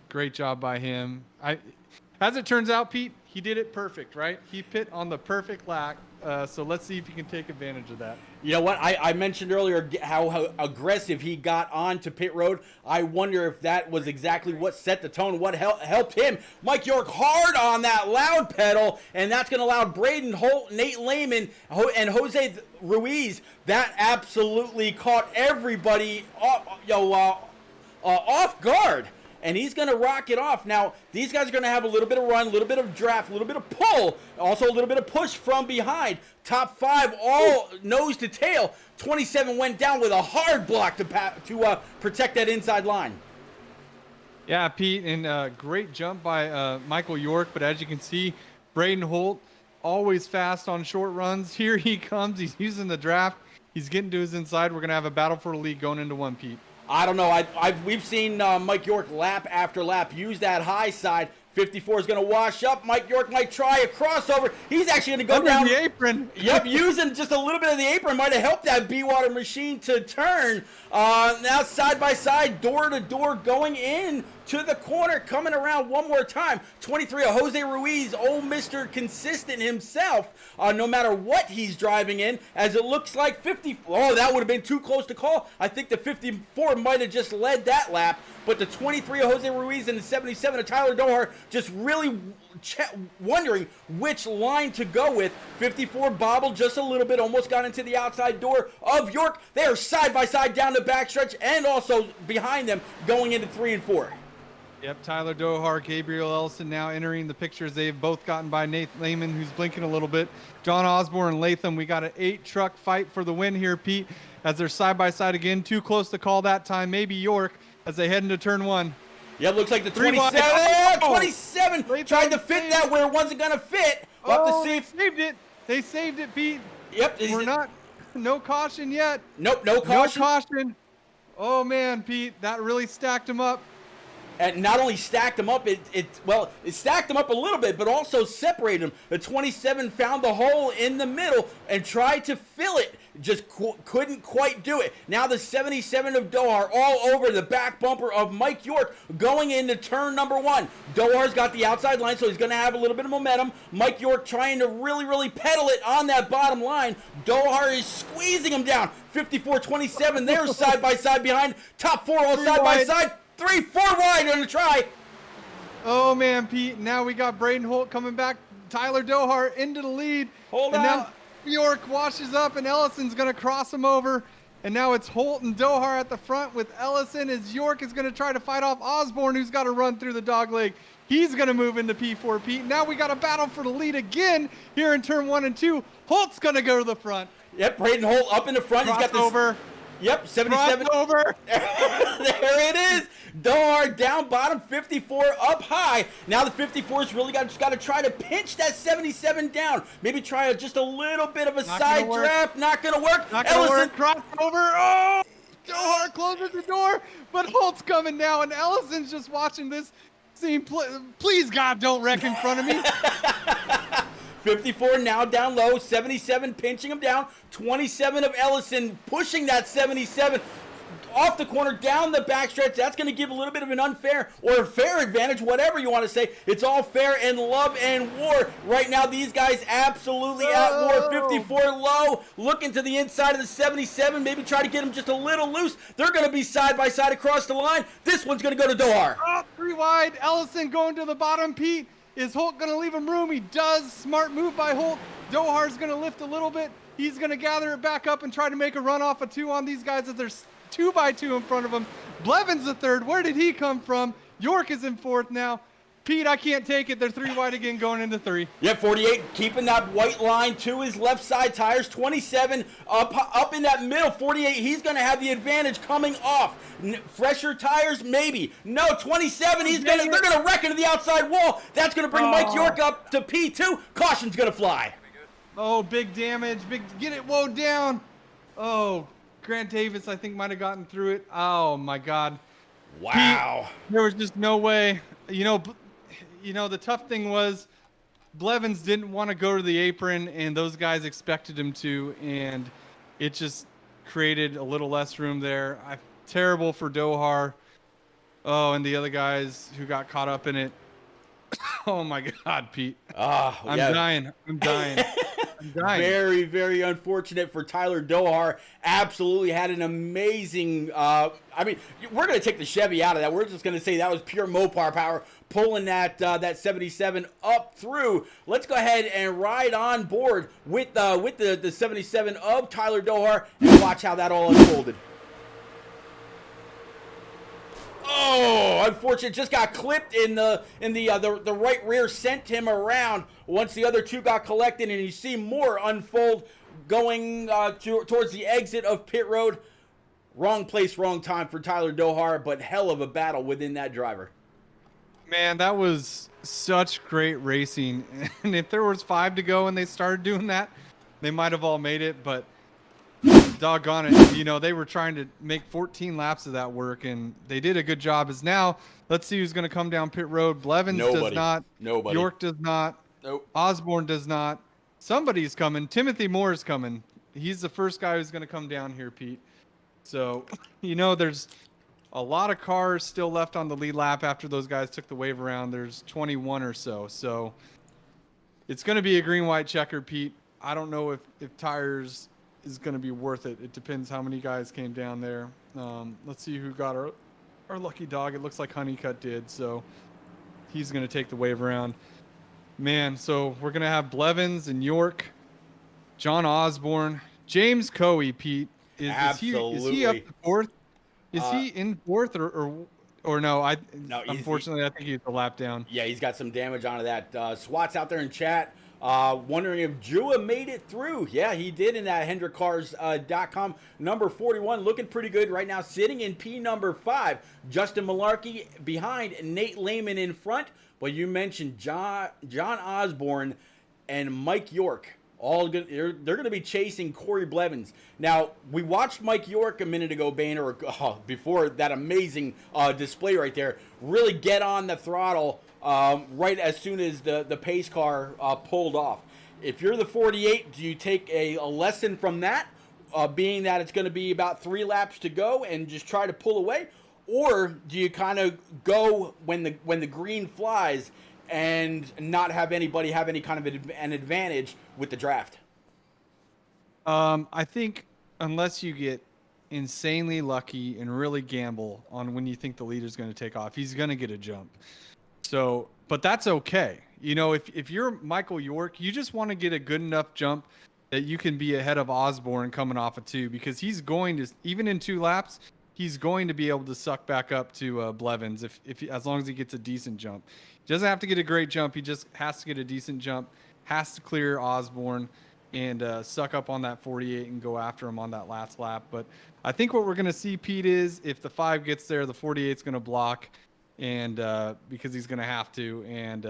Great job by him. As it turns out, Pete, he did it perfect, right? He pit on the perfect lap. So let's see if he can take advantage of that. You know what? I mentioned earlier how aggressive he got onto pit road. I wonder if that was exactly what set the tone, what helped him. Mike York hard on that loud pedal, and that's going to allow Braden Holt, Nate Lehman, and Jose Ruiz. That absolutely caught everybody off guard. and he's going to rock it off. Now, these guys are going to have a little bit of run, a little bit of draft, a little bit of pull, also a little bit of push from behind. Top 5 all nose to tail. 27 went down with a hard block to protect that inside line. Yeah, Pete, and great jump by Michael York, but as you can see, Braden Holt, always fast on short runs. Here he comes. He's using the draft. He's getting to his inside. We're going to have a battle for the lead going into 1, Pete. I don't know. We've seen Mike York lap after lap use that high side. 54 is going to wash up. Mike York might try a crossover. He's actually going to go down the apron. Yep, using just a little bit of the apron might have helped that BeWater machine to turn. Now side by side, door to door, going in to the corner, coming around one more time. 23 of Jose Ruiz, old Mr. Consistent himself, no matter what he's driving in, as it looks like 50. Oh, that would have been too close to call. I think the 54 might have just led that lap, but the 23 of Jose Ruiz and the 77 of Tyler Dohar just really wondering which line to go with. 54 bobbled just a little bit, almost got into the outside door of York. They are side by side down the backstretch and also behind them going into 3 and 4. Yep, Tyler Dohar, Gabriel Ellison now entering the pictures. They've both gotten by Nate Lehman, who's blinking a little bit. John Osborne and Latham, we got an 8-truck fight for the win here, Pete, as they're side by side again. Too close to call that time. Maybe York as they head into turn 1. Yeah, looks like the 27. Oh! 27 tried to fit that where it wasn't going to fit. We'll have to see they saved it. They saved it, Pete. Yep. We're not. No caution yet. Nope, no caution. No caution. Oh, man, Pete, that really stacked him up. And not only stacked them up, it stacked them up a little bit, but also separated them. The 27 found the hole in the middle and tried to fill it. Just couldn't quite do it. Now the 77 of Dohar all over the back bumper of Mike York going into turn number 1. Dohar's got the outside line, so he's going to have a little bit of momentum. Mike York trying to really, really pedal it on that bottom line. Dohar is squeezing him down. 54-27, they're side by side behind. Top 4 all side by side. 3, 4 wide on the try. Oh, man, Pete. Now we got Braden Holt coming back. Tyler Dohar into the lead. Hold on. Now York washes up, and Ellison's going to cross him over. And now it's Holt and Dohar at the front with Ellison as York is going to try to fight off Osborne, who's got to run through the dog leg. He's going to move into P4, Pete. Now we got a battle for the lead again here in turn 1 and 2. Holt's going to go to the front. Yep, Braden Holt up in the front. Cross He's got this. over. Yep, 77. Over. There it is. Dohar down bottom, 54 up high. Now the 54's really just got to try to pinch that 77 down. Maybe try just a little bit of a side draft. Not going to work. Not going to work. Cross over. Oh! Dohar closes the door, but Holt's coming now, and Ellison's just watching this scene. Please, God, don't wreck in front of me. 54 now down low, 77 pinching him down, 27 of Ellison pushing that 77 off the corner, down the backstretch. That's going to give a little bit of an unfair or a fair advantage, whatever you want to say. It's all fair and love and war. Right now, these guys absolutely at war. 54 low, looking to the inside of the 77, maybe try to get him just a little loose. They're going to be side by side across the line. This one's going to go to Dohar. 3 wide, Ellison going to the bottom, Pete. Is Holt going to leave him room? He does. Smart move by Holt. Dohar's going to lift a little bit. He's going to gather it back up and try to make a run off of 2 on these guys as there's 2 by 2 in front of him. Blevins the 3rd. Where did he come from? York is in 4th now. Pete, I can't take it. They're 3 wide again going into 3. Yeah, 48 keeping that white line to his left side tires. 27 up in that middle. 48, he's going to have the advantage coming off. Fresher tires, maybe. No, 27, they're going to wreck into the outside wall. That's going to bring Mike York up to P2. Caution's going to fly. Oh, big damage. Get it woed down. Oh, Grant Davis, I think, might have gotten through it. Oh, my God. Wow. Pete, there was just no way. You know, the tough thing was Blevins didn't want to go to the apron, and those guys expected him to, and it just created a little less room there. Terrible for Dohar. Oh, and the other guys who got caught up in it. Oh, my God, Pete. I'm dying. I'm dying. Very, very unfortunate for Tyler Dohar. Absolutely had an amazing, I mean, we're going to take the Chevy out of that. We're just going to say that was pure Mopar power pulling that 77 up through. Let's go ahead and ride on board with the 77 of Tyler Dohar and watch how that all unfolded. Oh, unfortunate. Just got clipped in the right rear, sent him around once the other two got collected, and you see more unfold going towards the exit of pit road. Wrong place, wrong time for Tyler Dohar, but hell of a battle within that driver. Man, that was such great racing. And if there was 5 to go and they started doing that, they might have all made it, but doggone it, you know, they were trying to make 14 laps of that work, and they did a good job. As now, let's see who's going to come down pit road. Blevins does not. Nobody. York does not. Nope. Osborne does not. Somebody's coming. Timothy Moore is coming. He's the first guy who's going to come down here, Pete. So, you know, there's a lot of cars still left on the lead lap after those guys took the wave around. There's 21 or so. So it's going to be a green-white checker, Pete. I don't know if tires is going to be worth it. It depends how many guys came down there. Let's see who got our lucky dog. It looks like Honeycutt did, so he's going to take the wave around. Man, so we're going to have Blevins and York, John Osborne, James Coey, Pete. Is he up to fourth? Is he in fourth or no? Unfortunately, I think he's a lap down. Yeah, he's got some damage onto that. Swat's out there in chat. Wondering if Jua made it through. Yeah, he did in that HendrickCars.com. Number 41, looking pretty good right now, sitting in P number 5. Justin Malarkey behind, Nate Lehman in front. But you mentioned John Osborne and Mike York. All good. They're going to be chasing Corey Blevins. Now, we watched Mike York a minute ago, Boehner, before that amazing display right there, really get on the throttle right as soon as the pace car pulled off. If you're the 48, do you take a lesson from that, being that it's going to be about 3 laps to go and just try to pull away? Or do you kind of go when the green flies and not have anybody have any kind of an advantage with the draft? I think unless you get insanely lucky and really gamble on when you think the leader's going to take off, he's going to get a jump. So, but that's okay. You know, if you're Michael York, you just want to get a good enough jump that you can be ahead of Osborne coming off of 2, because he's going to, even in 2 laps, he's going to be able to suck back up to Blevins as long as he gets a decent jump. He doesn't have to get a great jump. He just has to get a decent jump, has to clear Osborne and suck up on that 48 and go after him on that last lap. But I think what we're going to see, Pete, is if the 5 gets there, the 48's going to block, and because he's going to have to. And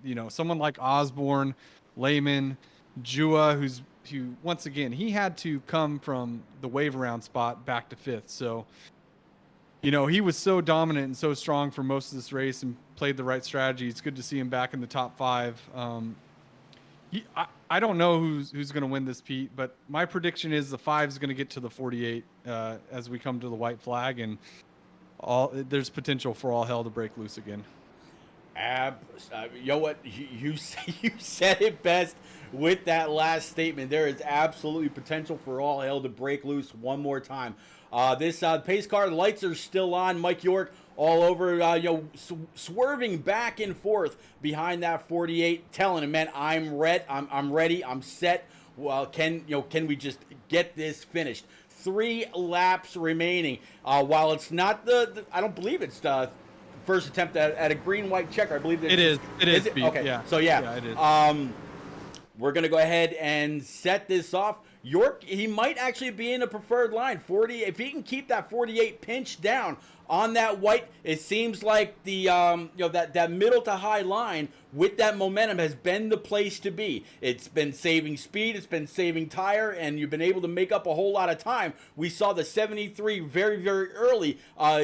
you know, someone like Osborne, Lehman, Jua, who once again, he had to come from the wave around spot back to 5th. So, you know, he was so dominant and so strong for most of this race and played the right strategy. It's good to see him back in the top 5. I don't know who's going to win this, Pete, but my prediction is the 5 is going to get to the 48 as we come to the white flag, and there's potential for all hell to break loose again. You know what? You said it best with that last statement. There is absolutely potential for all hell to break loose one more time. This pace car lights are still on. Mike York all over, swerving back and forth behind that 48, telling him, "Man, I'm ready. I'm set. Well, can we just get this finished?" 3 laps remaining. While it's not I don't believe it's the first attempt at a green-white checker. I believe it is. It is. Okay. Yeah. So yeah, it is. We're gonna go ahead and set this off. York, he might actually be in a preferred line. 40. If he can keep that 48 pinched down on that white, it seems like the that middle to high line with that momentum has been the place to be. It's been saving speed, it's been saving tire, and you've been able to make up a whole lot of time. We saw the 73 very, very early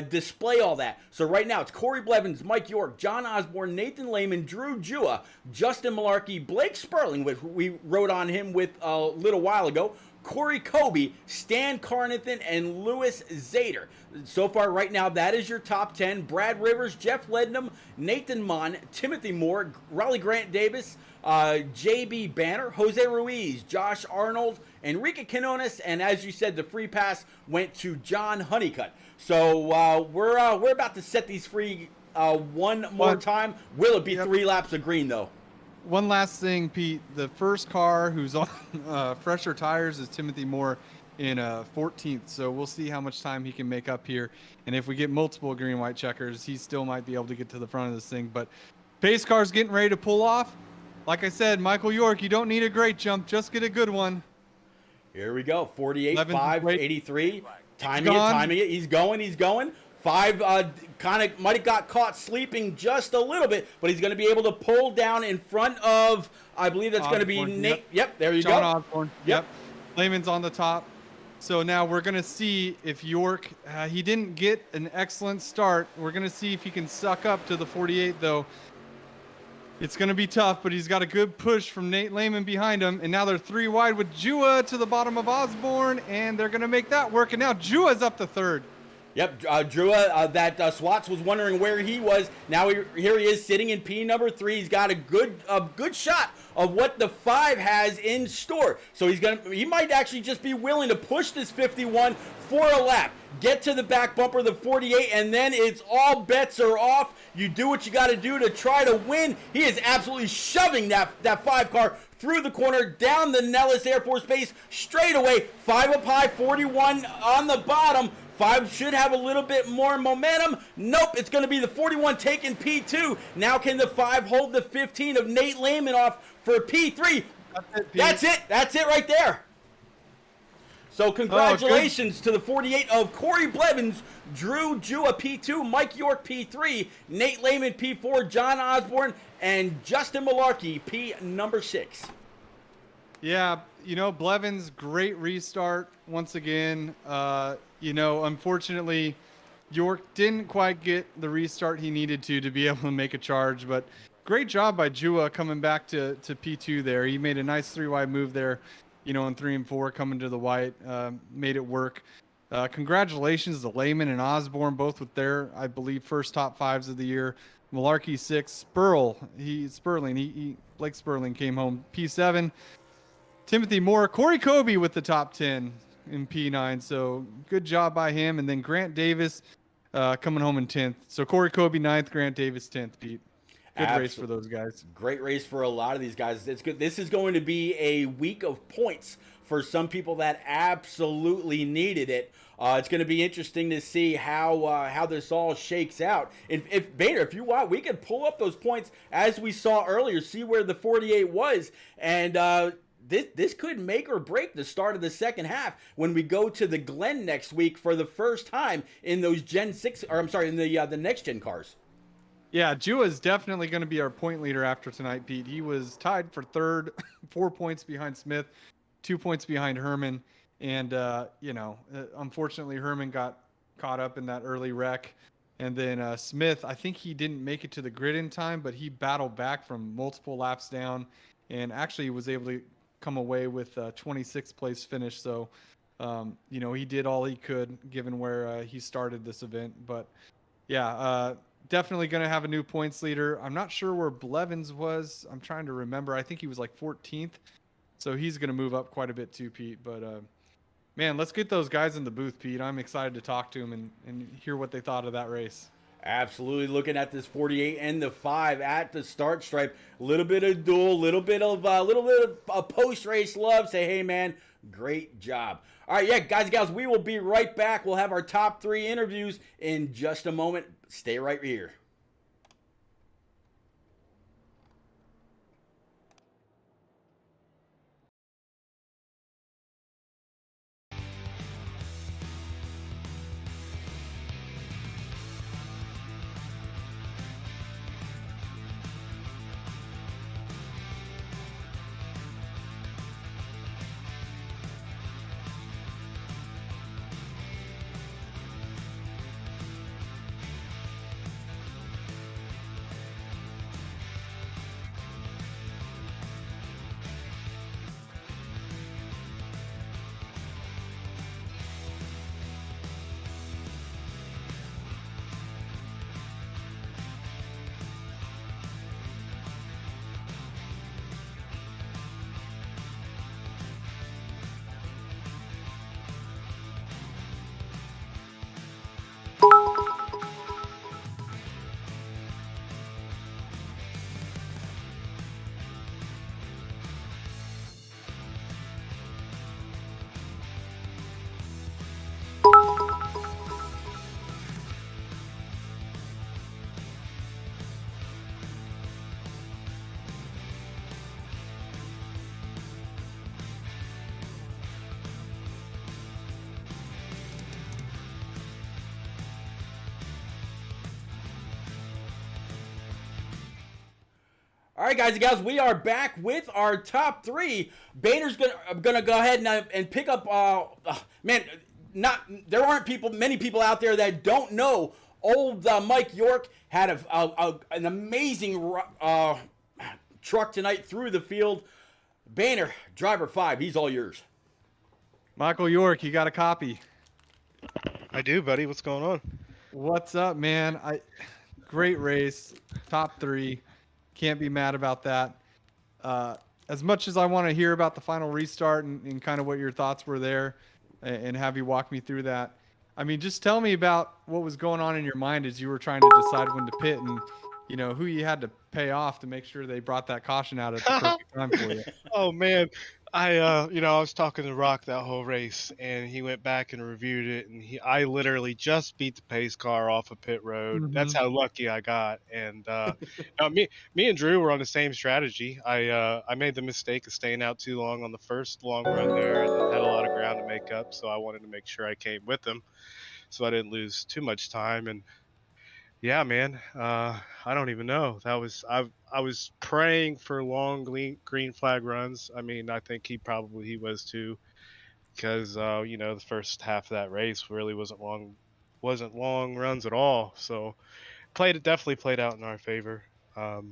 display all that. So right now it's Corey Blevins, Mike York, John Osborne, Nathan Lehman, Drew Jua, Justin Malarkey, Blake Sperling, which we wrote on him with a little while ago, Corey Kobe, Stan Carnathan, and Lewis Zader. So far, right now, that is your top 10. Brad Rivers, Jeff Lednam, Nathan Mon, Timothy Moore, Raleigh Grant Davis, JB Banner, Jose Ruiz, Josh Arnold, Enrique Quinones, and as you said, the free pass went to John Honeycutt. So we're about to set these free one more time. Will it be 3 laps of green, though? One last thing, Pete. The first car who's on fresher tires is Timothy Moore. in 14th. So we'll see how much time he can make up here. And if we get multiple green-white checkers, he still might be able to get to the front of this thing. But pace car's getting ready to pull off. Like I said, Michael York, you don't need a great jump. Just get a good one. Here we go. 48, 5, 83. Timing it. He's going. 5 kind of might have got caught sleeping just a little bit, but he's going to be able to pull down in front of, I believe that's going to be Nate. Yep, there you John go. Osborne. Yep. Lehman's on the top. So now we're going to see if York, he didn't get an excellent start. We're going to see if he can suck up to the 48, though. It's going to be tough, but he's got a good push from Nate Lehman behind him. And now they're 3 wide with Jua to the bottom of Osborne, and they're going to make that work. And now Jua's up to 3rd. Yep, Jua, that Swats was wondering where he was. Now here he is sitting in P number 3. He's got a good shot of what the 5 has in store. So he might actually just be willing to push this 51 for a lap, get to the back bumper of the 48, and then it's all bets are off. You do what you got to do to try to win. He is absolutely shoving that 5 car through the corner, down the Nellis Air Force Base, straight away. 5 up high, 41 on the bottom. 5 should have a little bit more momentum. Nope, it's going to be the 41 taking P2. Now can the 5 hold the 15 of Nate Lehman off for P3? That's it right there. So congratulations to the 48 of Corey Blevins, Drew Jua P2, Mike York P3, Nate Lehman P4, John Osborne, and Justin Malarkey P number 6. Yeah, Blevins, great restart once again. Unfortunately, York didn't quite get the restart he needed to be able to make a charge, but great job by Jua coming back to P2 there. He made a nice 3 wide move there, in 3 and 4 coming to the white, made it work. Congratulations to Lehman and Osborne, both with their, I believe, first top 5s of the year. Malarkey 6, Blake Sperling came home P7. Timothy Moore, Corey Kobe with the top 10 in P9. So good job by him. And then Grant Davis coming home in 10th. So Corey Kobe 9th, Grant Davis 10th, Pete. Good race for those guys. Great race for a lot of these guys. It's good. This is going to be a week of points for some people that absolutely needed it. It's going to be interesting to see how this all shakes out. If BeWater, if you want, we could pull up those points as we saw earlier, see where the 48 was, and this could make or break the start of the second half when we go to the Glen next week for the first time in those Gen 6, or I'm sorry, in the next gen cars. Yeah, Jua is definitely going to be our point leader after tonight, Pete. He was tied for 3rd, 4 points behind Smith, 2 points behind Herman. And, unfortunately, Herman got caught up in that early wreck. And then Smith, I think he didn't make it to the grid in time, but he battled back from multiple laps down and actually was able to come away with a 26th place finish. So, he did all he could given where he started this event. But, yeah, definitely going to have a new points leader. I'm not sure where Blevins was. I'm trying to remember. I think he was like 14th. So he's going to move up quite a bit too, Pete. But, man, let's get those guys in the booth, Pete. I'm excited to talk to them and hear what they thought of that race. Absolutely. Looking at this 48 and the 5 at the start stripe. A little bit of duel, a little bit of post-race love. Say, hey, man, great job. All right, yeah, guys and gals, we will be right back. We'll have our top 3 interviews in just a moment. Stay right here. All right, guys and gals, we are back with our top three. Boehner's gonna go ahead and pick up. Man, there aren't many people out there that don't know. Old Mike York had an amazing truck tonight through the field. Boehner, driver 5, he's all yours. Michael York, you got a copy. I do, buddy. What's going on? What's up, man? Great race, top 3. Can't be mad about that. As much as I want to hear about the final restart and kind of what your thoughts were there and have you walk me through that, I mean, just tell me about what was going on in your mind as you were trying to decide when to pit and, you know, who you had to pay off to make sure they brought that caution out at the perfect time for you. Oh man, I was talking to Rock that whole race, and he went back and reviewed it, and I literally just beat the pace car off a pit road. That's how lucky I got. And no, me and Drew were on the same strategy. I made the mistake of staying out too long on the first long run there, and then had a lot of ground to make up. So I wanted to make sure I came with him, so I didn't lose too much time. And yeah, man, I don't even know. I was praying for long green flag runs. I mean, I think he was too, because the first half of that race really wasn't long runs at all. So definitely played out in our favor. But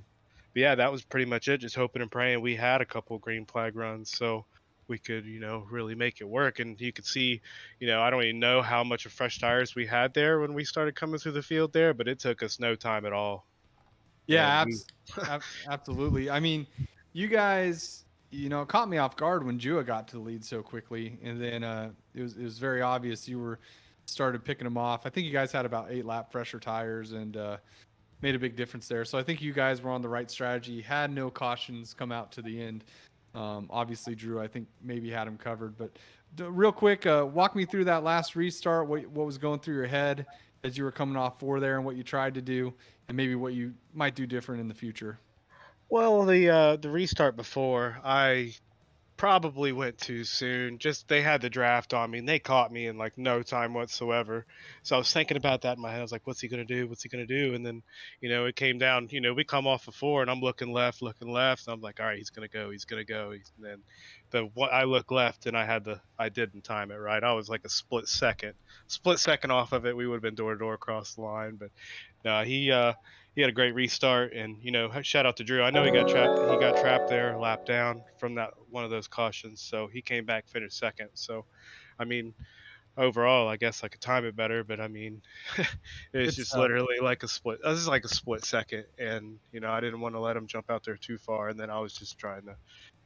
yeah, that was pretty much it. Just hoping and praying. We had a couple green flag runs, so we could, really make it work. And you could see, I don't even know how much of fresh tires we had there when we started coming through the field there, but it took us no time at all. Yeah, absolutely. I mean, you guys, caught me off guard when Jua got to the lead so quickly, and then it was very obvious you started picking them off. I think you guys had about 8 lap fresher tires and made a big difference there. So I think you guys were on the right strategy. Had no cautions come out to the end. Obviously, Drew, I think maybe had him covered. But real quick, walk me through that last restart. What was going through your head as you were coming off 4 there, and what you tried to do, and maybe what you might do different in the future. Well, the restart before, I probably went too soon. Just they had the draft on me, and they caught me in like no time whatsoever. So I was thinking about that in my head. I was like, what's he gonna do? What's he gonna do? And then, it came down. We come off of 4, and I'm looking left. And I'm like, all right, he's gonna go. And then I look left, and I didn't time it right. I was like a split second off of it. We would have been door to door across the line, but no, he had a great restart, and shout out to Drew. I know he got trapped there, lap down from that one of those cautions, so he came back, finished second. So I mean, overall, I guess I could time it better, but I mean, it's just literally like a split. This is like a split second, and I didn't want to let him jump out there too far, and then I was just trying to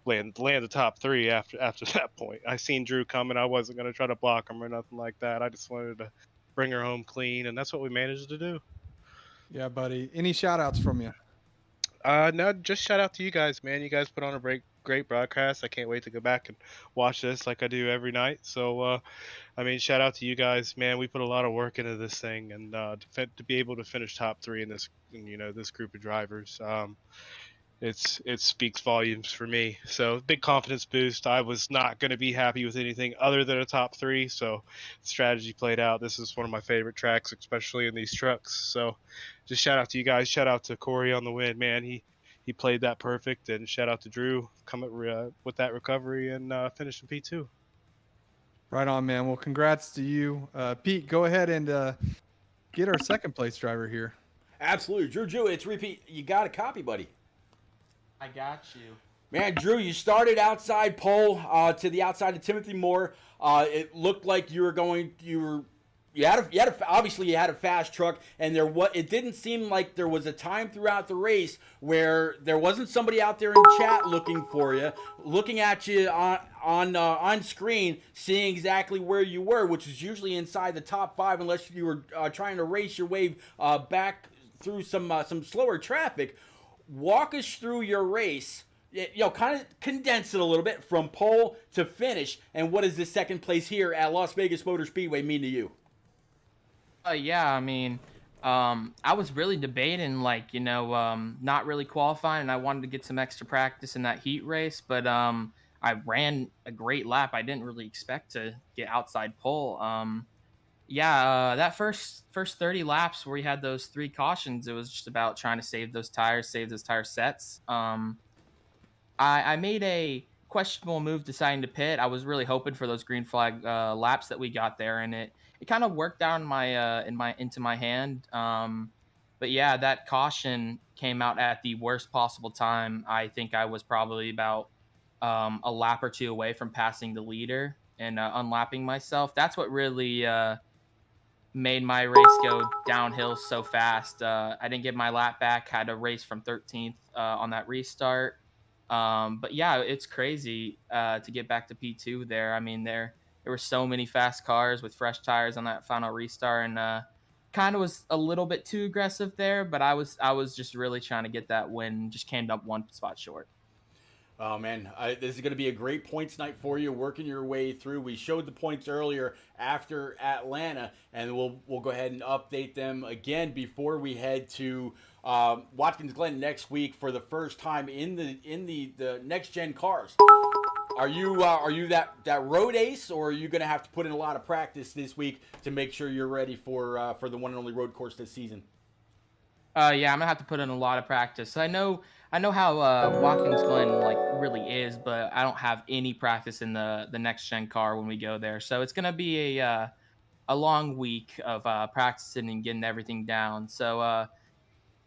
land the top 3 after that point. I seen Drew coming. I wasn't going to try to block him or nothing like that. I just wanted to bring her home clean, and that's what we managed to do. Yeah, buddy. Any shout outs from you? No, just shout out to you guys, man. You guys put on a great broadcast. I can't wait to go back and watch this like I do every night. So, shout out to you guys, man. We put a lot of work into this thing, and to be able to finish top 3 in this group of drivers, it speaks volumes for me. So big confidence boost. I was not going to be happy with anything other than a top 3. So strategy played out. This is one of my favorite tracks, especially in these trucks. So just shout out to you guys. Shout out to Corey on the win, man. He played that perfect, and shout out to Drew coming with that recovery and finishing P2. Right on, man. Well, congrats to you. Pete, go ahead and get our second place driver here. Absolutely. Drew, it's repeat. You got a copy, buddy. I got you. Man, Drew, you started outside pole to the outside of Timothy Moore. It looked like obviously you had a fast truck, and it didn't seem like there was a time throughout the race where there wasn't somebody out there in chat looking for you, looking at you on screen, seeing exactly where you were, which is usually inside the top 5 unless you were trying to race your way back through some slower traffic. Walk us through your race, kind of condense it a little bit from pole to finish, and what does this second place here at Las Vegas Motor Speedway mean to you? Yeah, I was really debating, not really qualifying, and I wanted to get some extra practice in that heat race, but I ran a great lap. I didn't really expect to get outside pole. Yeah, that first 30 laps where we had those 3 cautions, it was just about trying to save those tires, save those tire sets. I made a questionable move deciding to pit. I was really hoping for those green flag laps that we got there, and it kind of worked out into my hand. But yeah, that caution came out at the worst possible time. I think I was probably about a lap or two away from passing the leader and unlapping myself. That's what really made my race go downhill so fast. I didn't get my lap back, had to race from 13th on that restart. But yeah, it's crazy to get back to P2 there. I mean, there were so many fast cars with fresh tires on that final restart, and kind of was a little bit too aggressive there. But I was just really trying to get that win. Just came up one spot short. Oh man, this is going to be a great points night for you, working your way through. We showed the points earlier after Atlanta, and we'll go ahead and update them again before we head to Watkins Glen next week for the first time in the next gen cars. Are you that road ace, or are you going to have to put in a lot of practice this week to make sure you're ready for the one and only road course this season? Yeah, I'm gonna have to put in a lot of practice. I know how Watkins Glen like really is, but I don't have any practice in the next gen car when we go there. So it's gonna be a long week of practicing and getting everything down. So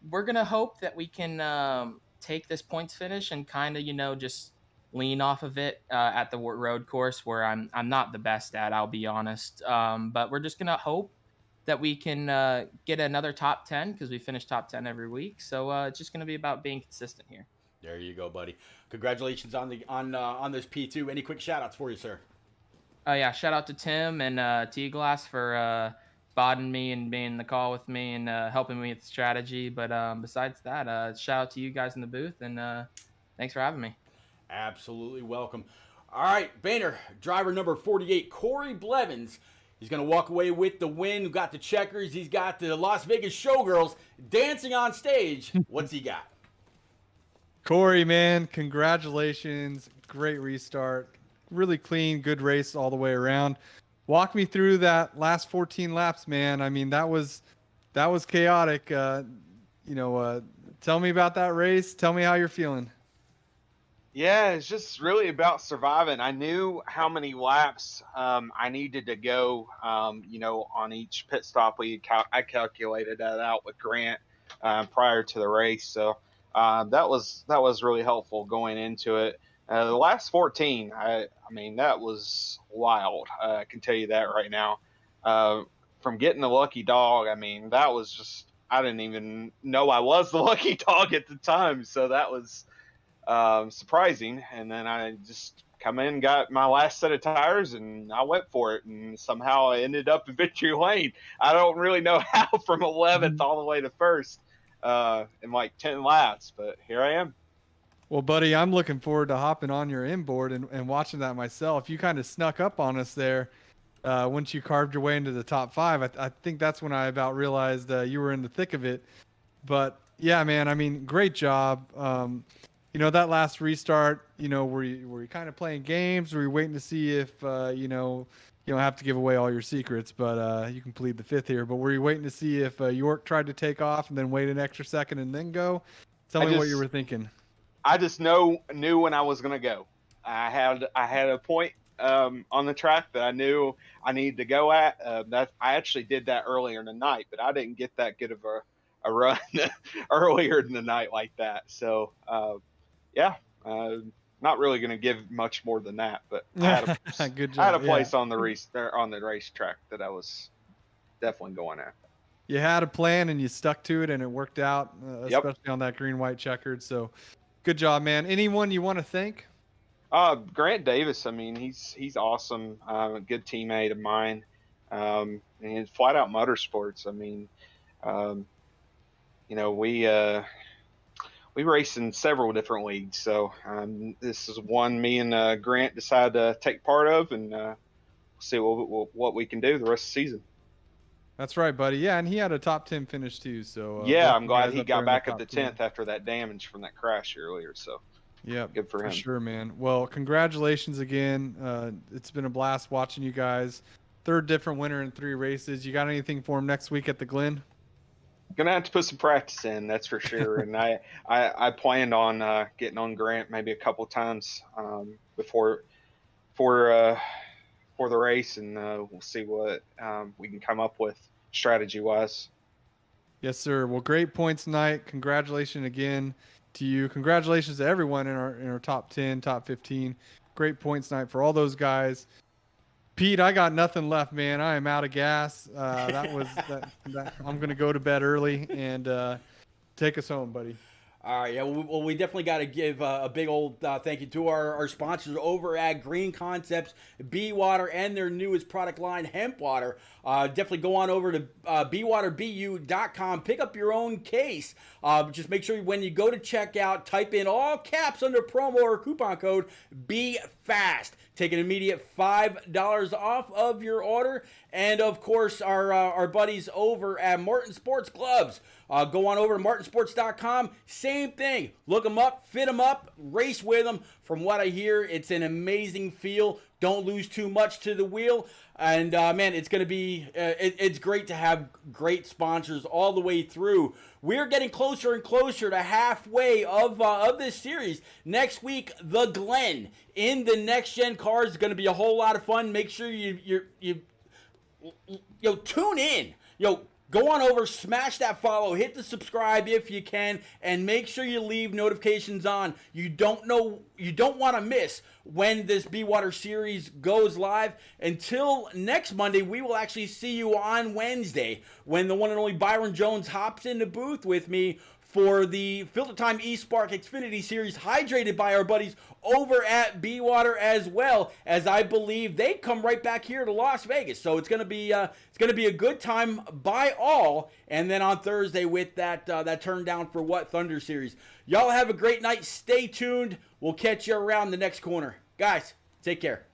we're gonna hope that we can take this points finish and kind of just lean off of it at the road course where I'm not the best at. I'll be honest, but we're just gonna hope that we can get another top 10 because we finish top 10 every week. So it's just gonna be about being consistent here. There you go, buddy. Congratulations on this P2. Any quick shout outs for you, sir? Oh yeah, shout out to Tim and T Glass for spotting me and being in the call with me and helping me with strategy. But besides that, shout out to you guys in the booth and thanks for having me. Absolutely welcome. All right, Boehner, driver number 48, Corey Blevins. He's going to walk away with the win. We've got the checkers. He's got the Las Vegas Showgirls dancing on stage. What's he got? Corey, man, congratulations. Great restart. Really clean, good race all the way around. Walk me through that last 14 laps, man. I mean, that was chaotic. Tell me about that race. Tell me how you're feeling. Yeah, it's just really about surviving. I knew how many laps I needed to go, on each pit stop. I calculated that out with Grant prior to the race, so that was really helpful going into it. The last 14, I mean, that was wild. I can tell you that right now. From getting the lucky dog, I mean, that was just, I didn't even know I was the lucky dog at the time, so that was surprising. And then I just come in, got my last set of tires, and I went for it, and somehow I ended up in victory lane. I don't really know how from 11th all the way to first in like 10 laps, but here I am. Well, buddy, I'm looking forward to hopping on your inboard and watching that myself. You kind of snuck up on us there once you carved your way into the top 5. I think that's when I about realized you were in the thick of it. But yeah, man, I mean, great job. That last restart, were you kind of playing games? Were you waiting to see if, you don't have to give away all your secrets, but you can plead the fifth here. But were you waiting to see if York tried to take off and then wait an extra second and then go? Tell me what you were thinking. I just knew when I was going to go. I had a point on the track that I knew I needed to go at. That I actually did that earlier in the night, but I didn't get that good of a run earlier in the night like that. So, not really going to give much more than that, but I had a, good job. I had a place on the racetrack that I was definitely going at. You had a plan and you stuck to it, and it worked out, especially on that green-white checkered. So, good job, man. Anyone you want to thank? Grant Davis. I mean, he's awesome. A good teammate of mine. And Flat Out Motorsports. I mean, we race in several different leagues. So this is one me and Grant decided to take part of, and see what we can do the rest of the season. That's right, buddy. Yeah, and he had a top 10 finish too. So I'm glad he got back at the 10th after that damage from that crash earlier. So yeah, good for him. Sure, man. Well, congratulations again. It's been a blast watching you guys. third different winner in 3 races. You got anything for him next week at the Glen? Gonna have to put some practice in, that's for sure. And I planned on getting on Grant maybe a couple times before for the race, and we'll see what we can come up with strategy wise. Yes, sir. Well, great points tonight. Congratulations again to you. Congratulations to everyone in our top 10, top 15. Great points tonight for all those guys. Pete, I got nothing left, man. I am out of gas. That was that. I'm gonna go to bed early and take us home, buddy. All right, yeah, well, we definitely got to give a big old thank you to our sponsors over at Green Concepts, BeWater, and their newest product line, Hemp Water. Definitely go on over to BeWaterBU.com, pick up your own case. Just make sure when you go to checkout, type in all caps under promo or coupon code BeFast. Take an immediate $5 off of your order. And, of course, our buddies over at Martin Sports Gloves. Go on over to martinsports.com. Same thing. Look them up, fit them up, race with them. From what I hear, it's an amazing feel. Don't lose too much to the wheel. And, man, it's going to be it's great to have great sponsors all the way through. We're getting closer and closer to halfway of this series. Next week, the Glen in the Next Gen cars is going to be a whole lot of fun. Make sure you tune in. Go on over, smash that follow, hit the subscribe if you can, and make sure you leave notifications on. You don't want to miss when this BeWater series goes live. Until next Monday, we will actually see you on Wednesday when the one and only Byron Jones hops in the booth with me for the Filter Time eSpark Xfinity Series, hydrated by our buddies over at BeWater, as well as I believe they come right back here to Las Vegas. So it's gonna be a good time by all. And then on Thursday with that turn down for what Thunder Series. Y'all have a great night. Stay tuned. We'll catch you around the next corner, guys. Take care.